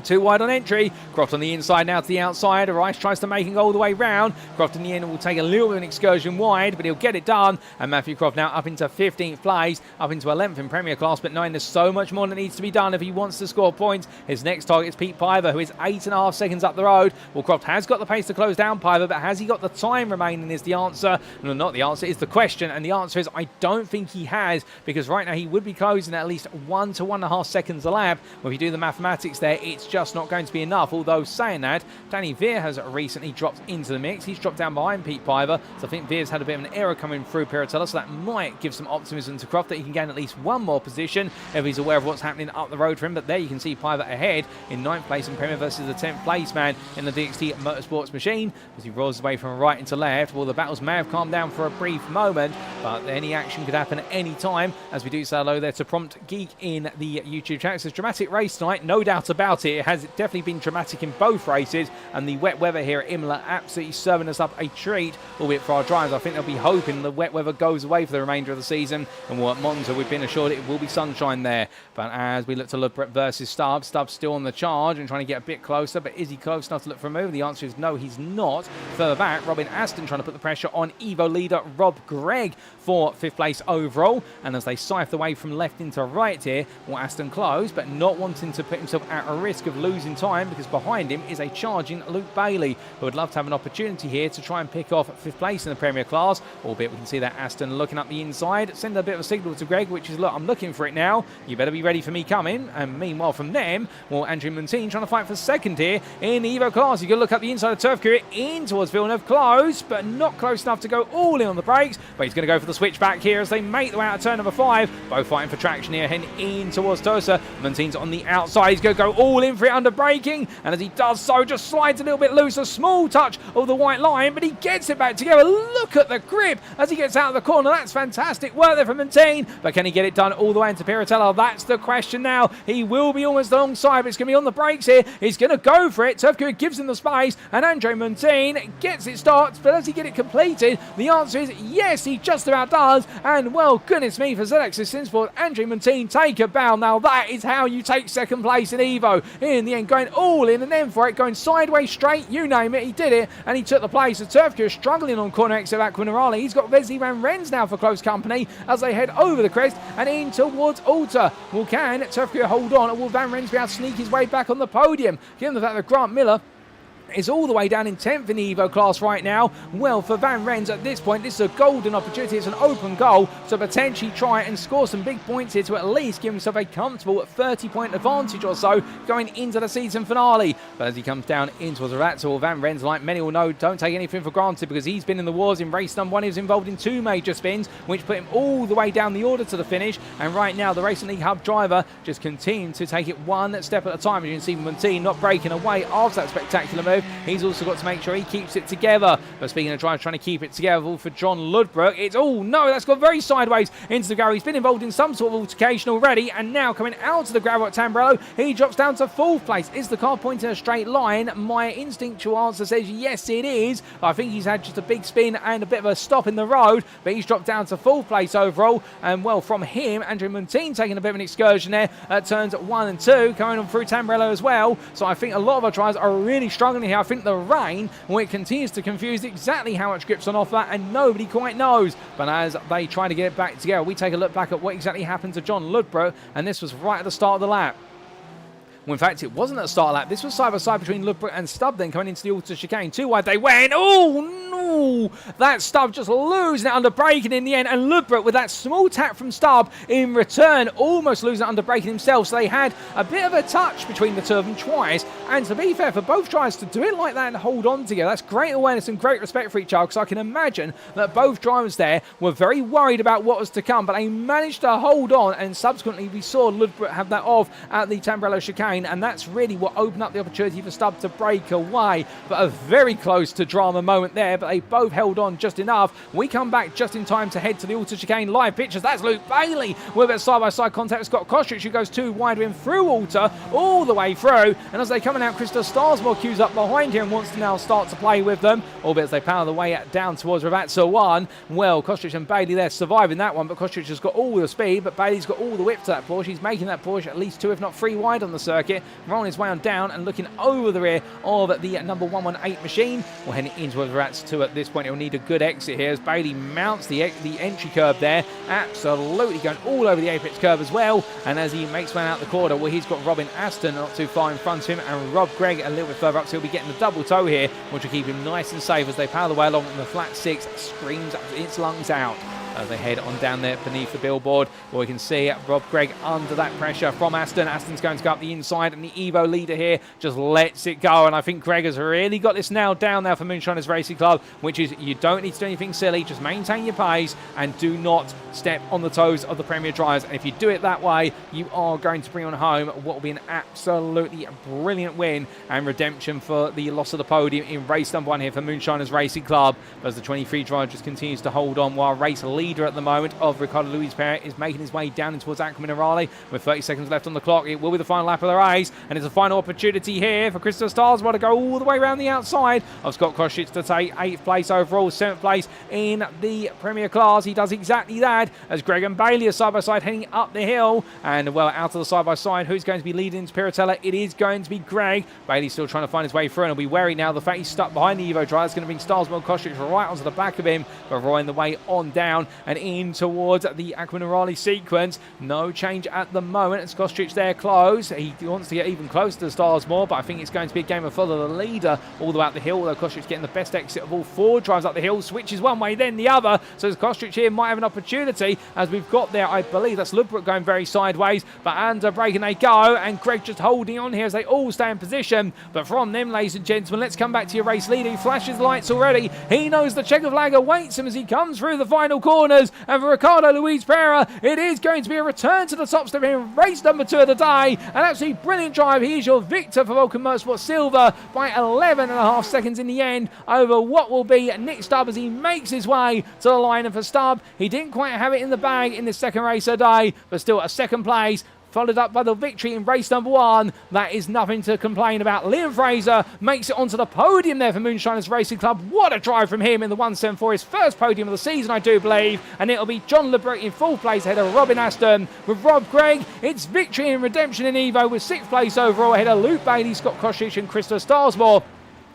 Too wide on entry. Croft on the inside now to the outside. Rice tries to make it all the way round. Croft in the end will take a little bit of an excursion wide, but he'll get it done. And Mathew Croft now up into 15th place, up into 11th in Premier Class. But 9, there's so much more that needs to be done if he wants to score points. His next target is Pete Piver, who is 8.5 seconds up the road. Well, Croft has got the pace to close down Piver, but has he got the time remaining is the answer. No, not the answer, is the question. And the answer is I don't think he has, because right now he would be closing at least 1 to 1.5 seconds a lap. Well, if you do the mathematics there, it's just not going to be enough. Although saying that, Danny Veer has recently dropped into the mix. He's dropped down behind Pete Piver, so I think Veer's had a bit of an error coming through Piratella, so that might give some optimism to Croft that he can gain at least one more position if he's aware of what's happening up the road for him. But there you can see Piver ahead in 9th place in Premier versus the 10th place man in the DXT Motorsports machine as he rolls away from right into left. Well, the battles may have calmed down for a brief moment, but any action could happen at any time. As we do say hello there to Prompt Geek in the YouTube chat. It says dramatic race tonight, no doubt about it. It has definitely been dramatic in both races, and the wet weather here at Imola absolutely serving us up a treat, albeit for our drivers. I think they'll be hoping the wet weather goes away for the remainder of the season, and at Monza we've been assured it will be sunshine there. But as we look to Ludbrook versus Stubbs, Stubbs still on the charge and trying to get a bit closer, but is he close enough to look for a move? The answer is no, he's not. Further back, Robin Aston trying to put the pressure on Evo leader Rob Gregg for 5th place overall, and as they scythe away from left into right here, well, Aston close, but not wanting to put himself at a risk of losing time, because behind him is a charging Luke Bailey, who would love to have an opportunity here to try and pick off 5th place in the Premier class, albeit we can see that Aston looking up the inside, send a bit of a signal to Greg, which is, look, I'm looking for it now, you better be ready for me coming. And meanwhile from them, well, Andrew Montine trying to fight for second here in the Evo class. You can look up the inside of Turf Career in towards Villeneuve, close, but not close enough to go all in on the brakes, but he's going to go for the switch back here as they make their way out of turn number 5, both fighting for traction here, heading in towards Tosa. Montine's on the outside, he's going to go all in for it under braking, and as he does so, just slides a little bit loose, a small touch of the white line, but he gets it back together. Look at the grip as he gets out of the corner. That's fantastic work there from Montine, but can he get it done all the way into Piratello? That's the question now. He will be almost alongside, but it's going to be on the brakes here. He's going to go for it. Turf Career gives him the space, and Andre Montine gets it started, but does he get it completed? The answer is yes, he just about does, and well, goodness me, for ZX Synsport, Andre Montine take a bow. Now that is how you take second place in Evo. In the end, going all in and then for it, going sideways, straight, you name it, he did it, and he took the place. The Turf Career struggling on corner exit at Quinarale. He's got Wesley Van Rens now for close company as they head over the crest and in towards Alta. Well, can Turf Career hold on, or will Van Rens be able to sneak his way back on the podium? Given the fact that Grant Miller is all the way down in 10th in the Evo class right now. Well, for Van Rens at this point, this is a golden opportunity. It's an open goal to potentially try and score some big points here to at least give himself a comfortable 30-point advantage or so going into the season finale. But as he comes down into the Ratzel, Van Rens, like many will know, don't take anything for granted, because he's been in the wars in race number 1. He was involved in 2 major spins, which put him all the way down the order to the finish. And right now, the Racing League Hub driver just continuing to take it one step at a time. As you can see, Montine not breaking away after that spectacular move. He's also got to make sure he keeps it together. But speaking of drivers trying to keep it together for John Ludbrook, it's, oh no, that's gone very sideways into the gravel. He's been involved in some sort of altercation already, and now coming out of the gravel at Tamburello, he drops down to 4th place. Is the car pointing in a straight line? My instinctual answer says yes, it is. I think he's had just a big spin and a bit of a stop in the road, but he's dropped down to 4th place overall. And well, from him, Andrew Montine taking a bit of an excursion there at turns 1 and 2, coming on through Tamburello as well. So I think a lot of our drivers are really struggling here. I think the rain, well, it continues to confuse exactly how much grip's on offer, and nobody quite knows. But as they try to get it back together, we take a look back at what exactly happened to John Ludbrook, and this was right at the start of the lap. Well, in fact, it wasn't at the start lap. This was side by side between Ludbrook and Stubb then coming into the Alta chicane. 2 wide they went. Oh, no! That Stubb just losing it under braking in the end. And Ludbrook with that small tap from Stubb in return, almost losing it under braking himself. So they had a bit of a touch between the two of them twice. And to be fair, for both drivers to do it like that and hold on together, that's great awareness and great respect for each other, because I can imagine that both drivers there were very worried about what was to come. But they managed to hold on, and subsequently we saw Ludbrook have that off at the Tamburello chicane. And that's really what opened up the opportunity for Stubb to break away. But a very close to drama moment there, but they both held on just enough. We come back just in time to head to the Alta chicane live pictures. That's Luke Bailey with a side-by-side contact with Scott Kostrich, who goes 2 wide with him through Alta, all the way through. And as they coming out, Krista Starsmore queues up behind here and wants to now start to play with them, albeit as they power the way down towards Ravazza 1. Well, Kostrich and Bailey there surviving that one, but Kostrich has got all the speed, but Bailey's got all the whip to that Porsche. He's making that Porsche at least 2, if not 3 wide on the circuit, rolling his way on down and looking over the rear of the number 118 machine. We're heading into Ravazza 2 at this point. He'll need a good exit here as Bailey mounts the entry curve there, absolutely going all over the apex curve as well. And as he makes way out the corner, well, he's got Robin Aston not too far in front of him, and Rob Gregg a little bit further up, so he'll be getting the double toe here, which will keep him nice and safe as they power the way along, and the flat 6 screams its lungs out as they head on down there beneath the billboard. Well, we can see Rob Gregg under that pressure from Aston. Aston's going to go up the inside, and the Evo leader here just lets it go. And I think Gregg has really got this nailed down now for Moonshiners Racing Club, which is you don't need to do anything silly. Just maintain your pace and do not step on the toes of the Premier drivers. And if you do it that way, you are going to bring on home what will be an absolutely brilliant win and redemption for the loss of the podium in race number 1 here for Moonshiners Racing Club. As the 23 driver just continues to hold on while race leader leader at the moment of Ricardo Luiz Pereira is making his way down towards Aquaminarale with 30 seconds left on the clock. It will be the final lap of the race, and it's a final opportunity here for Christopher Starsmore to go all the way around the outside of Scott Koschitz to take 8th place overall, 7th place in the Premier class. He does exactly that as Greg and Bailey are side by side heading up the hill, and well, out of the side by side, who's going to be leading into Piratella? It is going to be Greg. Bailey's still trying to find his way through, and he'll be wary now. The fact he's stuck behind the Evo drive is going to bring Starsmore Koschitz right onto the back of him, but roaring the way on down and in towards the Aquaminarale sequence. No change at the moment. It's Koschitz there close. He wants to get even closer to Starsmore, but I think it's going to be a game of follow the leader all the way up the hill, although Koschitz getting the best exit of all four. Drives up the hill, switches one way, then the other. So Koschitz here might have an opportunity, as we've got there, I believe that's Ludbrook going very sideways, but under break and they go, and Greg just holding on here as they all stay in position. But from them, ladies and gentlemen, let's come back to your race leader. He flashes lights already. He knows the check of lag awaits him as he comes through the final corners, and for Ricardo Luiz Pereira, it is going to be a return to the top step in race number 2 of the day. An absolutely brilliant drive. He is your victor for Vulcan Motorsport Silver by 11.5 seconds in the end over what will be Nick Stubb as he makes his way to the line. And for Stubb, he didn't quite have it in the bag in the second race of the day, but still a second place, followed up by the victory in race number 1. That is nothing to complain about. Liam Fraser makes it onto the podium there for Moonshiners Racing Club. What a drive from him in the 174, his first podium of the season, I do believe. And it'll be John Lebrook in 4th place ahead of Robin Aston. With Rob Gregg, it's victory and redemption in Evo with 6th place overall ahead of Luke Bailey, Scott Koschitz and Christopher Starsmore.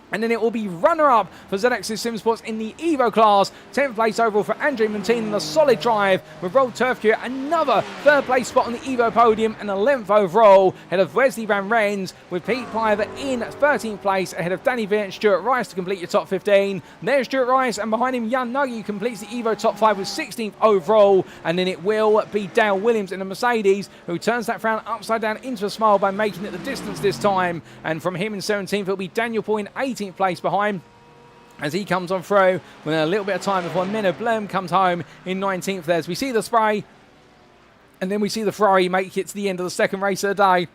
And then it will be runner-up for ZX's Sim Sports in the Evo class. 10th place overall for Andre Montine in a solid drive with Roll Turfcure. Another 3rd place spot on the Evo podium and 11th overall ahead of Wesley Van Rens, with Pete Piver in 13th place ahead of Danny Vitt and Stuart Rice to complete your top 15. There's Stuart Rice, and behind him Jan Nuggy completes the Evo top 5 with 16th overall. And then it will be Dale Williams in a Mercedes, who turns that frown upside down into a smile by making it the distance this time. And from him in 17th, it'll be Daniel Poy in 18th place behind as he comes on through with a little bit of time before Menno Blum comes home in 19th there. As we see the spray, and then we see the Ferrari make it to the end of the second race of the day.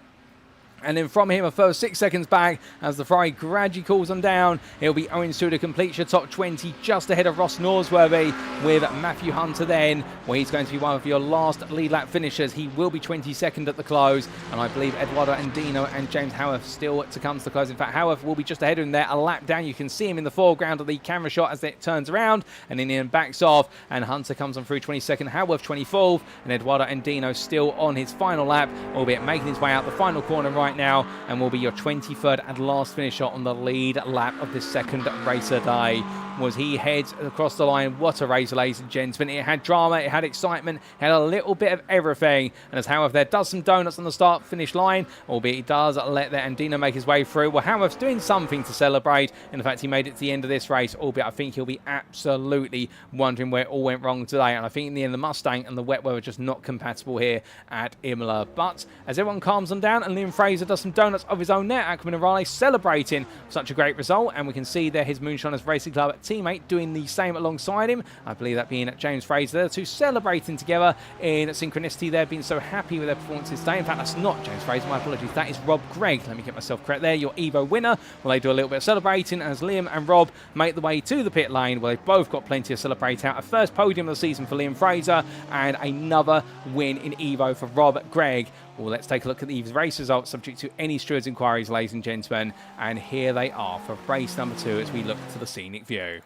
And then from him, a further 6 seconds back as the Ferrari gradually cools them down. It'll be Owen Suda completes your top 20 just ahead of Ross Norsworthy, with Matthew Hunter then, where he's going to be one of your last lead lap finishers. He will be 22nd at the close, and I believe Eduardo Andino and James Howarth still to come to the close. In fact, Howarth will be just ahead of him there, a lap down. You can see him in the foreground of the camera shot as it turns around, and then Ian backs off, and Hunter comes on through 22nd, Howarth 24th, and Eduardo Andino still on his final lap, albeit making his way out the final corner right now, and will be your 23rd and last finisher on the lead lap of this second race of the day. Was he heads across the line? What a race, ladies and gentlemen. It had drama, it had excitement, it had a little bit of everything. And as Howarth there does some donuts on the start-finish line, albeit he does let the Andino make his way through. Well, Howarth's doing something to celebrate. In fact, he made it to the end of this race, albeit I think he'll be absolutely wondering where it all went wrong today. And I think in the end, the Mustang and the wet weather are just not compatible here at Imola. But as everyone calms them down, and Liam Fraser does some donuts of his own there, Aquaminarale celebrating such a great result. And we can see there his Moonshiners Racing Club teammate doing the same alongside him. I believe that being James Fraser, the two celebrating together in synchronicity there, being so happy with their performances today. In fact, that's not James Fraser, my apologies, that is Rob Gregg. Let me get myself correct there, your Evo winner. Well, they do a little bit of celebrating as Liam and Rob make the way to the pit lane, where they've both got plenty to celebrate out. A first podium of the season for Liam Fraser, and another win in Evo for Rob Gregg. Well, let's take a look at these race results subject to any stewards' inquiries, ladies and gentlemen. And here they are for race number 2 as we look to the scenic view.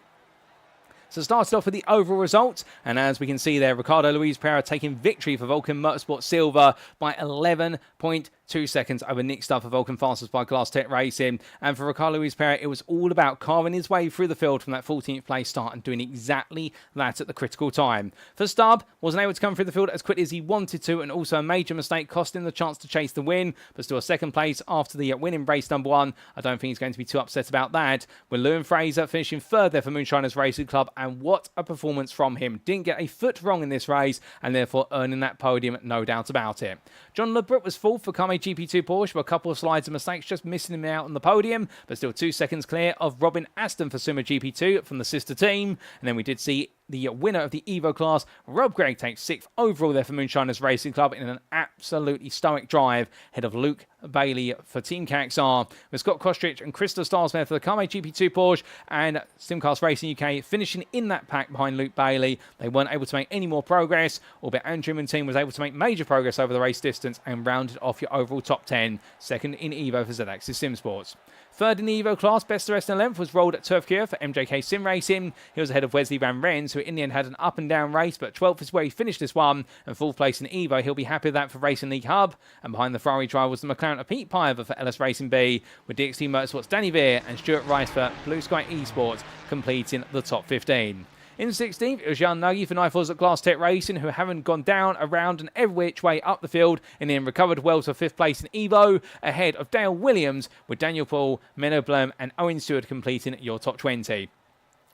So started off with the overall results, and as we can see there, Ricardo Luiz Pereira taking victory for Vulcan Motorsport Silver by 11.2 seconds over Nick Stubb for Vulcan Fastest by Glass Tech Racing. And for Ricardo Luiz Pereira, it was all about carving his way through the field from that 14th place start and doing exactly that at the critical time. For Stubb, wasn't able to come through the field as quickly as he wanted to, and also a major mistake cost him the chance to chase the win, but still a second place after the win in race number 1. I don't think he's going to be too upset about that. With Liam Fraser finishing third there for Moonshiners Racing Club, and what a performance from him. Didn't get a foot wrong in this race, and therefore earning that podium, no doubt about it. John Lebrook was fourth for Kame GP2 Porsche, with a couple of slides and mistakes just missing him out on the podium, but still 2 seconds clear of Robin Aston for Suma GP2 from the sister team. And then we did see the winner of the Evo class. Rob Gregg takes 6th overall there for Moonshiners Racing Club in an absolutely stoic drive ahead of Luke Bailey for Team KXR, with Scott Kostrich and Krista Starsmore for the Carme GP2 Porsche and Simcast Racing UK finishing in that pack behind Luke Bailey. They weren't able to make any more progress, albeit Andrew and team was able to make major progress over the race distance and rounded off your overall top 10, second in Evo for Z-Axis Sim Sports. Third in the Evo class, best of rest in length, was rolled at Turf Cure for MJK Sim Racing. He was ahead of Wesley Van Rens, who in the end had an up and down race, but 12th is where he finished this one, and 4th place in Evo. He'll be happy with that for Racing League Hub. And behind the Ferrari driver was the McLaren of Pete Piver for LS Racing B, with DXT Motorsports Danny Veer and Stuart Rice for Blue Sky Esports completing the top 15. In 16th, it was Jan Nagy for Nifels at Glass Tech Racing, who haven't gone down, around and every which way up the field, and then recovered well to 5th place in Evo, ahead of Dale Williams, with Daniel Paul, Menno Blum and Owen Stewart completing your top 20.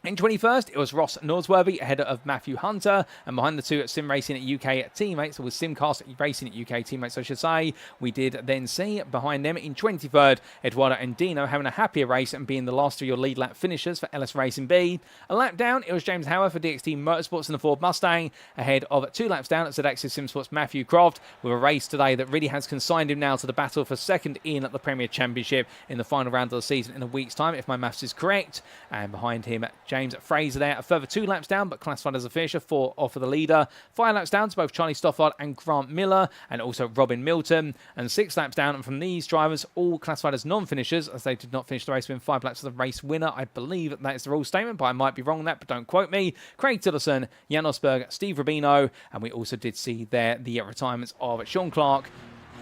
In 21st, it was Ross Norsworthy ahead of Matthew Hunter, and behind the two at Sim Racing at UK teammates, or with Simcast Racing at UK teammates, I should say, we did then see behind them in 23rd, Eduardo and Dino having a happier race and being the last of your lead lap finishers for LS Racing B. A lap down, it was James Howard for DXT Motorsports in the Ford Mustang, ahead of 2 laps down at Z-Axis Sim Sports Mathew Croft, with a race today that really has consigned him now to the battle for second in at the Premier Championship in the final round of the season in a week's time, if my maths is correct. And behind him, James Fraser there, a further 2 laps down, but classified as a finisher, 4 off of the leader. 5 laps down to both Charlie Stoffard and Grant Miller, and also Robin Milton. And 6 laps down, and from these drivers, all classified as non-finishers, as they did not finish the race within 5 laps of the race winner. I believe that is the rule statement, but I might be wrong on that, but don't quote me. Craig Tillerson, Jan Osberg, Steve Rubino, and we also did see there the retirements of Sean Clark,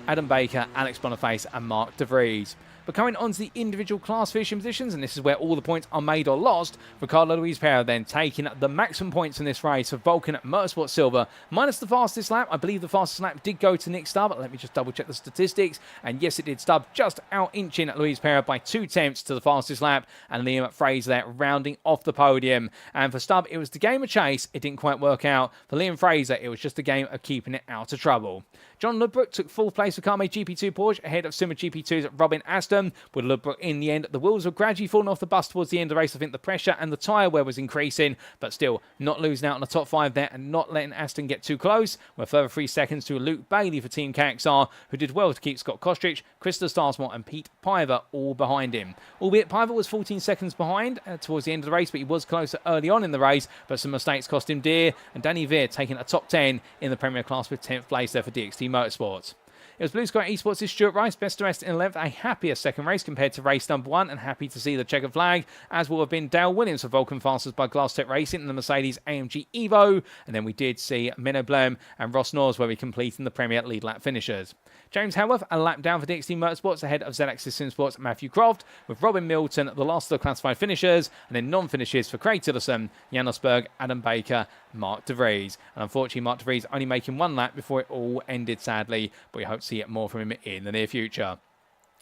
Adam Baker, Alex Boniface, and Mark De Vries. But coming on to the individual class finishing positions, and this is where all the points are made or lost, Ricardo Luiz Pereira then taking the maximum points in this race for Vulcan Motorsport Silver, minus the fastest lap. I believe the fastest lap did go to Nick Stubb. Let me just double check the statistics. And yes, it did. Stubb just out-inching Luiz Pereira by 2 tenths to the fastest lap, and Liam Fraser there rounding off the podium. And for Stubb, it was the game of chase. It didn't quite work out. For Liam Fraser, it was just a game of keeping it out of trouble. John Ludbrook took 4th place for Carme GP2 Porsche ahead of Simmer GP2's Robin Aston. With Ludbrook in the end, the wheels were gradually falling off the bus towards the end of the race. I think the pressure and the tyre wear was increasing, but still not losing out on the top 5 there and not letting Aston get too close. With further 3 seconds to Luke Bailey for Team KXR, who did well to keep Scott Kostrich, Krista Starsmore and Pete Piver all behind him. Albeit Piver was 14 seconds behind towards the end of the race, but he was closer early on in the race, but some mistakes cost him dear, and Danny Veer taking a top 10 in the Premier class with 10th place there for DXT Motorsports. It was Blue Sky Esports' Stuart Rice, best dressed in 11th, a happier second race compared to race number 1, and happy to see the checkered flag, as will have been Dale Williams for Vulcan Fasters by Glass Tech Racing in the Mercedes AMG Evo, and then we did see Menno Blum and Ross Norsworthy completing the Premier lead lap finishers. James Howarth, a lap down for DXT Motorsports ahead of Z-Axis Sim Sports Mathew Croft, with Robin Milton the last of the classified finishers, and then non-finishes for Craig Tillerson, Jan Osberg, Adam Baker, Mark De Vries. And unfortunately, Mark De Vries only making 1 lap before it all ended sadly, but we hope to see more from him in the near future.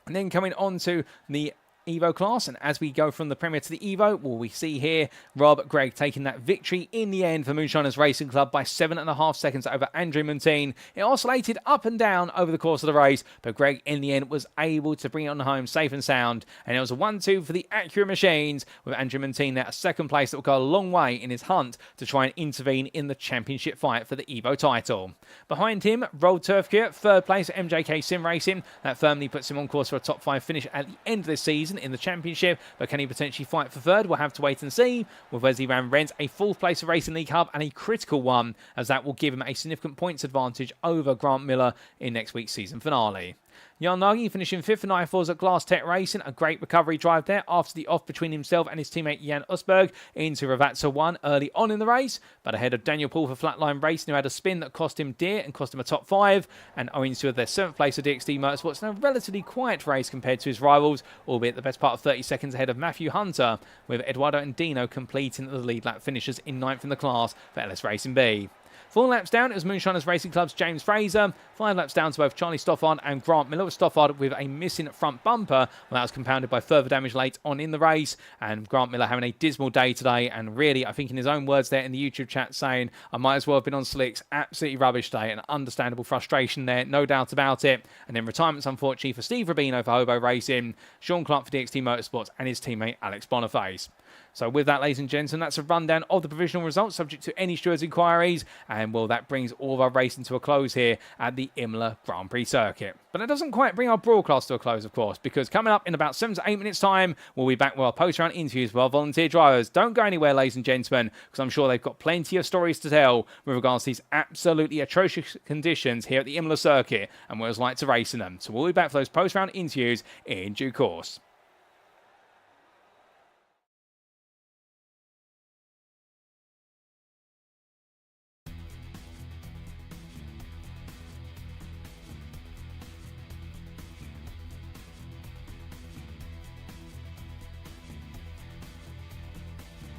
And then coming on to the Evo class, and as we go from the Premier to the Evo, well, we see here Rob Gregg taking that victory in the end for Moonshiners Racing Club by 7.5 seconds over Andrew Montine. It oscillated up and down over the course of the race, but Gregg in the end was able to bring it on home safe and sound, and it was a 1-2 for the Acura machines, with Andrew Montine there at 2nd place that will go a long way in his hunt to try and intervene in the championship fight for the Evo title. Behind him, Roll Turfcare, 3rd place at MJK Sim Racing. That firmly puts him on course for a top 5 finish at the end of this season in the championship, but can he potentially fight for 3rd? We'll have to wait and see. With Wesley Van Rens, a 4th place of Racing League Hub, and a critical one, as that will give him a significant points advantage over Grant Miller in next week's season finale. Jan Nagy finishing 5th for Nifels at Glass Tech Racing. A great recovery drive there after the off between himself and his teammate Jan Osberg into Ravazza 1 early on in the race, but ahead of Daniel Paul for Flatline Racing, who had a spin that cost him dear and cost him a top 5, and owing to their 7th place of DXT Motorsports in a relatively quiet race compared to his rivals, albeit the best part of 30 seconds ahead of Matthew Hunter, with Eduardo and Dino completing the lead lap finishers in 9th in the class for LS Racing B. 4 laps down, it was Moonshiners Racing Club's James Fraser. 5 laps down to both Charlie Stoffard and Grant Miller, with Stoffard with a missing front bumper. Well, that was compounded by further damage late on in the race, and Grant Miller having a dismal day today, and really, I think in his own words there in the YouTube chat saying, I might as well have been on slicks, absolutely rubbish day, and understandable frustration there, no doubt about it. And then retirements, unfortunately, for Steve Rubino for Hobo Racing, Sean Clark for DXT Motorsports, and his teammate Alex Boniface. So with that, ladies and gentlemen, that's a rundown of the provisional results subject to any stewards' inquiries. And well, that brings all of our racing to a close here at the Imola Grand Prix circuit. But that doesn't quite bring our broadcast to a close, of course, because coming up in about 7 to 8 minutes' time, we'll be back with our post-round interviews with our volunteer drivers. Don't go anywhere, ladies and gentlemen, because I'm sure they've got plenty of stories to tell with regards to these absolutely atrocious conditions here at the Imola circuit and what it's like to race in them. So we'll be back for those post-round interviews in due course.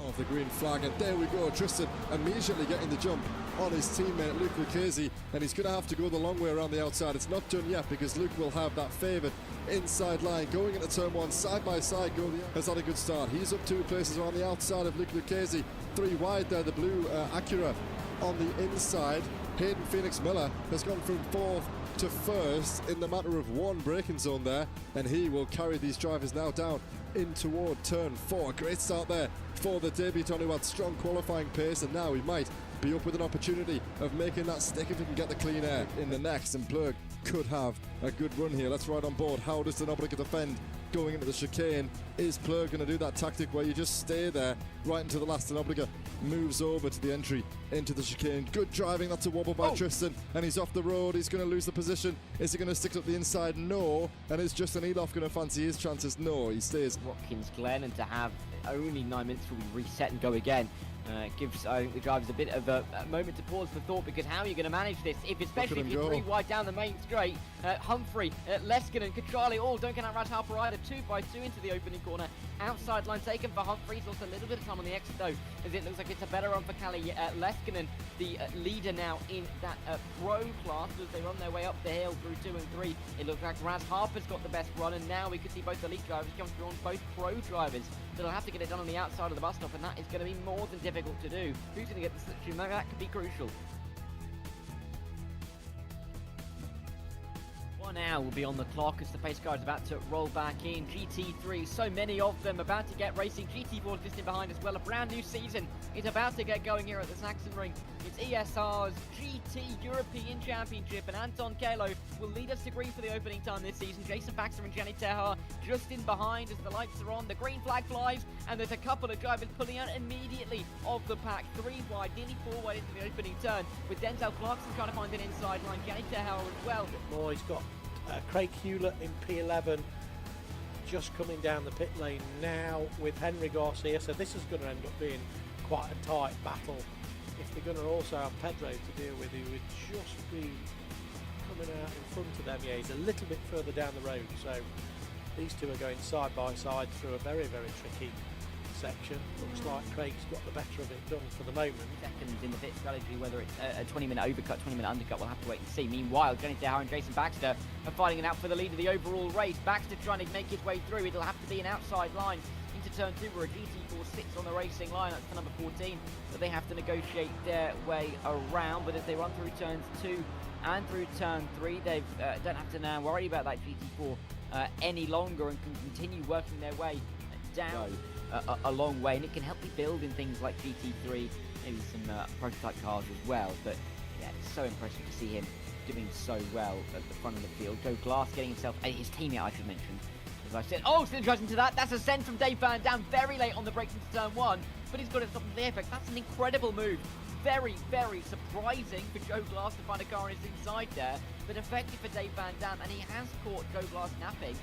Of the green flag, and there we go. Tristan immediately getting the jump on his teammate Luke Lucchese, and he's going to have to go the long way around the outside. It's not done yet because Luke will have that favoured inside line going into turn one, side by side. Has had a good start. He's up 2 places around the outside of Luke Lucchese, 3 wide there. The blue Acura on the inside. Hayden Phoenix Miller has gone from 4th to 1st in the matter of 1 braking zone there, and he will carry these drivers now down in toward turn 4. Great start there for the debutant who had strong qualifying pace, and now he might be up with an opportunity of making that stick if he can get the clean air in the next, and Plug could have a good run here. Let's ride on board. How does the Noblica defend going into the chicane? Is Plug going to do that tactic where you just stay there right until the last Noblica moves over to the entry into the chicane? Good driving. That's a wobble by Tristan, and he's off the road. He's going to lose the position. Is he going to stick up the inside? No. And is Justin Eloff going to fancy his chances? No, he stays. Watkins Glen, and to have only 9 minutes till we reset and go again gives, I think, the drivers a bit of a moment to pause for thought, because how are you going to manage this, especially if you're 3 wide down the main straight? Humphrey, Leskinen, Katrali, all don't get out Raj Harper either. 2x2 into the opening corner. Outside line taken for Humphreys. Also a little bit of time on the exit though, as it looks like it's a better run for Cali. Leskinen, the leader now in that pro class, as they run their way up the hill through 2 and 3. It looks like Raz Harper's got the best run, and now we could see both elite drivers come through on both pro drivers. So they'll have to get it done on the outside of the bus stop, and that is going to be more than difficult to do. Who's going to get the slipstream? That could be crucial. Now will be on the clock as the pace car is about to roll back in. GT3, so many of them about to get racing. GT4 is listed behind as well. A brand new season is about to get going here at the Sachsenring. It's ESR's GT European Championship, and Anton Kalo will lead us to green for the opening time this season. Jason Baxter and Jenny Tehar just in behind as the lights are on. The green flag flies, and there's a couple of drivers pulling out immediately of the pack. 3 wide, nearly 4 wide into the opening turn, with Denzel Clarkson trying to find an inside line. Jenny Tehar as well. More, he's got Craig Hewlett in P11 just coming down the pit lane now with Henry Garcia, so this is going to end up being quite a tight battle. If they're going to also have Pedro to deal with, he would just be coming out in front of them. Yeah, he's a little bit further down the road, so these two are going side by side through a very, very tricky section. Looks like Craig's got the better of it done for the moment. Seconds in the pit strategy, whether it's a 20-minute overcut, 20-minute undercut, we'll have to wait and see. Meanwhile, Jenny Tehar and Jason Baxter are fighting it out for the lead of the overall race. Baxter trying to make his way through. It'll have to be an outside line into turn 2 where a GT4 sits on the racing line. That's for number 14, but they have to negotiate their way around. But as they run through turns 2 and through turn 3, they don't have to now worry about that GT4 any longer, and can continue working their way down a long way, and it can help you build in things like GT3, maybe some prototype cars as well. But yeah, it's so impressive to see him doing so well at the front of the field. Joe Glass getting himself, his teammate I should mention, as I said. Oh, still tries into that. That's a send from Dave Van Dam very late on the brakes into turn 1, but he's got it stopping the apex. That's an incredible move. Very, very surprising for Joe Glass to find a car on his inside there, but effective for Dave Van Dam, and he has caught Joe Glass napping.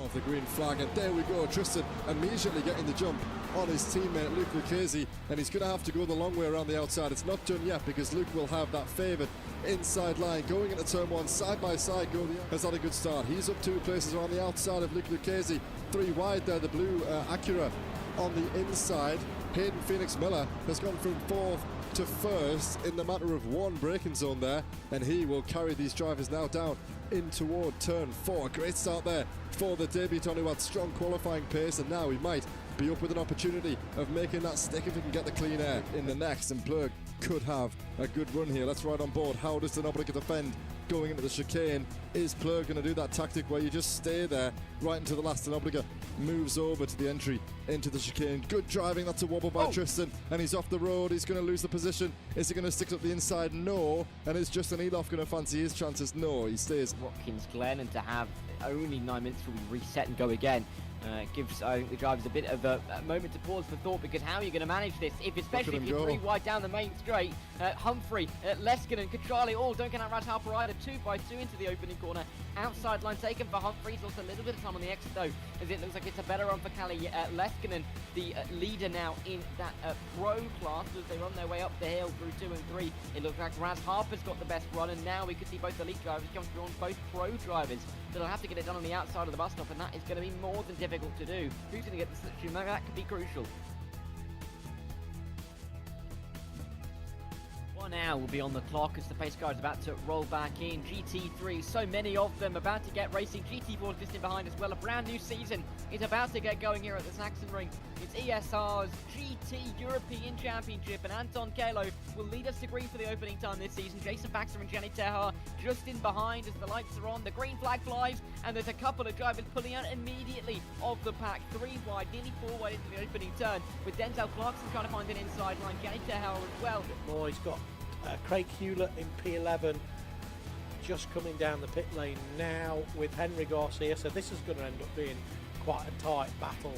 of the green flag, and there we go. Tristan immediately getting the jump on his teammate Luke Lucchese, and he's going to have to go the long way around the outside. It's not done yet because Luke will have that favoured inside line going into turn one, side by side. Has had a good start. He's up 2 places around the outside of Luke Lucchese, 3 wide there. The blue Acura on the inside. Hayden Phoenix Miller has gone from 4th to 1st in the matter of 1 braking zone there, and he will carry these drivers now down in toward turn 4. Great start there for the debutant who had strong qualifying pace, and now he might be up with an opportunity of making that stick if he can get the clean air in the next, and Plug could have a good run here. Let's ride on board. How does Denoblica defend going into the chicane? Is Plug going to do that tactic where you just stay there right until the last? Denoblica moves over to the entry into the chicane. Good driving. That's a wobble by Tristan, and he's off the road. He's going to lose the position. Is he going to stick up the inside? No. And is Justin Eloff going to fancy his chances? No, he stays. Watkins Glen, and to have only 9 minutes till we reset and go again. Gives the drivers a bit of a moment to pause for thought, because how are you going to manage this, especially if you're 3 wide down the main straight? Humphrey, Leskinen, Kachali all don't get out. Raj Harper 2x2 into the opening corner. Outside line taken for Humphrey. He's also a little bit of time on the exit though, as it looks like it's a better run for Cali. Leskinen, the leader now in that pro class, as they run their way up the hill through 2 and 3. It looks like Raz Harper's got the best run, and now we could see both elite drivers come through on both pro drivers. So they'll have to get it done on the outside of the bus stop, and that is going to be more than difficult to do. Who's going to get the slipstream? That could be crucial. One hour will be on the clock as the pace car is about to roll back in. GT3, so many of them about to get racing. GT4 is distant behind as well. A brand new season is about to get going here at the Sachsenring. It's ESR's GT European Championship, and Anton Kalo will lead us to green for the opening time this season. Jason Baxter and Jenny Tehar just in behind as the lights are on. The green flag flies, and there's a couple of drivers pulling out immediately of the pack. 3 wide, nearly 4 wide into the opening turn, with Denzel Clarkson trying to find an inside line. Jenny Tehar as well. More, he's got Craig Hewlett in P11 just coming down the pit lane now with Henry Garcia, so this is going to end up being quite a tight battle.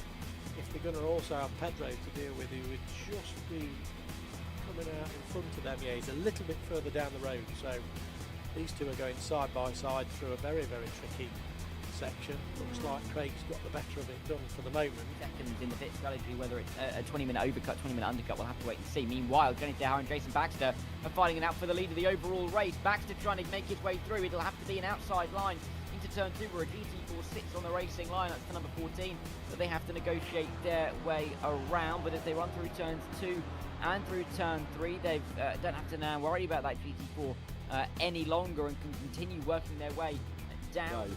If they're going to also have Pedro to deal with, who would just be coming out in front of them. Yeah, he's a little bit further down the road, so these two are going side by side through a very, very tricky section. Looks like Craig's got the better of it done for the moment. Seconds in the pit strategy, whether it's a 20-minute overcut, 20-minute undercut, we'll have to wait and see. Meanwhile, Jenny Tehar and Jason Baxter are fighting it out for the lead of the overall race. Baxter trying to make his way through. It'll have to be an outside line into turn 2 where a GT4 sits on the racing line. That's the number 14 that they have to negotiate their way around. But as they run through turns 2 and through turn 3, they don't have to now worry about that GT4 any longer, and can continue working their way down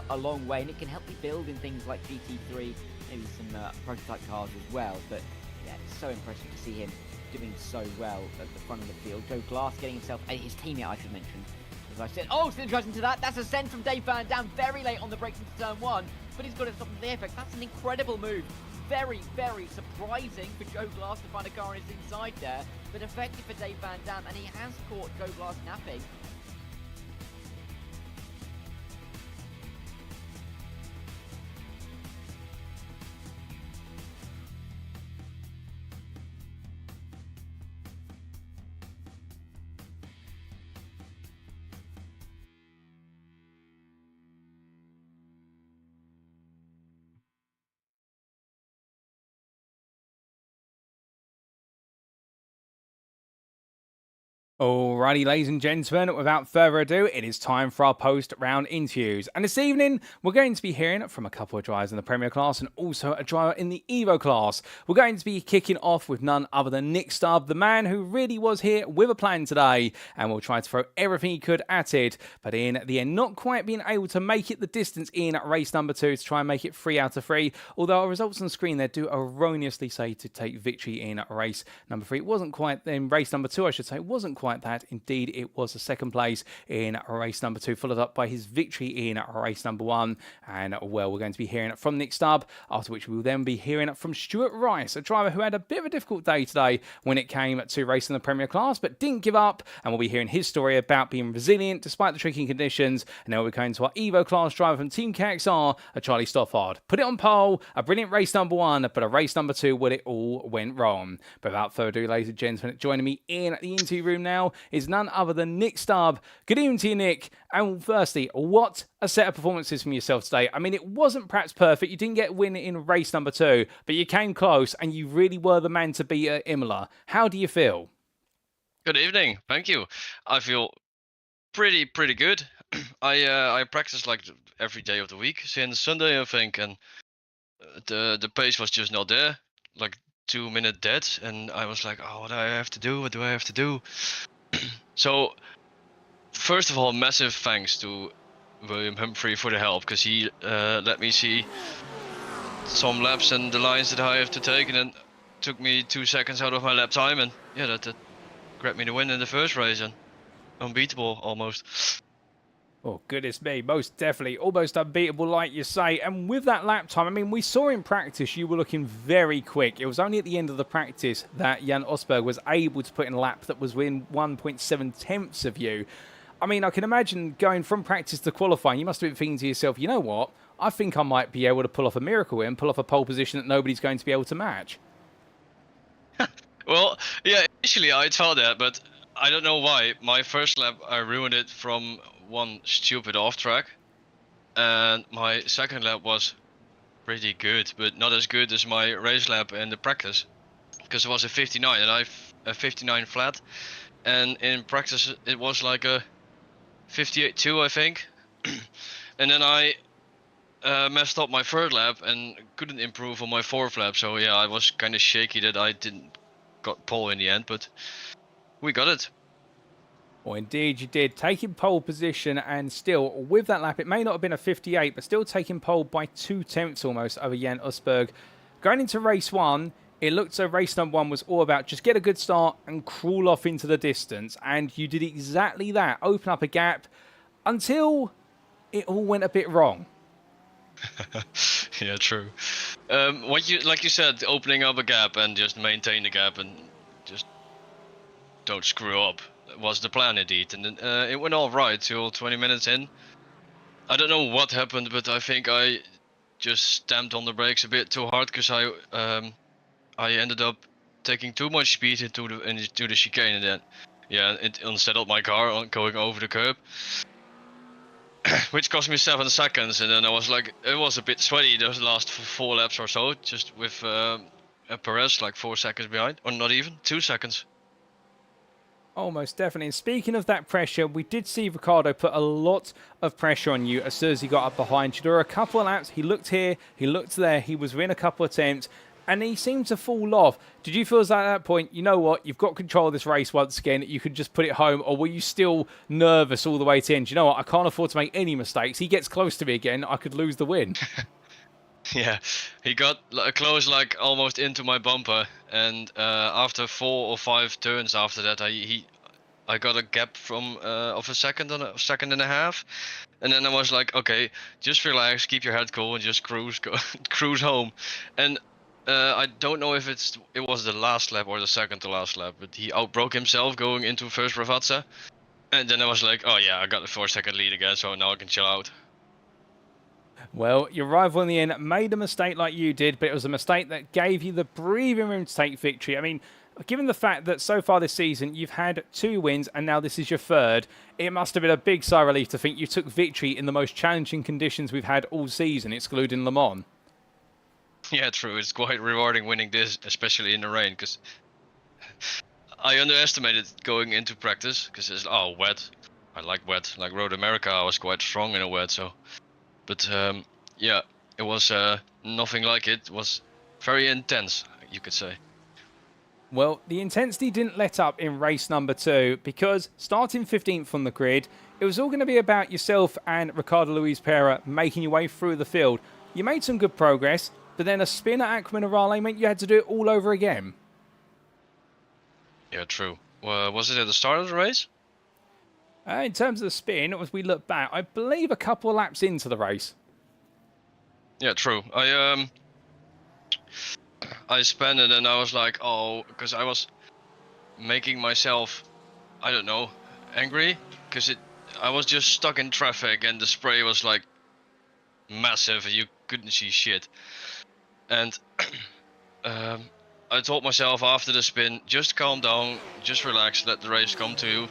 a long way, and it can help you build in things like GT3, maybe some prototype cars as well. But yeah, it's so impressive to see him doing so well at the front of the field. Joe Glass getting himself, his teammate I should mention, as I said. Oh, still interesting to that. That's a send from Dave Van Dam very late on the brakes into turn 1, but he's got it stopped the apex. That's an incredible move. Very, very surprising for Joe Glass to find a car on his inside there, but effective for Dave Van Dam, and he has caught Joe Glass napping. Alrighty, ladies and gentlemen, without further ado, it is time for our post-round interviews. And this evening, we're going to be hearing from a couple of drivers in the Premier class and also a driver in the Evo class. We're going to be kicking off with none other than Nick Stubb, the man who really was here with a plan today, and will try to throw everything he could at it, but in the end, not quite being able to make it the distance in race number 2 to try and make it 3 out of 3, although our results on screen there do erroneously say to take victory in race number 3. It wasn't quite, in race number 2 I should say, it wasn't quite that. Indeed, it was a second place in race number 2, followed up by his victory in race number 1. And well, we're going to be hearing it from Nick Stubb, after which we will then be hearing it from Stuart Rice, a driver who had a bit of a difficult day today when it came to racing the Premier class, but didn't give up. And we'll be hearing his story about being resilient despite the tricky conditions. And then we'll be going to our Evo class driver from Team KXR, a Charlie Stoffard. Put it on pole, a brilliant race number 1, but a race number 2 where it all went wrong. But without further ado, ladies and gentlemen, joining me in the interview room now, now is none other than Nick Stubb. Good evening to you, Nick. And firstly, what a set of performances from yourself today. I mean, it wasn't perhaps perfect. You didn't get a win in race number 2, but you came close and you really were the man to beat at Imola. How do you feel? Good evening. Thank you. I feel pretty good. I practice like every day of the week since Sunday, I think, and the pace was just not there. Like 2-minute dead, and I was like, oh, what do I have to do? What do I have to do? So, first of all, massive thanks to William Humphrey for the help, because he let me see some laps and the lines that I have to take, and then took me 2 seconds out of my lap time, and yeah, that grabbed me the win in the first race, and unbeatable almost. Oh, goodness me, most definitely. Almost unbeatable, like you say. And with that lap time, I mean, we saw in practice you were looking very quick. It was only at the end of the practice that Jan Osberg was able to put in a lap that was within 1.7 tenths of you. I mean, I can imagine going from practice to qualifying, you must have been thinking to yourself, you know what? I think I might be able to pull off a miracle here and pull off a pole position that nobody's going to be able to match. Well, yeah, initially I thought that, but I don't know why. My first lap, I ruined it from one stupid off track, and my second lap was pretty good, but not as good as my race lap in the practice, because it was a 59 and a 59 flat, and in practice it was like a 58.2, I think. And then I messed up my third lap and couldn't improve on my fourth lap, so yeah, I was kind of shaky that I didn't got pole in the end, but we got it. Well, indeed you did. Taking pole position, and still, with that lap, it may not have been a 58, but still taking pole by 2 tenths almost over Jan Osberg. Going into race 1, it looked so race number 1 was all about just get a good start and crawl off into the distance. And you did exactly that. Open up a gap until it all went a bit wrong. Yeah, true. Like you said, opening up a gap and just maintain the gap and just don't screw up was the plan indeed, and then it went all right till 20 minutes in. I don't know what happened, but I think I just stamped on the brakes a bit too hard, because I ended up taking too much speed into the chicane, and then yeah, it unsettled my car going over the curb, which cost me 7 seconds, and then I was like, it was a bit sweaty those last 4 laps or so, just with Perez like 4 seconds behind, or not even 2 seconds. Oh, most definitely. And speaking of that pressure, we did see Ricardo put a lot of pressure on you as soon as he got up behind you. There were a couple of laps. He looked here, he looked there, he was within a couple of attempts, and he seemed to fall off. Did you feel as at that point, you know what, you've got control of this race once again, you could just put it home, or were you still nervous all the way to the end? You know what, I can't afford to make any mistakes. He gets close to me again, I could lose the win. Yeah, he got close, like almost into my bumper, and after 4 or 5 turns after that, I got a gap from of a second and a half, and then I was like, okay, just relax, keep your head cool, and just cruise home. And I don't know if it was the last lap or the second to last lap, but he outbroke himself going into first Ravazza, and then I was like, oh yeah, I got the 4-second lead again, so now I can chill out. Well, your rival in the end made a mistake like you did, but it was a mistake that gave you the breathing room to take victory. I mean, given the fact that so far this season you've had 2 wins and now this is your 3rd, it must have been a big sigh of relief to think you took victory in the most challenging conditions we've had all season, excluding Le Mans. Yeah, true. It's quite rewarding winning this, especially in the rain, because I underestimated going into practice, because it's wet. I like wet. Like Road America, I was quite strong in a wet, so. But yeah, it was nothing like it. It was very intense, you could say. Well, the intensity didn't let up in race number 2, because starting 15th on the grid, it was all going to be about yourself and Ricardo Luiz Pereira making your way through the field. You made some good progress, but then a spin at Aquamanarale meant you had to do it all over again. Yeah, true. Was it at the start of the race? In terms of the spin, as we look back, I believe a couple of laps into the race. Yeah, true. I spun it and I was like, oh, because I was making myself, I don't know, angry, because I was just stuck in traffic and the spray was like massive and you couldn't see shit. And I told myself after the spin, just calm down, just relax, let the race come to you.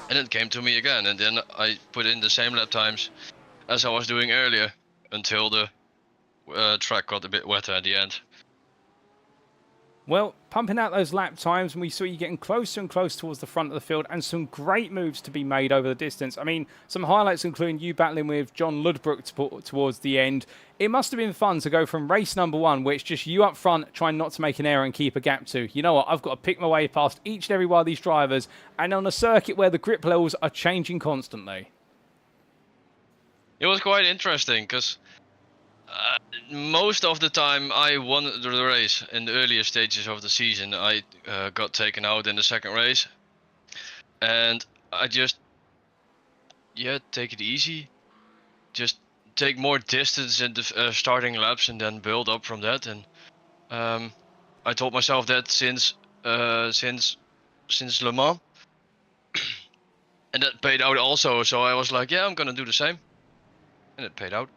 And it came to me again, and then I put in the same lap times as I was doing earlier until the track got a bit wetter at the end. Well, pumping out those lap times, and we saw you getting closer and closer towards the front of the field, and some great moves to be made over the distance. I mean, some highlights including you battling with John Ludbrook towards the end. It must have been fun to go from race number 1, where it's just you up front trying not to make an error and keep a gap, to, you know what, I've got to pick my way past each and every one of these drivers, and on a circuit where the grip levels are changing constantly. It was quite interesting, because most of the time I won the race in the earlier stages of the season. I got taken out in the second race, and I just, take it easy, just take more distance in the starting laps and then build up from that. And I told myself that since Le Mans, and that paid out also. So I was like, yeah, I'm gonna do the same, and it paid out.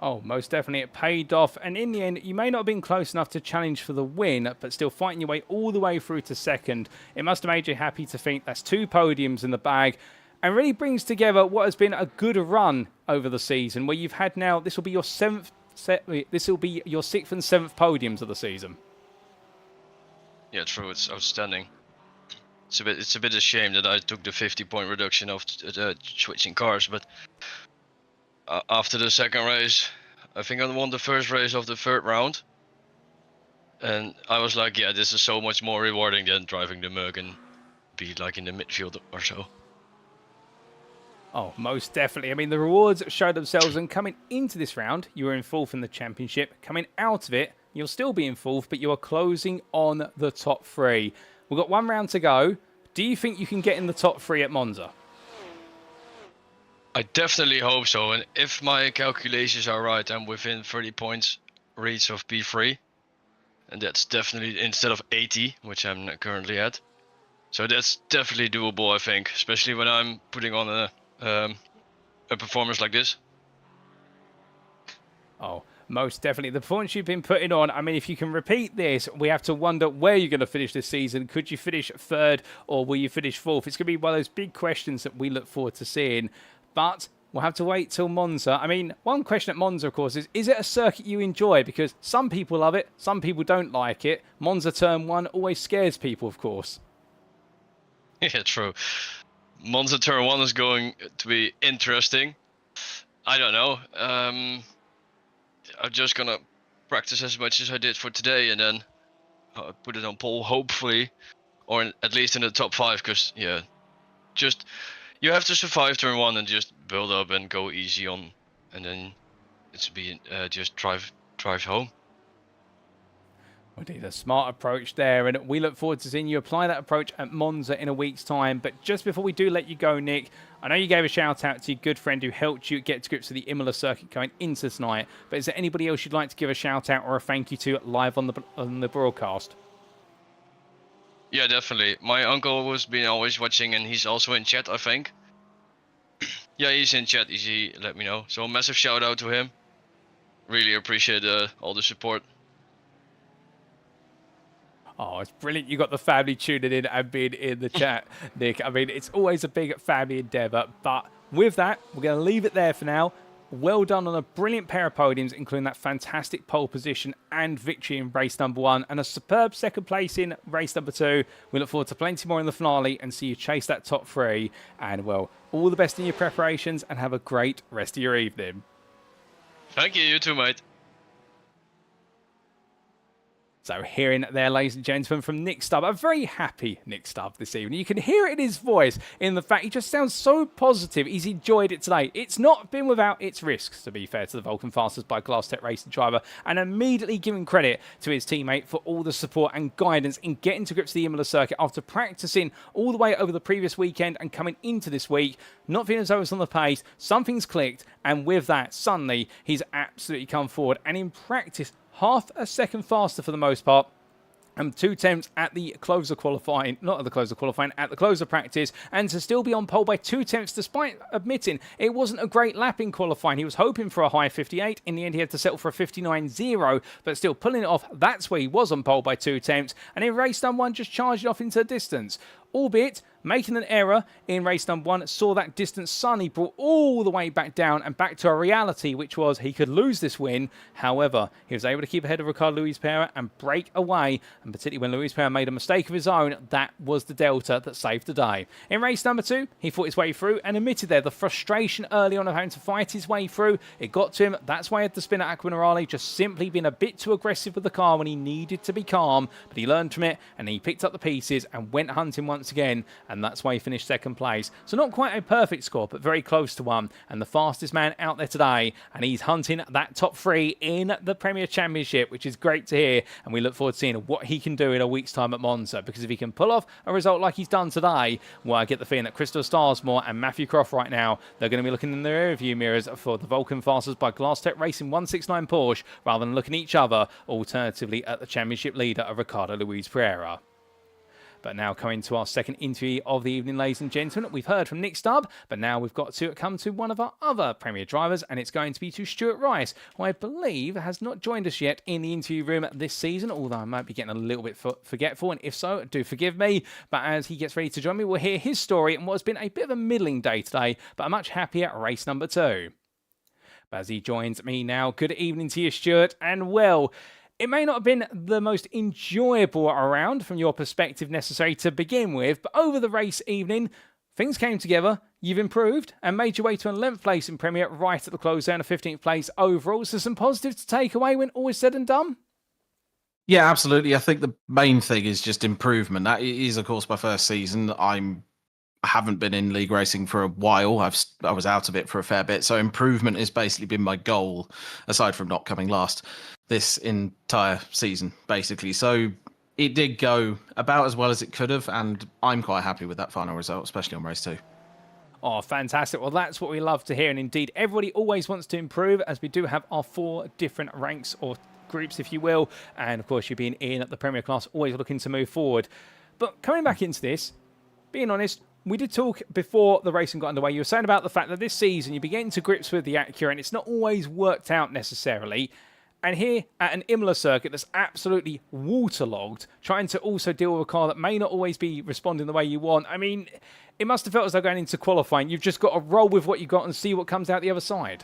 Oh, most definitely it paid off, and in the end you may not have been close enough to challenge for the win, but still fighting your way all the way through to second. It must have made you happy to think that's 2 podiums in the bag, and really brings together what has been a good run over the season, where you've had now, this will be your 6th and 7th podiums of the season. Yeah, true, it's outstanding. It's a bit a shame that I took the 50-point reduction of switching cars, but after the second race, I think I won the first race of the 3rd round, and I was like, yeah, this is so much more rewarding than driving the Merc and be like in the midfield or so. Oh, most definitely. I mean, the rewards showed themselves, and coming into this round, you were in 4th in the championship. Coming out of it, you'll still be in 4th, but you are closing on the top 3. We've got 1 round to go. Do you think you can get in the top 3 at Monza? I definitely hope so, and if my calculations are right, I'm within 30 points reach of P3, and that's definitely instead of 80, which I'm currently at. So that's definitely doable, I think, especially when I'm putting on a performance like this. Oh, most definitely. The performance you've been putting on, I mean, if you can repeat this, we have to wonder where you're going to finish this season. Could you finish 3rd, or will you finish 4th? It's going to be one of those big questions that we look forward to seeing. But we'll have to wait till Monza. I mean, one question at Monza, of course, is it a circuit you enjoy? Because some people love it, some people don't like it. Monza Turn 1 always scares people, of course. Yeah, true. Monza Turn 1 is going to be interesting. I don't know. I'm just going to practice as much as I did for today, and then put it on pole, hopefully. Or at least in the top 5, because, yeah, just... You have to survive turn 1 and just build up and go easy on, and then it's just drive home. Indeed, a smart approach there, and we look forward to seeing you apply that approach at Monza in a week's time. But just before we do let you go, Nick, I know you gave a shout out to your good friend who helped you get to grips with the Imola Circuit going into tonight, but is there anybody else you'd like to give a shout out or a thank you to live on the broadcast? Yeah, definitely. My uncle was been always watching, and he's also in chat, I think. Yeah, he's in chat. He let me know. So a massive shout out to him. Really appreciate all the support. Oh, it's brilliant. You got the family tuning in and being in the chat, Nick. I mean, it's always a big family endeavour. But with that, we're going to leave it there for now. Well done on a brilliant pair of podiums, including that fantastic pole position and victory in race number 1, and a superb second place in race number 2. We look forward to plenty more in the finale and see you chase that top 3. And, well, all the best in your preparations, and have a great rest of your evening. Thank you, you too, mate. So hearing there, ladies and gentlemen, from Nick Stubb, a very happy Nick Stubb this evening. You can hear it in his voice, in the fact he just sounds so positive. He's enjoyed it today. It's not been without its risks, to be fair to the Vulcan Fastest by Glass Tech Racing driver, and immediately giving credit to his teammate for all the support and guidance in getting to grips with the Imola Circuit after practicing all the way over the previous weekend and coming into this week, not feeling as though it's on the pace. Something's clicked, and with that, suddenly, he's absolutely come forward, and in practice, half a second faster for the most part. 2 attempts at the close of qualifying, not at the close of qualifying, at the close of practice, and to still be on pole by 2 attempts, despite admitting it wasn't a great lap in qualifying. He was hoping for a high 58. In the end, he had to settle for a 59.0, but still pulling it off. That's where he was on pole by 2 attempts, and in race number 1, just charged off into the distance. Albeit making an error in race number 1, saw that distance suddenly brought all the way back down and back to a reality, which was he could lose this win. However, he was able to keep ahead of Ricardo Luiz Pereira and break away, and particularly when Luiz Pereira made a mistake of his own, that was the delta that saved the day. In race number 2, he fought his way through and admitted there the frustration early on of having to fight his way through. It got to him. That's why he had to spin at Aquanerale, just simply being a bit too aggressive with the car when he needed to be calm, but he learned from it and he picked up the pieces and went hunting once again, and that's why he finished 2nd place. So not quite a perfect score, but very close to one, and the fastest man out there today, and he's hunting that top 3 in the Premier Championship, which is great to hear, and we look forward to seeing what he can do in a week's time at Monza, because if he can pull off a result like he's done today, well, I get the feeling that Starsmore and Mathew Croft right now, they're going to be looking in their rear view mirrors for the Vulcan Fasters by Glass Tech Racing 169 Porsche, rather than looking at each other, alternatively at the championship leader of Ricardo Luiz Pereira. But now coming to our second interview of the evening, ladies and gentlemen. We've heard from Nick Stubb, but now we've got to come to one of our other Premier drivers, and it's going to be to Stuart Rice, who I believe has not joined us yet in the interview room this season, although I might be getting a little bit forgetful, and if so, do forgive me. But as he gets ready to join me, we'll hear his story and what has been a bit of a middling day today, but a much happier race number 2. But as he joins me now, good evening to you, Stuart, and well, it may not have been the most enjoyable round from your perspective necessary to begin with, but over the race evening, things came together, you've improved, and made your way to an 11th place in Premier right at the close down, a 15th place overall. So some positives to take away when all is said and done? Yeah, absolutely. I think the main thing is just improvement. That is, of course, my first season. I haven't been in league racing for a while. I was out of it for a fair bit. So improvement has basically been my goal, aside from not coming last this entire season, basically. So it did go about as well as it could have, and I'm quite happy with that final result, especially on race 2. Oh, fantastic. Well, that's what we love to hear. And indeed, everybody always wants to improve, as we do have our 4 different ranks or groups, if you will. And of course, you being in at the Premier class, always looking to move forward. But coming back into this, being honest, we did talk before the racing got underway. You were saying about the fact that this season you've been getting to grips with the Acura, and it's not always worked out necessarily. And here at an Imola circuit that's absolutely waterlogged, trying to also deal with a car that may not always be responding the way you want. I mean, it must have felt as though going into qualifying, you've just got to roll with what you got and see what comes out the other side.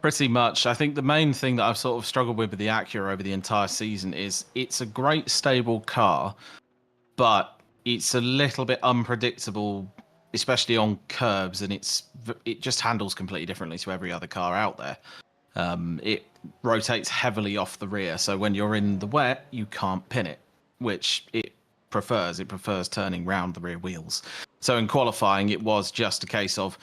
Pretty much. I think the main thing that I've sort of struggled with the Acura over the entire season is it's a great stable car, but it's a little bit unpredictable, especially on curbs, and it just handles completely differently to every other car out there. It rotates heavily off the rear, so when you're in the wet, you can't pin it, which it prefers. It prefers turning round the rear wheels. So in qualifying, it was just a case of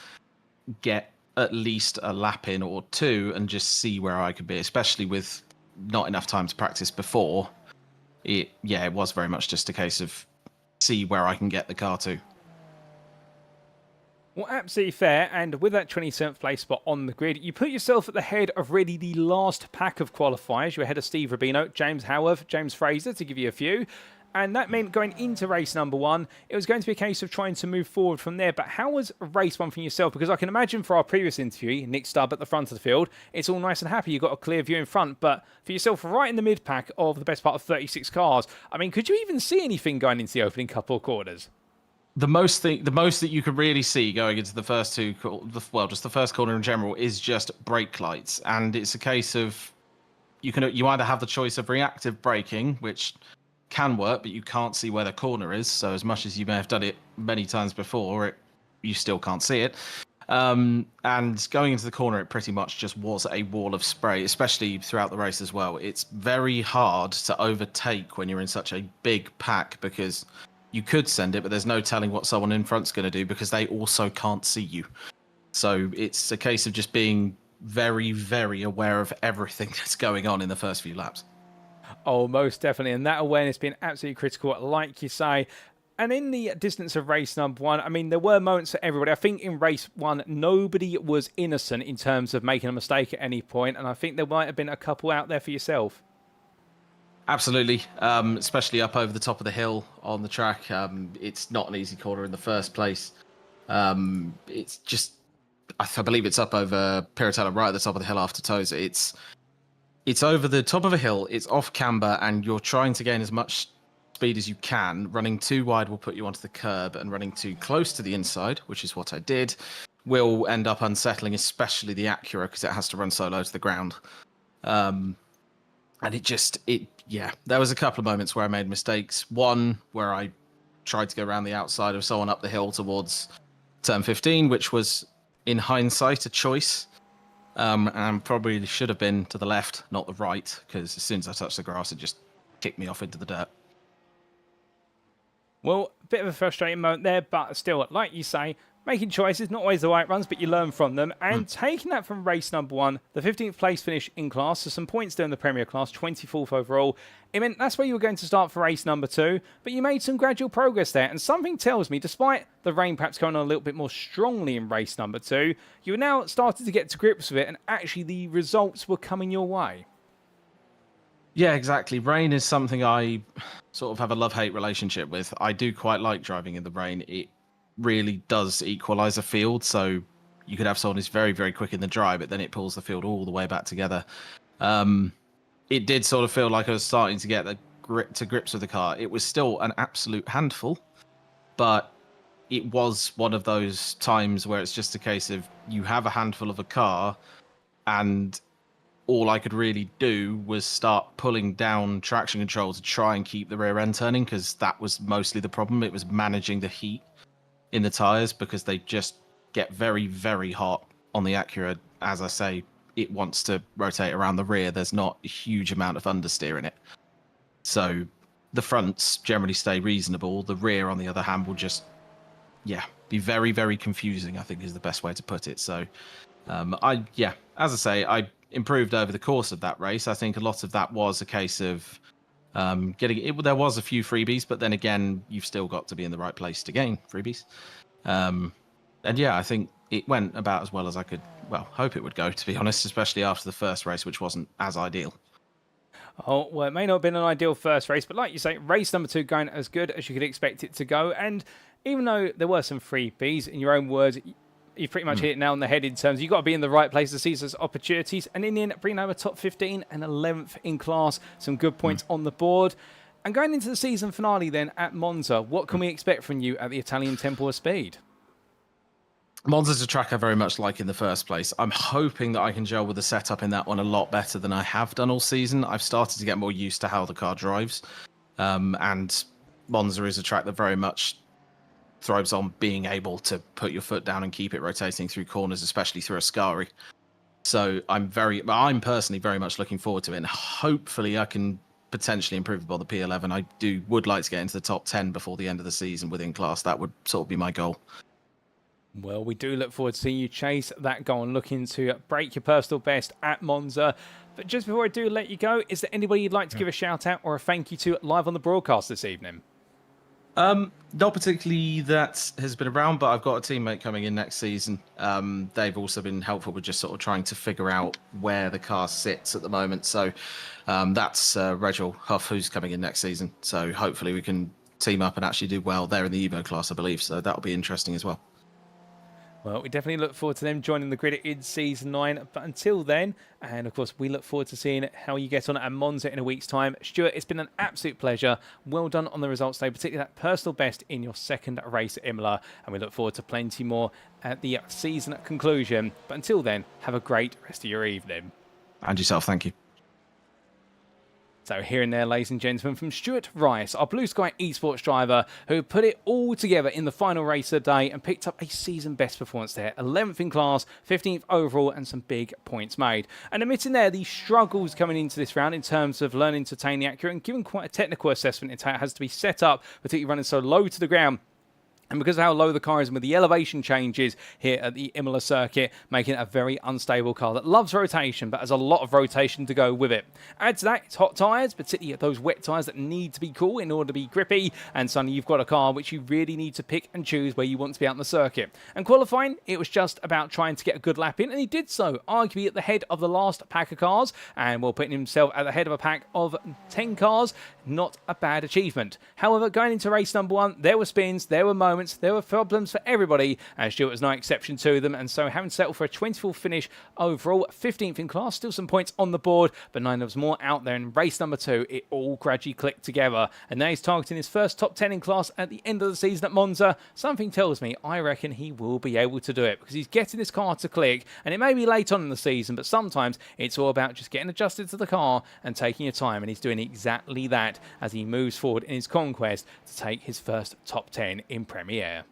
get at least a lap in or 2 and just see where I could be, especially with not enough time to practice before. It was very much just a case of see where I can get the car to. Well, absolutely fair, and with that 27th place spot on the grid, you put yourself at the head of really the last pack of qualifiers. You're ahead of Steve Rubino, James Howarth, James Fraser, to give you a few. And that meant going into race number 1, it was going to be a case of trying to move forward from there. But how was race 1 for yourself? Because I can imagine for our previous interview, Nick Stubb at the front of the field, it's all nice and happy. You've got a clear view in front. But for yourself, right in the mid-pack of the best part of 36 cars, I mean, could you even see anything going into the opening couple of quarters? The most that you could really see going into the first two, just the first corner in general, is just brake lights. And it's a case of you either have the choice of reactive braking, which can work, but you can't see where the corner is. So as much as you may have done it many times before, you still can't see it. And going into the corner, it pretty much just was a wall of spray, especially throughout the race as well. It's very hard to overtake when you're in such a big pack, because you could send it, but there's no telling what someone in front's going to do, because they also can't see you. So it's a case of just being very, very aware of everything that's going on in the first few laps. Oh, most definitely. And that awareness being absolutely critical, like you say. And in the distance of race number 1, I mean, there were moments for everybody. I think in race 1, nobody was innocent in terms of making a mistake at any point. And I think there might have been a couple out there for yourself. Absolutely, especially up over the top of the hill on the track. It's not an easy corner in the first place. It's just, I believe it's up over Piratella, right at the top of the hill after Toza. It's over the top of a hill, it's off camber, and you're trying to gain as much speed as you can. Running too wide will put you onto the curb, and running too close to the inside, which is what I did, will end up unsettling, especially the Acura, because it has to run so low to the ground. And there was a couple of moments where I made mistakes. One where I tried to go around the outside of someone up the hill towards turn 15, which was, in hindsight, a choice. And probably should have been to the left, not the right, because as soon as I touched the grass, it just kicked me off into the dirt. Well, a bit of a frustrating moment there, but still, like you say, making choices, not always the right ones, but you learn from them. And taking that from race number 1, the 15th place finish in class, so some points there in the Premier class, 24th overall. It meant that's where you were going to start for race number 2, but you made some gradual progress there. And something tells me, despite the rain perhaps going on a little bit more strongly in race number 2, you were now started to get to grips with it, and actually the results were coming your way. Yeah, exactly. Rain is something I sort of have a love-hate relationship with. I do quite like driving in the rain. It really does equalize a field, so you could have someone who's very, very quick in the dry, but then it pulls the field all the way back together. It did sort of feel like I was starting to get to grips with the car. It was still an absolute handful, but it was one of those times where it's just a case of you have a handful of a car, and all I could really do was start pulling down traction control to try and keep the rear end turning, because that was mostly the problem. It was managing the heat in the tyres, because they just get very, very hot on the Acura. As I say, it wants to rotate around the rear. There's not a huge amount of understeer in it. So the fronts generally stay reasonable. The rear, on the other hand, will just, be very, very confusing, I think is the best way to put it. So, as I say, I improved over the course of that race. I think a lot of that was a case of getting it. There was a few freebies, but then again, you've still got to be in the right place to gain freebies. I think it went about as well as I could, hope it would go, to be honest, especially after the first race, which wasn't as ideal. Oh, well, it may not have been an ideal first race, but like you say, race number 2 going as good as you could expect it to go. And even though there were some freebies, in your own words, you pretty much hit it now on the head in terms of you've got to be in the right place to seize those opportunities. And in the end, bringing over top 15 and 11th in class, some good points on the board. And going into the season finale then at Monza, what can we expect from you at the Italian Temple of Speed? Monza's a track I very much like in the first place. I'm hoping that I can gel with the setup in that one a lot better than I have done all season. I've started to get more used to how the car drives. And Monza is a track that very much thrives on being able to put your foot down and keep it rotating through corners, especially through Ascari. So I'm personally very much looking forward to it, and hopefully I can potentially improve upon the P11. I would like to get into the top 10 before the end of the season within class. That would sort of be my goal. Well, we do look forward to seeing you chase that goal and looking to break your personal best at Monza. But just before I do let you go, is there anybody you'd like to give a shout out or a thank you to live on the broadcast this evening? Not particularly that has been around, but I've got a teammate coming in next season. They've also been helpful with just sort of trying to figure out where the car sits at the moment. So that's Rachel Huff, who's coming in next season. So hopefully we can team up and actually do well there in the Evo class, I believe. So that'll be interesting as well. Well, we definitely look forward to them joining the grid in Season 9. But until then, and of course, we look forward to seeing how you get on at Monza in a week's time. Stuart, it's been an absolute pleasure. Well done on the results today, particularly that personal best in your second race at Imola. And we look forward to plenty more at the season conclusion. But until then, have a great rest of your evening. And yourself, thank you. So here and there, ladies and gentlemen, from Stuart Rice, our Blue Sky esports driver, who put it all together in the final race of the day and picked up a season best performance there. 11th in class, 15th overall, and some big points made. And admitting there the struggles coming into this round in terms of learning to tame the Acura and given quite a technical assessment into how it has to be set up, particularly running so low to the ground. And because of how low the car is and with the elevation changes here at the Imola Circuit, making it a very unstable car that loves rotation but has a lot of rotation to go with it. Add to that, it's hot tyres, particularly those wet tyres that need to be cool in order to be grippy, and suddenly you've got a car which you really need to pick and choose where you want to be out on the circuit. And qualifying, it was just about trying to get a good lap in, and he did so, arguably at the head of the last pack of cars, and while putting himself at the head of a pack of 10 cars, not a bad achievement. However, going into race number 1, there were spins, there were moments, there were problems for everybody, and Stuart was no exception to them, and so having settled for a 24th finish overall, 15th in class, still some points on the board, but 9 of us more out there in race number 2. It all gradually clicked together, and now he's targeting his first top 10 in class at the end of the season at Monza. Something tells me I reckon he will be able to do it, because he's getting this car to click, and it may be late on in the season, but sometimes it's all about just getting adjusted to the car and taking your time, and he's doing exactly that as he moves forward in his conquest to take his first top 10 in Premier.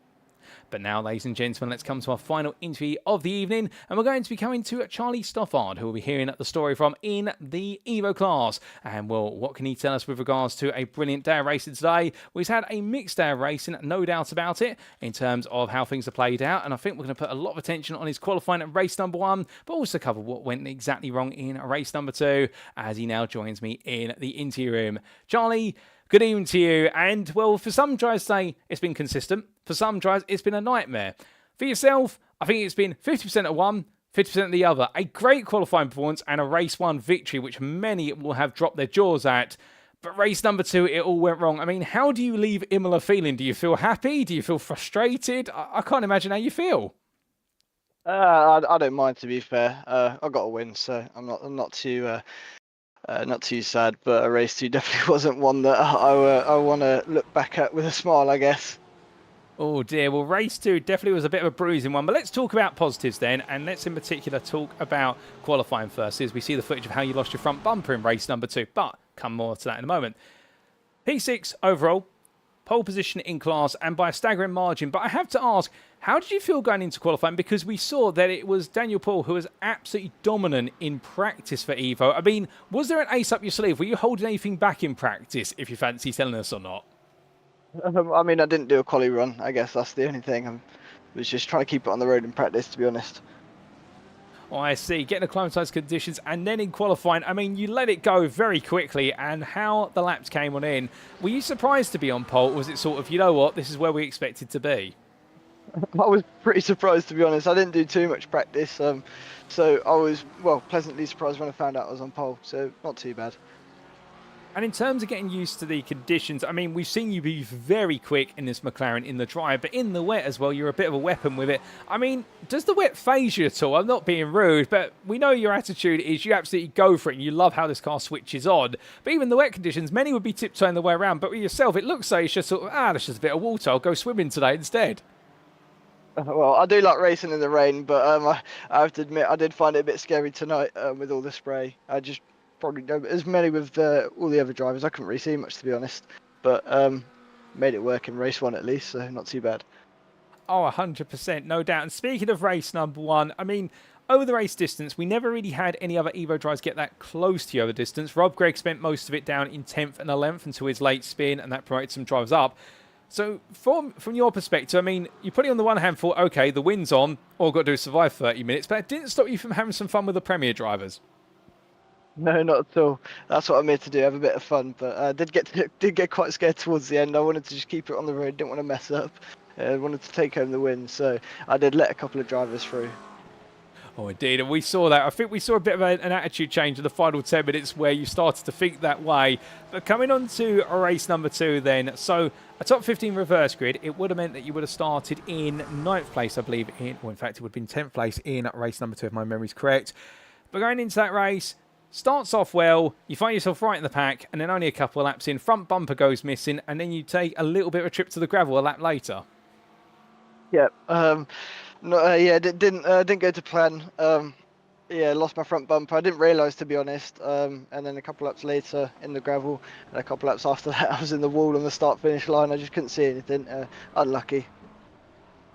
But now, ladies and gentlemen, let's come to our final interview of the evening, and we're going to be coming to Charlie Stoffard, who we'll be hearing the story from in the Evo class. And, well, what can he tell us with regards to a brilliant day of racing today? Well, he's had a mixed day of racing, no doubt about it, in terms of how things are played out, and I think we're going to put a lot of attention on his qualifying at race number 1, but also cover what went exactly wrong in race number 2, as he now joins me in the interview room. Charlie, good evening to you, and well, for some drivers say it's been consistent, for some drivers it's been a nightmare. For yourself, I think it's been 50% of one, 50% of the other. A great qualifying performance and a race 1 victory, which many will have dropped their jaws at. But race number 2, it all went wrong. I mean, how do you leave Imola feeling? Do you feel happy? Do you feel frustrated? I can't imagine how you feel. I don't mind, to be fair. I got a win, so I'm not too sad, but race 2 definitely wasn't one that I want to look back at with a smile, I guess. Oh dear, well race 2 definitely was a bit of a bruising one, but let's talk about positives then, and let's in particular talk about qualifying first, as we see the footage of how you lost your front bumper in race number 2, but come more to that in a moment. P6 overall, pole position in class and by a staggering margin, but I have to ask, how did you feel going into qualifying? Because we saw that it was Daniel Paul who was absolutely dominant in practice for Evo. I mean, was there an ace up your sleeve? Were you holding anything back in practice, if you fancy telling us or not? I mean, I didn't do a quali run. I guess that's the only thing. I was just trying to keep it on the road in practice, to be honest. Oh, I see. Getting acclimatised conditions and then in qualifying, I mean, you let it go very quickly, and how the laps came on in. Were you surprised to be on pole? Or was it sort of, you know what, this is where we expected to be? I was pretty surprised, to be honest. I didn't do too much practice, so I was, well, pleasantly surprised when I found out I was on pole, so not too bad. And in terms of getting used to the conditions, I mean, we've seen you be very quick in this McLaren in the dry, but in the wet as well, you're a bit of a weapon with it. I mean, does the wet faze you at all? I'm not being rude, but we know your attitude is you absolutely go for it and you love how this car switches on. But even the wet conditions, many would be tiptoeing the way around, but with yourself, it looks like it's just sort of, that's just a bit of water, I'll go swimming today instead. Well, I do like racing in the rain, but I have to admit, I did find it a bit scary tonight with all the spray. I just probably know as many with all the other drivers. I couldn't really see much, to be honest, but made it work in race 1 at least, so not too bad. Oh, 100%, no doubt. And speaking of race number 1, I mean, over the race distance, we never really had any other Evo drivers get that close to the over distance. Rob Gregg spent most of it down in 10th and 11th until his late spin, and that promoted some drivers up. So from your perspective, I mean, you put it on the one hand for, okay, the win's on, all got to do is survive 30 minutes, but it didn't stop you from having some fun with the Premier drivers. No, not at all. That's what I'm here to do, have a bit of fun. But I did get quite scared towards the end. I wanted to just keep it on the road, didn't want to mess up. I wanted to take home the win, so I did let a couple of drivers through. Oh, indeed, and we saw that. I think we saw a bit of an attitude change in the final 10 minutes where you started to think that way. But coming on to race number 2 then, so a top 15 reverse grid, it would have meant that you would have started in 9th place, I believe, in fact, it would have been 10th place in race number 2, if my memory's correct. But going into that race, starts off well, you find yourself right in the pack, and then only a couple of laps in, front bumper goes missing, and then you take a little bit of a trip to the gravel a lap later. Yeah, didn't go to plan. Lost my front bumper. I didn't realise, to be honest. And then a couple laps later in the gravel, and a couple laps after that, I was in the wall on the start-finish line. I just couldn't see anything. Unlucky.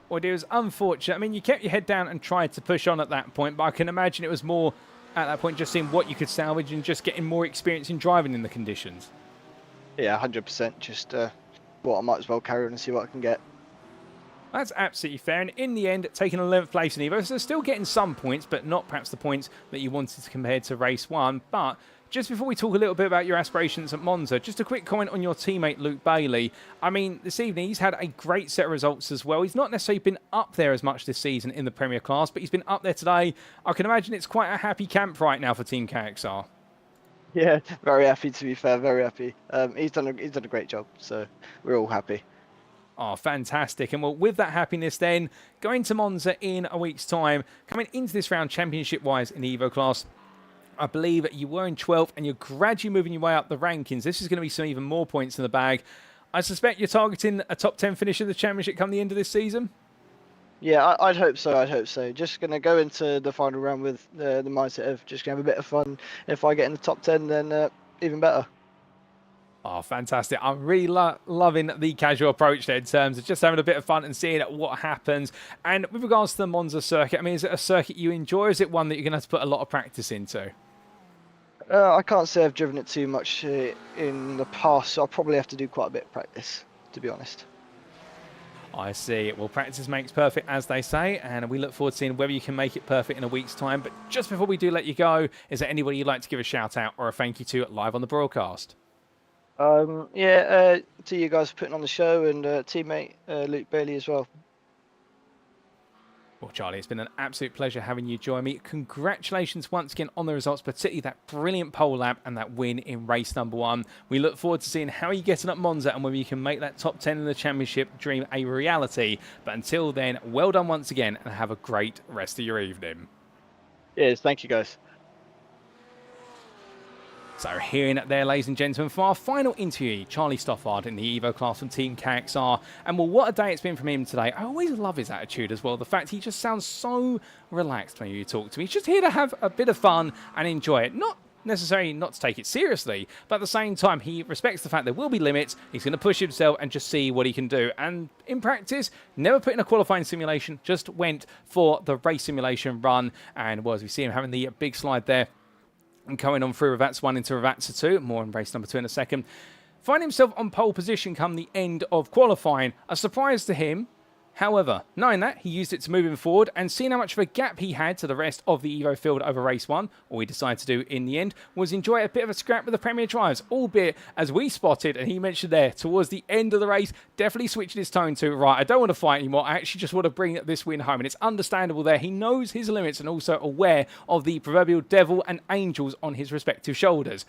Well, it was unfortunate. I mean, you kept your head down and tried to push on at that point, but I can imagine it was more at that point just seeing what you could salvage and just getting more experience in driving in the conditions. Yeah, 100%. Just I might as well carry on and see what I can get. That's absolutely fair. And in the end, taking 11th place in Evo, so still getting some points, but not perhaps the points that you wanted to compare to race 1. But just before we talk a little bit about your aspirations at Monza, just a quick comment on your teammate Luke Bailey. I mean, this evening he's had a great set of results as well. He's not necessarily been up there as much this season in the Premier class, but he's been up there today. I can imagine it's quite a happy camp right now for Team KXR. Yeah, very happy, to be fair, very happy. He's done a great job, so we're all happy. Oh, fantastic. And well, with that happiness then, going to Monza in a week's time, coming into this round championship-wise in the Evo class, I believe you were in 12th and you're gradually moving your way up the rankings. This is going to be some even more points in the bag. I suspect you're targeting a top 10 finish in the championship come the end of this season? Yeah, I'd hope so. I'd hope so. Just going to go into the final round with the mindset of just going to have a bit of fun. If I get in the top 10, then even better. Oh, fantastic. I'm really loving the casual approach there in terms of just having a bit of fun and seeing what happens. And with regards to the Monza circuit, I mean, is it a circuit you enjoy or is it one that you're going to have to put a lot of practice into? I can't say I've driven it too much in the past, so I'll probably have to do quite a bit of practice, to be honest. I see. Well, practice makes perfect, as they say, and we look forward to seeing whether you can make it perfect in a week's time. But just before we do let you go, is there anybody you'd like to give a shout out or a thank you to live on the broadcast? To you guys for putting on the show, and teammate Luke Bailey as well. Well, Charlie, it's been an absolute pleasure having you join me. Congratulations once again on the results, particularly that brilliant pole lap and that win in race number 1. We look forward to seeing how you're getting at Monza and whether you can make that top 10 in the championship dream a reality. But until then, well done once again and have a great rest of your evening. Yes, thank you guys. So hearing it there, ladies and gentlemen, for our final interview, Charlie Stoffard in the Evo class from Team KXR. And well, what a day it's been from him today. I always love his attitude as well. The fact he just sounds so relaxed when you talk to him. He's just here to have a bit of fun and enjoy it. Not necessarily not to take it seriously, but at the same time, he respects the fact there will be limits. He's going to push himself and just see what he can do. And in practice, never put in a qualifying simulation, just went for the race simulation run. And well, as we see him having the big slide there, and going on through Ravazza 1 into Ravazza 2, more on race number 2 in a second. Find himself on pole position come the end of qualifying. A surprise to him. However, knowing that, he used it to move him forward and seeing how much of a gap he had to the rest of the Evo field over race 1, all he decided to do in the end was enjoy a bit of a scrap with the Premier drivers, albeit, as we spotted, and he mentioned there, towards the end of the race, definitely switching his tone to, right, I don't want to fight anymore, I actually just want to bring this win home, and it's understandable there. He knows his limits and also aware of the proverbial devil and angels on his respective shoulders.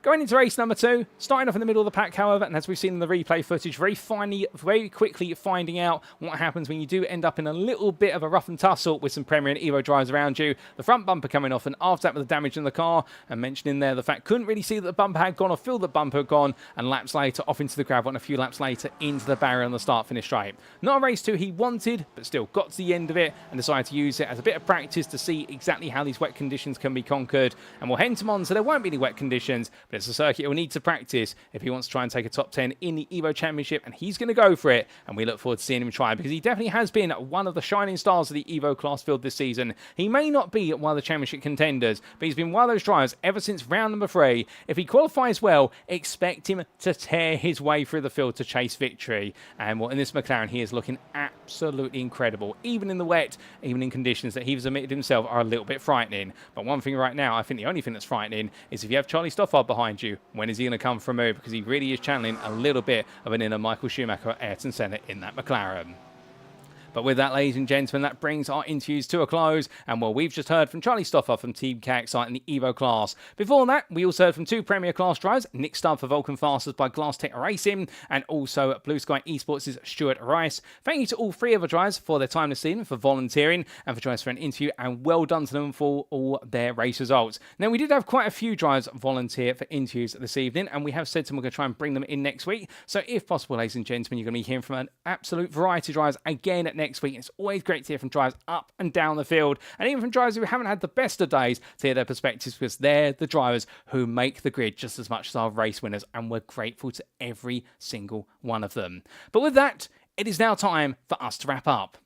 Going into race number 2, starting off in the middle of the pack, however, and as we've seen in the replay footage, very quickly finding out what happens when you do end up in a little bit of a rough and tussle with some Premier and Evo drivers around you. The front bumper coming off, and after that with the damage in the car, and mentioning there the fact couldn't really see that the bumper had gone or feel that the bumper had gone, and laps later off into the gravel, and a few laps later into the barrier on the start-finish straight. Not a race 2 he wanted, but still got to the end of it and decided to use it as a bit of practice to see exactly how these wet conditions can be conquered. And we'll head into Monza. There won't be any wet conditions, but it's a circuit he'll need to practice if he wants to try and take a top 10 in the Evo Championship, and he's going to go for it, and we look forward to seeing him try, because he definitely has been one of the shining stars of the Evo class field this season. He may not be one of the championship contenders, but he's been one of those drivers ever since round number 3. If he qualifies well, expect him to tear his way through the field to chase victory. And well, in this McLaren, he is looking absolutely incredible, even in the wet, even in conditions that he's admitted himself are a little bit frightening. But one thing right now, I think the only thing that's frightening is if you have Charlie Stoffard behind you, when is he going to come from move? Because he really is channeling a little bit of an inner Michael Schumacher or Ayrton Senna in that McLaren. But with that, ladies and gentlemen, that brings our interviews to a close. And well, we've just heard from Charlie Stoffard from Team KXR in the Evo class. Before that, we also heard from 2 Premier class drivers, Nick Stubb for Vulcan Fasters by Glass Tech Racing, and also Blue Sky Esports' Stuart Rice. Thank you to all 3 other drivers for their time this evening, for volunteering, and for joining us for an interview, and well done to them for all their race results. Now, we did have quite a few drivers volunteer for interviews this evening, and we have said to them we're going to try and bring them in next week. So if possible, ladies and gentlemen, you're going to be hearing from an absolute variety of drivers again next week. It's always great to hear from drivers up and down the field, and even from drivers who haven't had the best of days, to hear their perspectives, because they're the drivers who make the grid just as much as our race winners, and we're grateful to every single one of them. But with that, it is now time for us to wrap up.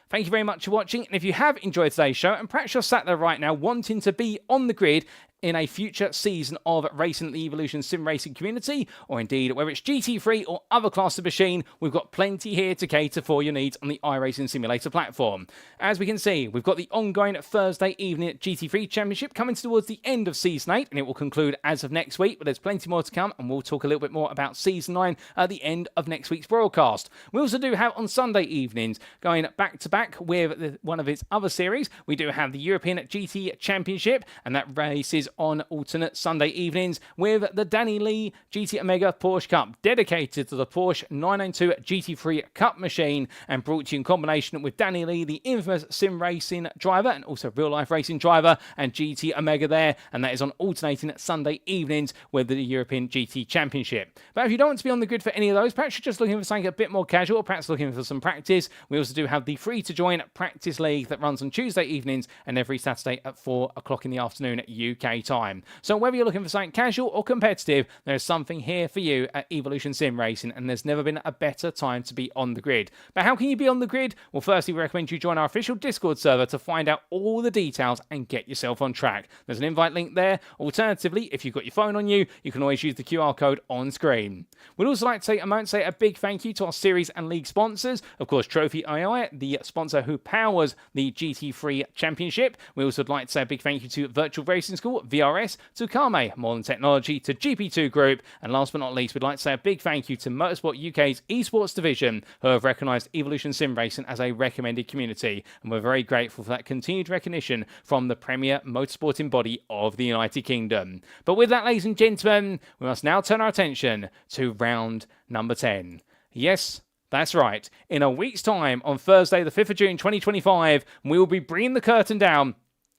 Thank you very much for watching, and if you have enjoyed today's show, and perhaps you're sat there right now wanting to be on the grid in a future season of racing at the Evolution Sim Racing community, or indeed whether it's GT3 or other class of machine, we've got plenty here to cater for your needs on the iRacing Simulator platform. As we can see, we've got the ongoing Thursday evening GT3 Championship coming towards the end of Season 8, and it will conclude as of next week, but there's plenty more to come, and we'll talk a little bit more about Season 9 at the end of next week's broadcast. We also do have on Sunday evenings, going back-to-back with one of its other series, we do have the European GT Championship, and that races on alternate Sunday evenings with the Danny Lee GT Omega Porsche Cup, dedicated to the Porsche 992 GT3 Cup machine, and brought to you in combination with Danny Lee, the infamous sim racing driver and also real-life racing driver, and GT Omega there, and that is on alternating Sunday evenings with the European GT Championship. But if you don't want to be on the grid for any of those, perhaps you're just looking for something a bit more casual, or perhaps looking for some practice, we also do have the free-to-join practice league that runs on Tuesday evenings and every Saturday at 4 o'clock in the afternoon at UK time. So whether you're looking for something casual or competitive, there's something here for you at Evolution Sim Racing, and there's never been a better time to be on the grid. But how can you be on the grid? Well, firstly, we recommend you join our official Discord server to find out all the details and get yourself on track. There's an invite link there. Alternatively, if you've got your phone on you, you can always use the QR code on screen. We'd also like to say a big thank you to our series and league sponsors. Of course, Trophy AI, the sponsor who powers the GT3 Championship. We also would like to say a big thank you to Virtual Racing School, VRS, to Kame, Modern Technology, to GP2 Group, and last but not least, we'd like to say a big thank you to Motorsport UK's esports division, who have recognised Evolution Sim Racing as a recommended community, and we're very grateful for that continued recognition from the premier motorsporting body of the United Kingdom. But with that, ladies and gentlemen, we must now turn our attention to round number 10. Yes, that's right. In a week's time, on Thursday, the 5th of June 2025, we will be bringing the curtain down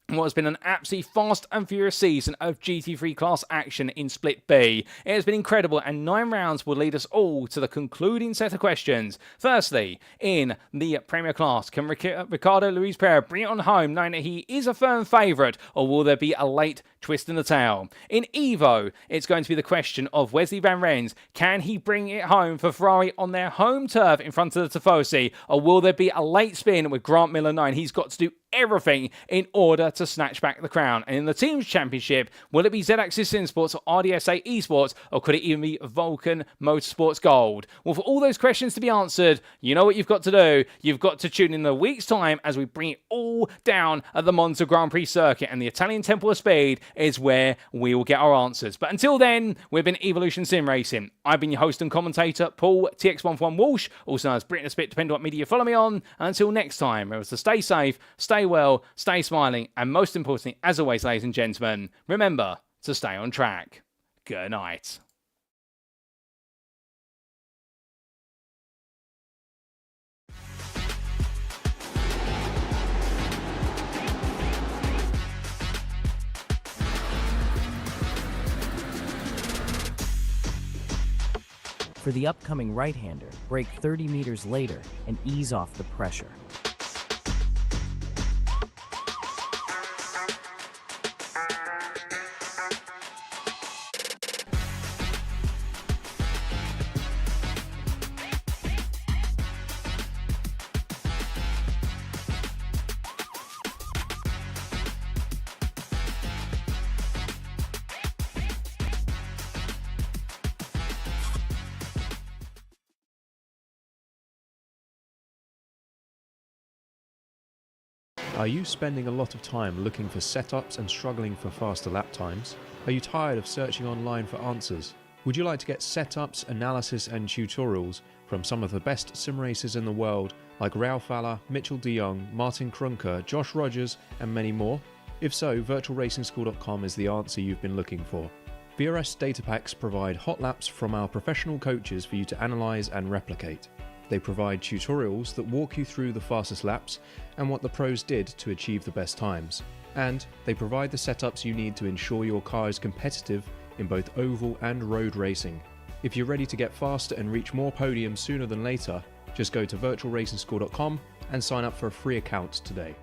what has been an absolutely fast and furious season of GT3 class action in Split B. It has been incredible, and 9 rounds will lead us all to the concluding set of questions. Firstly, in the Premier class, can Ricardo Luiz Pereira bring it on home knowing that he is a firm favourite, or will there be a late twist in the tail? In Evo, it's going to be the question of Wesley Van Rens. Can he bring it home for Ferrari on their home turf in front of the Tifosi, or will there be a late spin with Grant Miller knowing he's got to do everything in order to snatch back the crown? And in the Teams Championship, will it be Z-Axis Sim Sports or RDSA Esports, or could it even be Vulcan Motorsports Gold? Well, for all those questions to be answered, you know what you've got to do. You've got to tune in a week's time as we bring it all down at the Monza Grand Prix circuit, and the Italian Temple of Speed is where we will get our answers. But until then, we've been Evolution Sim Racing. I've been your host and commentator, Paul TX141 Walsh, also known as Britain Spit, depending on what media you follow me on. And until next time, remember to stay safe, stay well, stay smiling, and most importantly, as always, ladies and gentlemen, remember to stay on track. Good night. For the upcoming right-hander, brake 30 meters later and ease off the pressure. Are you spending a lot of time looking for setups and struggling for faster lap times? Are you tired of searching online for answers? Would you like to get setups, analysis and tutorials from some of the best sim racers in the world like Ralph Alla, Mitchell de Jong, Martin Krunker, Josh Rogers and many more? If so, virtualracingschool.com is the answer you've been looking for. VRS data packs provide hot laps from our professional coaches for you to analyse and replicate. They provide tutorials that walk you through the fastest laps and what the pros did to achieve the best times. And they provide the setups you need to ensure your car is competitive in both oval and road racing. If you're ready to get faster and reach more podiums sooner than later, just go to virtualracingschool.com and sign up for a free account today.